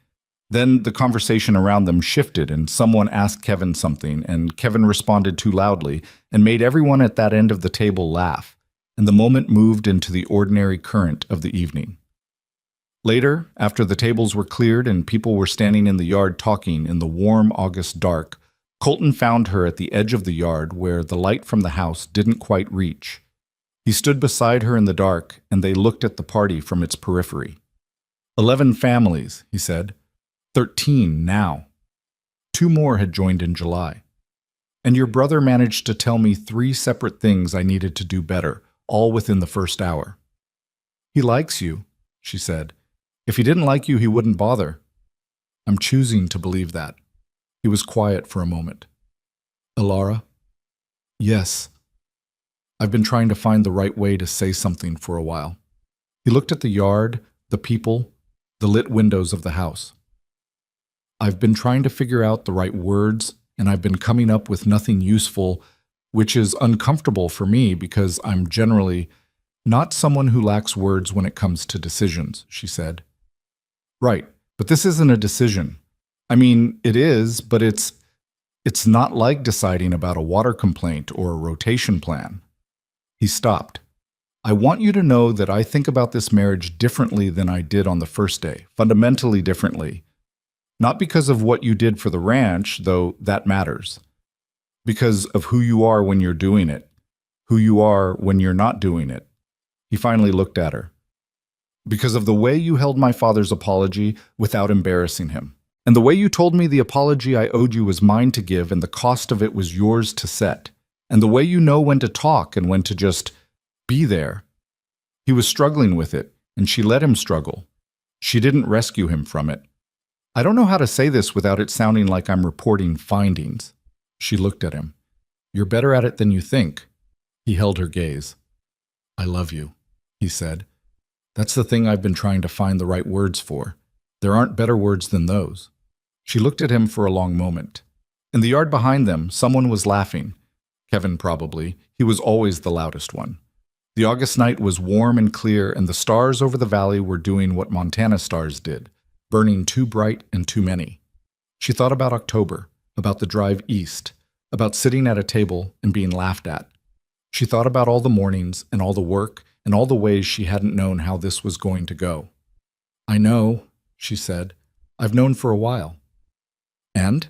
Then the conversation around them shifted and someone asked Kevin something, and Kevin responded too loudly and made everyone at that end of the table laugh, and the moment moved into the ordinary current of the evening. Later, after the tables were cleared and people were standing in the yard talking in the warm August dark, Colton found her at the edge of the yard where the light from the house didn't quite reach. He stood beside her in the dark, and they looked at the party from its periphery. 11 families, he said. 13 now. 2 more had joined in July. And your brother managed to tell me 3 separate things I needed to do better, all within the first hour. He likes you, she said. If he didn't like you, he wouldn't bother. I'm choosing to believe that. He was quiet for a moment. Alara? Yes. I've been trying to find the right way to say something for a while. He looked at the yard, the people, the lit windows of the house. I've been trying to figure out the right words, and I've been coming up with nothing useful, which is uncomfortable for me because I'm generally not someone who lacks words when it comes to decisions, she said. Right, but this isn't a decision. I mean, it is, but it's not like deciding about a water complaint or a rotation plan. He stopped. I want you to know that I think about this marriage differently than I did on the first day, fundamentally differently. Not because of what you did for the ranch, though that matters. Because of who you are when you're doing it, who you are when you're not doing it. He finally looked at her. Because of the way you held my father's apology without embarrassing him. And the way you told me the apology I owed you was mine to give and the cost of it was yours to set. And the way you know when to talk and when to just be there. He was struggling with it, and she let him struggle. She didn't rescue him from it. I don't know how to say this without it sounding like I'm reporting findings. She looked at him. You're better at it than you think. He held her gaze. I love you, he said. That's the thing I've been trying to find the right words for. There aren't better words than those. She looked at him for a long moment. In the yard behind them, someone was laughing. Kevin probably. He was always the loudest one. The August night was warm and clear, and the stars over the valley were doing what Montana stars did, burning too bright and too many. She thought about October, about the drive east, about sitting at a table and being laughed at. She thought about all the mornings and all the work and all the ways she hadn't known how this was going to go. I know, she said. I've known for a while. And?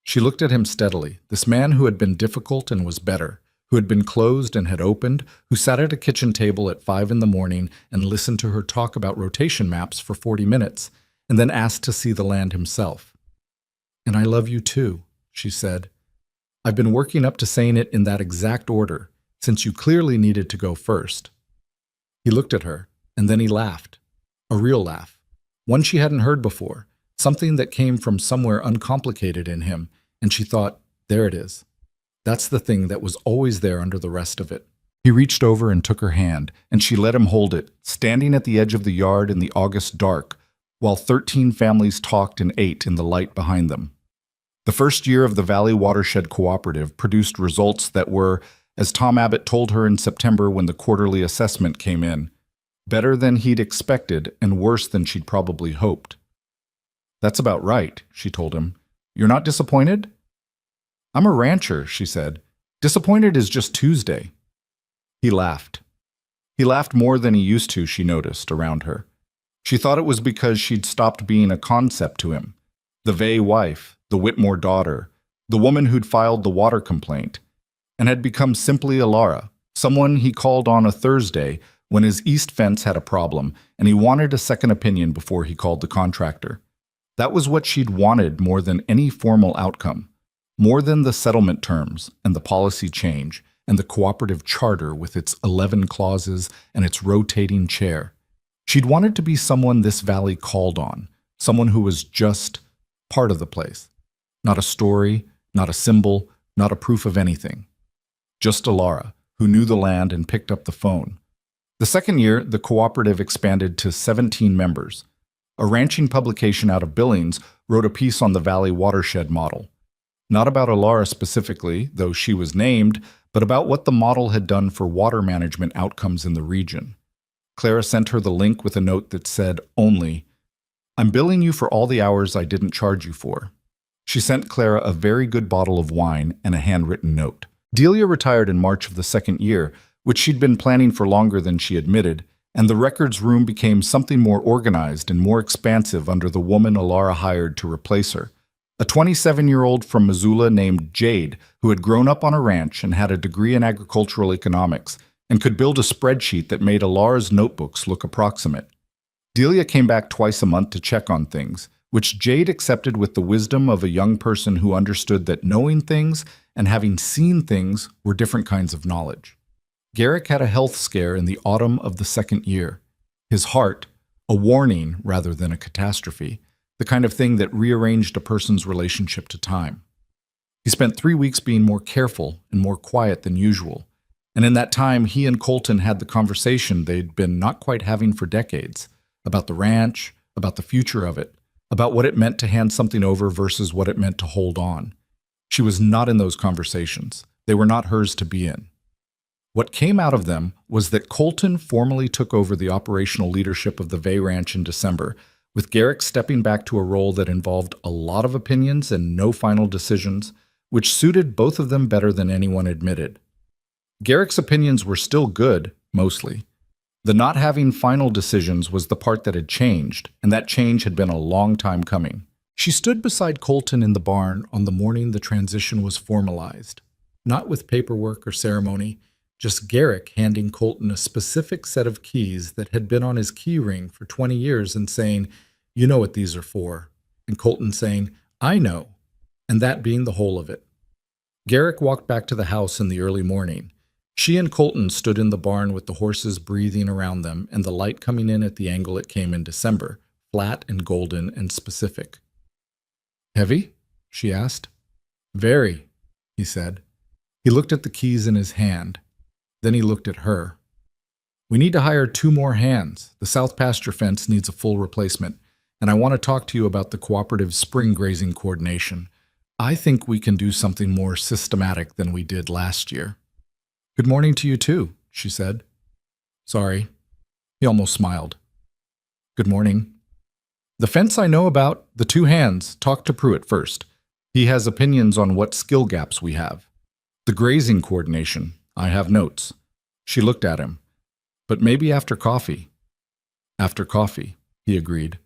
She looked at him steadily, this man who had been difficult and was better, who had been closed and had opened, who sat at a kitchen table at 5 in the morning and listened to her talk about rotation maps for 40 minutes, and then asked to see the land himself. And I love you too, she said. I've been working up to saying it in that exact order, since you clearly needed to go first. He looked at her, and then he laughed. A real laugh. One she hadn't heard before. Something that came from somewhere uncomplicated in him, and she thought, there it is. That's the thing that was always there under the rest of it. He reached over and took her hand, and she let him hold it, standing at the edge of the yard in the August dark, while 13 families talked and ate in the light behind them. The first year of the Valley Watershed Cooperative produced results that were, as Tom Abbott told her in September when the quarterly assessment came in, better than he'd expected and worse than she'd probably hoped. That's about right, she told him. You're not disappointed? I'm a rancher, she said. Disappointed is just Tuesday. He laughed. He laughed more than he used to, she noticed, around her. She thought it was because she'd stopped being a concept to him. The Vay wife, the Whitmore daughter, the woman who'd filed the water complaint, and had become simply Alara, someone he called on a Thursday when his east fence had a problem and he wanted a second opinion before he called the contractor. That was what she'd wanted more than any formal outcome. More than the settlement terms and the policy change and the cooperative charter with its 11 clauses and its rotating chair. She'd wanted to be someone this valley called on, someone who was just part of the place. Not a story, not a symbol, not a proof of anything. Just Alara, who knew the land and picked up the phone. The second year, the cooperative expanded to 17 members. A ranching publication out of Billings wrote a piece on the valley watershed model. Not about Alara specifically, though she was named, but about what the model had done for water management outcomes in the region. Clara sent her the link with a note that said, "Only, I'm billing you for all the hours I didn't charge you for." She sent Clara a very good bottle of wine and a handwritten note. Delia retired in March of the second year, which she'd been planning for longer than she admitted, and the records room became something more organized and more expansive under the woman Alara hired to replace her. A 27-year-old from Missoula named Jade, who had grown up on a ranch and had a degree in agricultural economics, and could build a spreadsheet that made Alara's notebooks look approximate. Delia came back twice a month to check on things, which Jade accepted with the wisdom of a young person who understood that knowing things and having seen things were different kinds of knowledge. Garrick had a health scare in the autumn of the second year. His heart, a warning rather than a catastrophe, the kind of thing that rearranged a person's relationship to time. He spent 3 weeks being more careful and more quiet than usual, and in that time he and Colton had the conversation they'd been not quite having for decades, about the ranch, about the future of it, about what it meant to hand something over versus what it meant to hold on. She was not in those conversations. They were not hers to be in. What came out of them was that Colton formally took over the operational leadership of the Vay Ranch in December, with Garrick stepping back to a role that involved a lot of opinions and no final decisions, which suited both of them better than anyone admitted. Garrick's opinions were still good, mostly. The not having final decisions was the part that had changed, and that change had been a long time coming. She stood beside Colton in the barn on the morning the transition was formalized, not with paperwork or ceremony, just Garrick handing Colton a specific set of keys that had been on his key ring for 20 years and saying, "You know what these are for," and Colton saying, "I know," and that being the whole of it. Garrick walked back to the house in the early morning. She and Colton stood in the barn with the horses breathing around them and the light coming in at the angle it came in December, flat and golden and specific. "Heavy?" she asked. "Very," he said. He looked at the keys in his hand. Then he looked at her. "We need to hire 2 more hands. The south pasture fence needs a full replacement, and I want to talk to you about the cooperative spring grazing coordination. I think we can do something more systematic than we did last year." "Good morning to you too," she said. "Sorry." He almost smiled. "Good morning." "The fence I know about, the 2 hands, talk to Pruitt first. He has opinions on what skill gaps we have. The grazing coordination, I have notes." She looked at him. "But maybe after coffee." "After coffee," he agreed.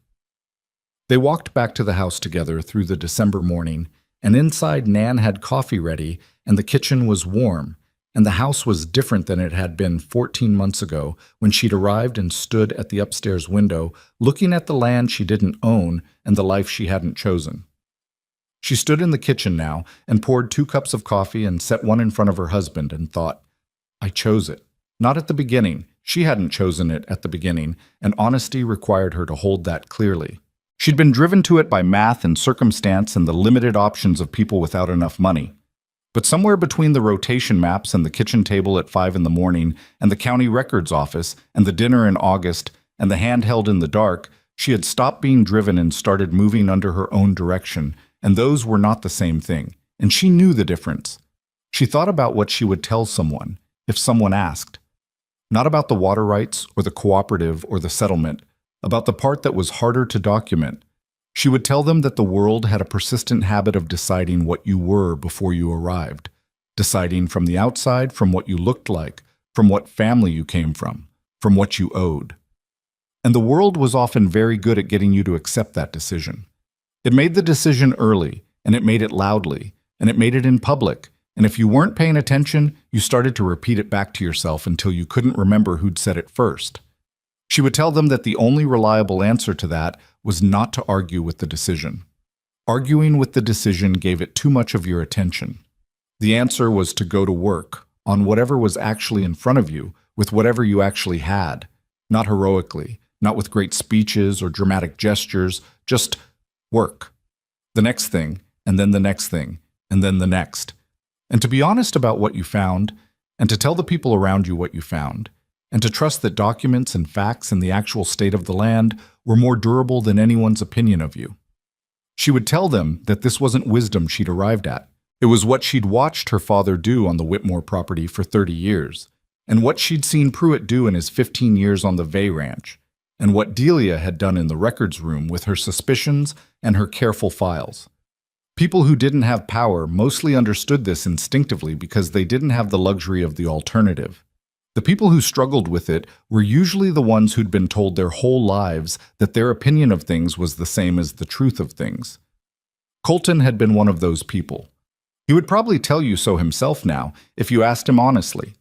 They walked back to the house together through the December morning, and inside Nan had coffee ready, and the kitchen was warm, and the house was different than it had been 14 months ago when she'd arrived and stood at the upstairs window, looking at the land she didn't own and the life she hadn't chosen. She stood in the kitchen now and poured 2 cups of coffee and set one in front of her husband and thought, "I chose it. Not at the beginning. She hadn't chosen it at the beginning, and honesty required her to hold that clearly. She'd been driven to it by math and circumstance and the limited options of people without enough money. But somewhere between the rotation maps and the kitchen table at 5 in the morning and the county records office and the dinner in August and the handheld in the dark, she had stopped being driven and started moving under her own direction, and those were not the same thing, and she knew the difference. She thought about what she would tell someone, if someone asked. Not about the water rights or the cooperative or the settlement, about the part that was harder to document. She would tell them that the world had a persistent habit of deciding what you were before you arrived, deciding from the outside from what you looked like, from what family you came from what you owed. And the world was often very good at getting you to accept that decision. It made the decision early, and it made it loudly, and it made it in public, and if you weren't paying attention, you started to repeat it back to yourself until you couldn't remember who'd said it first. She would tell them that the only reliable answer to that was not to argue with the decision. Arguing with the decision gave it too much of your attention. The answer was to go to work, on whatever was actually in front of you, with whatever you actually had. Not heroically, not with great speeches or dramatic gestures, just work. The next thing, and then the next thing, and then the next. And to be honest about what you found, and to tell the people around you what you found, and to trust that documents and facts and the actual state of the land were more durable than anyone's opinion of you. She would tell them that this wasn't wisdom she'd arrived at. It was what she'd watched her father do on the Whitmore property for 30 years, and what she'd seen Pruitt do in his 15 years on the Vay Ranch, and what Delia had done in the records room with her suspicions and her careful files. People who didn't have power mostly understood this instinctively because they didn't have the luxury of the alternative. The people who struggled with it were usually the ones who'd been told their whole lives that their opinion of things was the same as the truth of things. Colton had been one of those people. He would probably tell you so himself now, if you asked him honestly.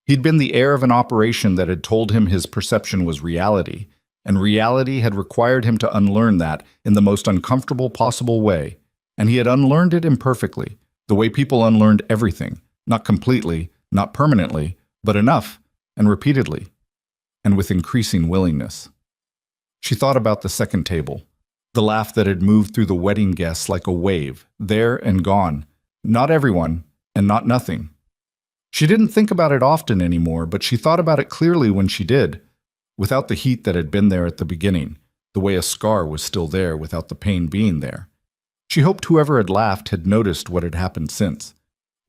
He'd been the heir of an operation that had told him his perception was reality, and reality had required him to unlearn that in the most uncomfortable possible way, and he had unlearned it imperfectly, the way people unlearned everything, not completely, not permanently, but enough, and repeatedly, and with increasing willingness. She thought about the second table, the laugh that had moved through the wedding guests like a wave, there and gone, not everyone, and not nothing. She didn't think about it often anymore, but she thought about it clearly when she did, without the heat that had been there at the beginning, the way a scar was still there without the pain being there. She hoped whoever had laughed had noticed what had happened since,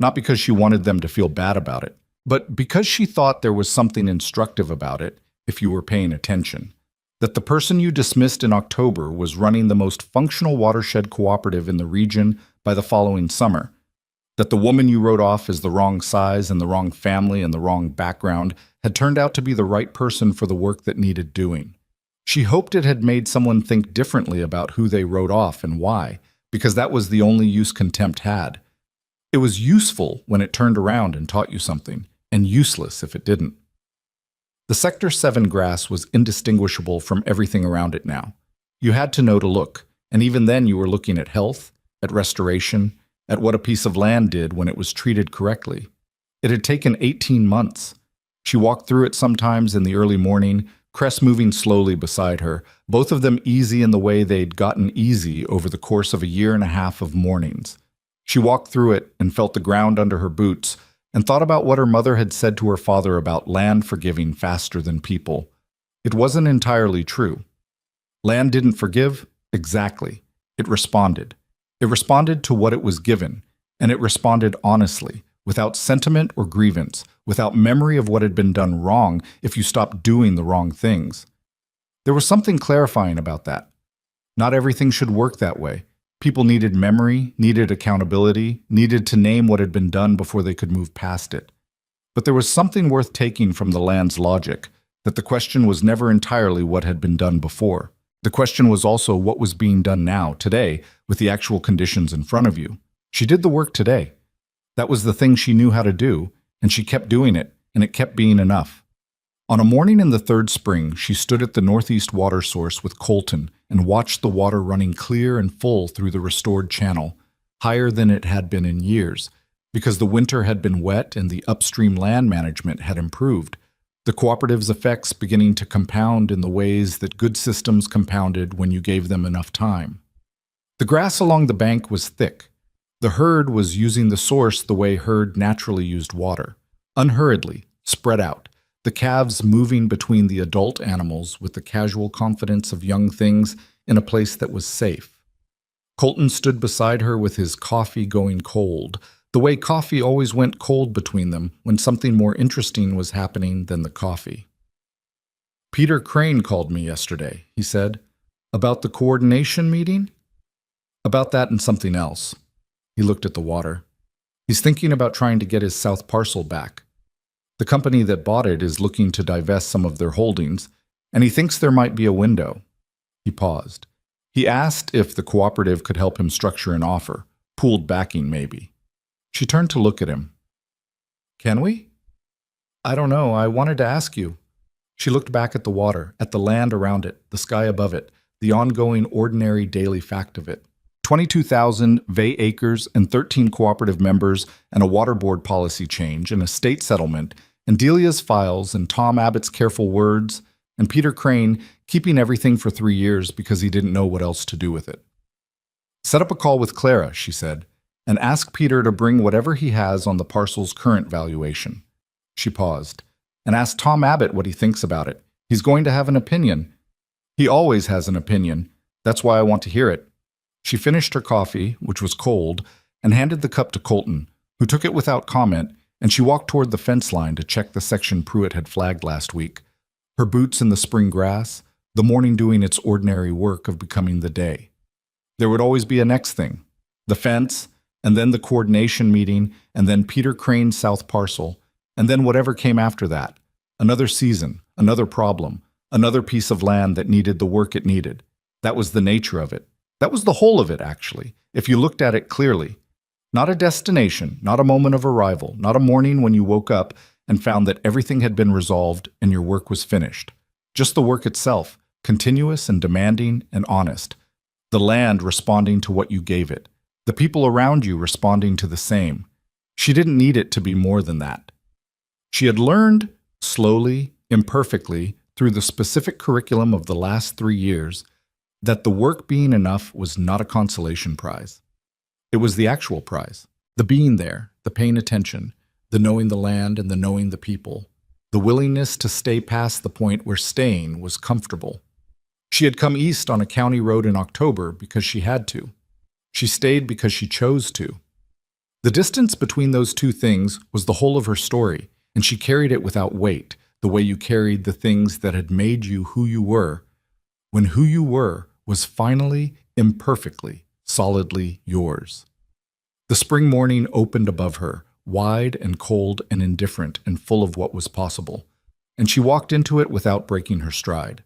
not because she wanted them to feel bad about it, but because she thought there was something instructive about it, if you were paying attention. That the person you dismissed in October was running the most functional watershed cooperative in the region by the following summer. That the woman you wrote off as the wrong size and the wrong family and the wrong background had turned out to be the right person for the work that needed doing. She hoped it had made someone think differently about who they wrote off and why, because that was the only use contempt had. It was useful when it turned around and taught you something, and useless if it didn't. The Sector 7 grass was indistinguishable from everything around it now. You had to know to look, and even then you were looking at health, at restoration, at what a piece of land did when it was treated correctly. It had taken 18 months. She walked through it sometimes in the early morning, Cress moving slowly beside her, both of them easy in the way they'd gotten easy over the course of a year and a half of mornings. She walked through it and felt the ground under her boots, and thought about what her mother had said to her father about land forgiving faster than people. It wasn't entirely true. Land didn't forgive? Exactly. It responded. It responded to what it was given, and it responded honestly, without sentiment or grievance, without memory of what had been done wrong if you stopped doing the wrong things. There was something clarifying about that. Not everything should work that way. People needed memory, needed accountability, needed to name what had been done before they could move past it. But there was something worth taking from the land's logic, that the question was never entirely what had been done before. The question was also what was being done now, today, with the actual conditions in front of you. She did the work today. That was the thing she knew how to do, and she kept doing it, and it kept being enough. On a morning in the third spring, she stood at the northeast water source with Colton and watched the water running clear and full through the restored channel, higher than it had been in years, because the winter had been wet and the upstream land management had improved, the cooperative's effects beginning to compound in the ways that good systems compounded when you gave them enough time. The grass along the bank was thick. The herd was using the source the way herd naturally used water, unhurriedly, spread out, the calves moving between the adult animals with the casual confidence of young things in a place that was safe. Colton stood beside her with his coffee going cold, the way coffee always went cold between them when something more interesting was happening than the coffee. "Peter Crane called me yesterday," he said. "About the coordination meeting?" "About that and something else." He looked at the water. "He's thinking about trying to get his South parcel back. The company that bought it is looking to divest some of their holdings, and he thinks there might be a window." He paused. He asked if the cooperative could help him structure an offer, pooled backing maybe. She turned to look at him. "Can we?" "I don't know. I wanted to ask you." She looked back at the water, at the land around it, the sky above it, the ongoing ordinary daily fact of it. 22,000 VA acres and 13 cooperative members and a water board policy change and a state settlement and Delia's files and Tom Abbott's careful words and Peter Crane keeping everything for 3 years because he didn't know what else to do with it. Set up a call with Clara, she said, and ask Peter to bring whatever he has on the parcel's current valuation. She paused, and asked Tom Abbott what he thinks about it. He's going to have an opinion. He always has an opinion. That's why I want to hear it. She finished her coffee, which was cold, and handed the cup to Colton, who took it without comment, and she walked toward the fence line to check the section Pruitt had flagged last week. Her boots in the spring grass, the morning doing its ordinary work of becoming the day. There would always be a next thing. The fence, and then the coordination meeting, and then Peter Crane's South Parcel, and then whatever came after that. Another season, another problem, another piece of land that needed the work it needed. That was the nature of it. That was the whole of it, actually, if you looked at it clearly. Not a destination, not a moment of arrival, not a morning when you woke up and found that everything had been resolved and your work was finished. Just the work itself, continuous and demanding and honest. The land responding to what you gave it. The people around you responding to the same. She didn't need it to be more than that. She had learned, slowly, imperfectly, through the specific curriculum of the last 3 years, that the work being enough was not a consolation prize. It was the actual prize. The being there, the paying attention, the knowing the land and the knowing the people, the willingness to stay past the point where staying was comfortable. She had come east on a county road in October because she had to. She stayed because she chose to. The distance between those two things was the whole of her story, and she carried it without weight, the way you carried the things that had made you who you were, when who you were was finally, imperfectly, solidly yours. The spring morning opened above her, wide and cold and indifferent and full of what was possible, and she walked into it without breaking her stride.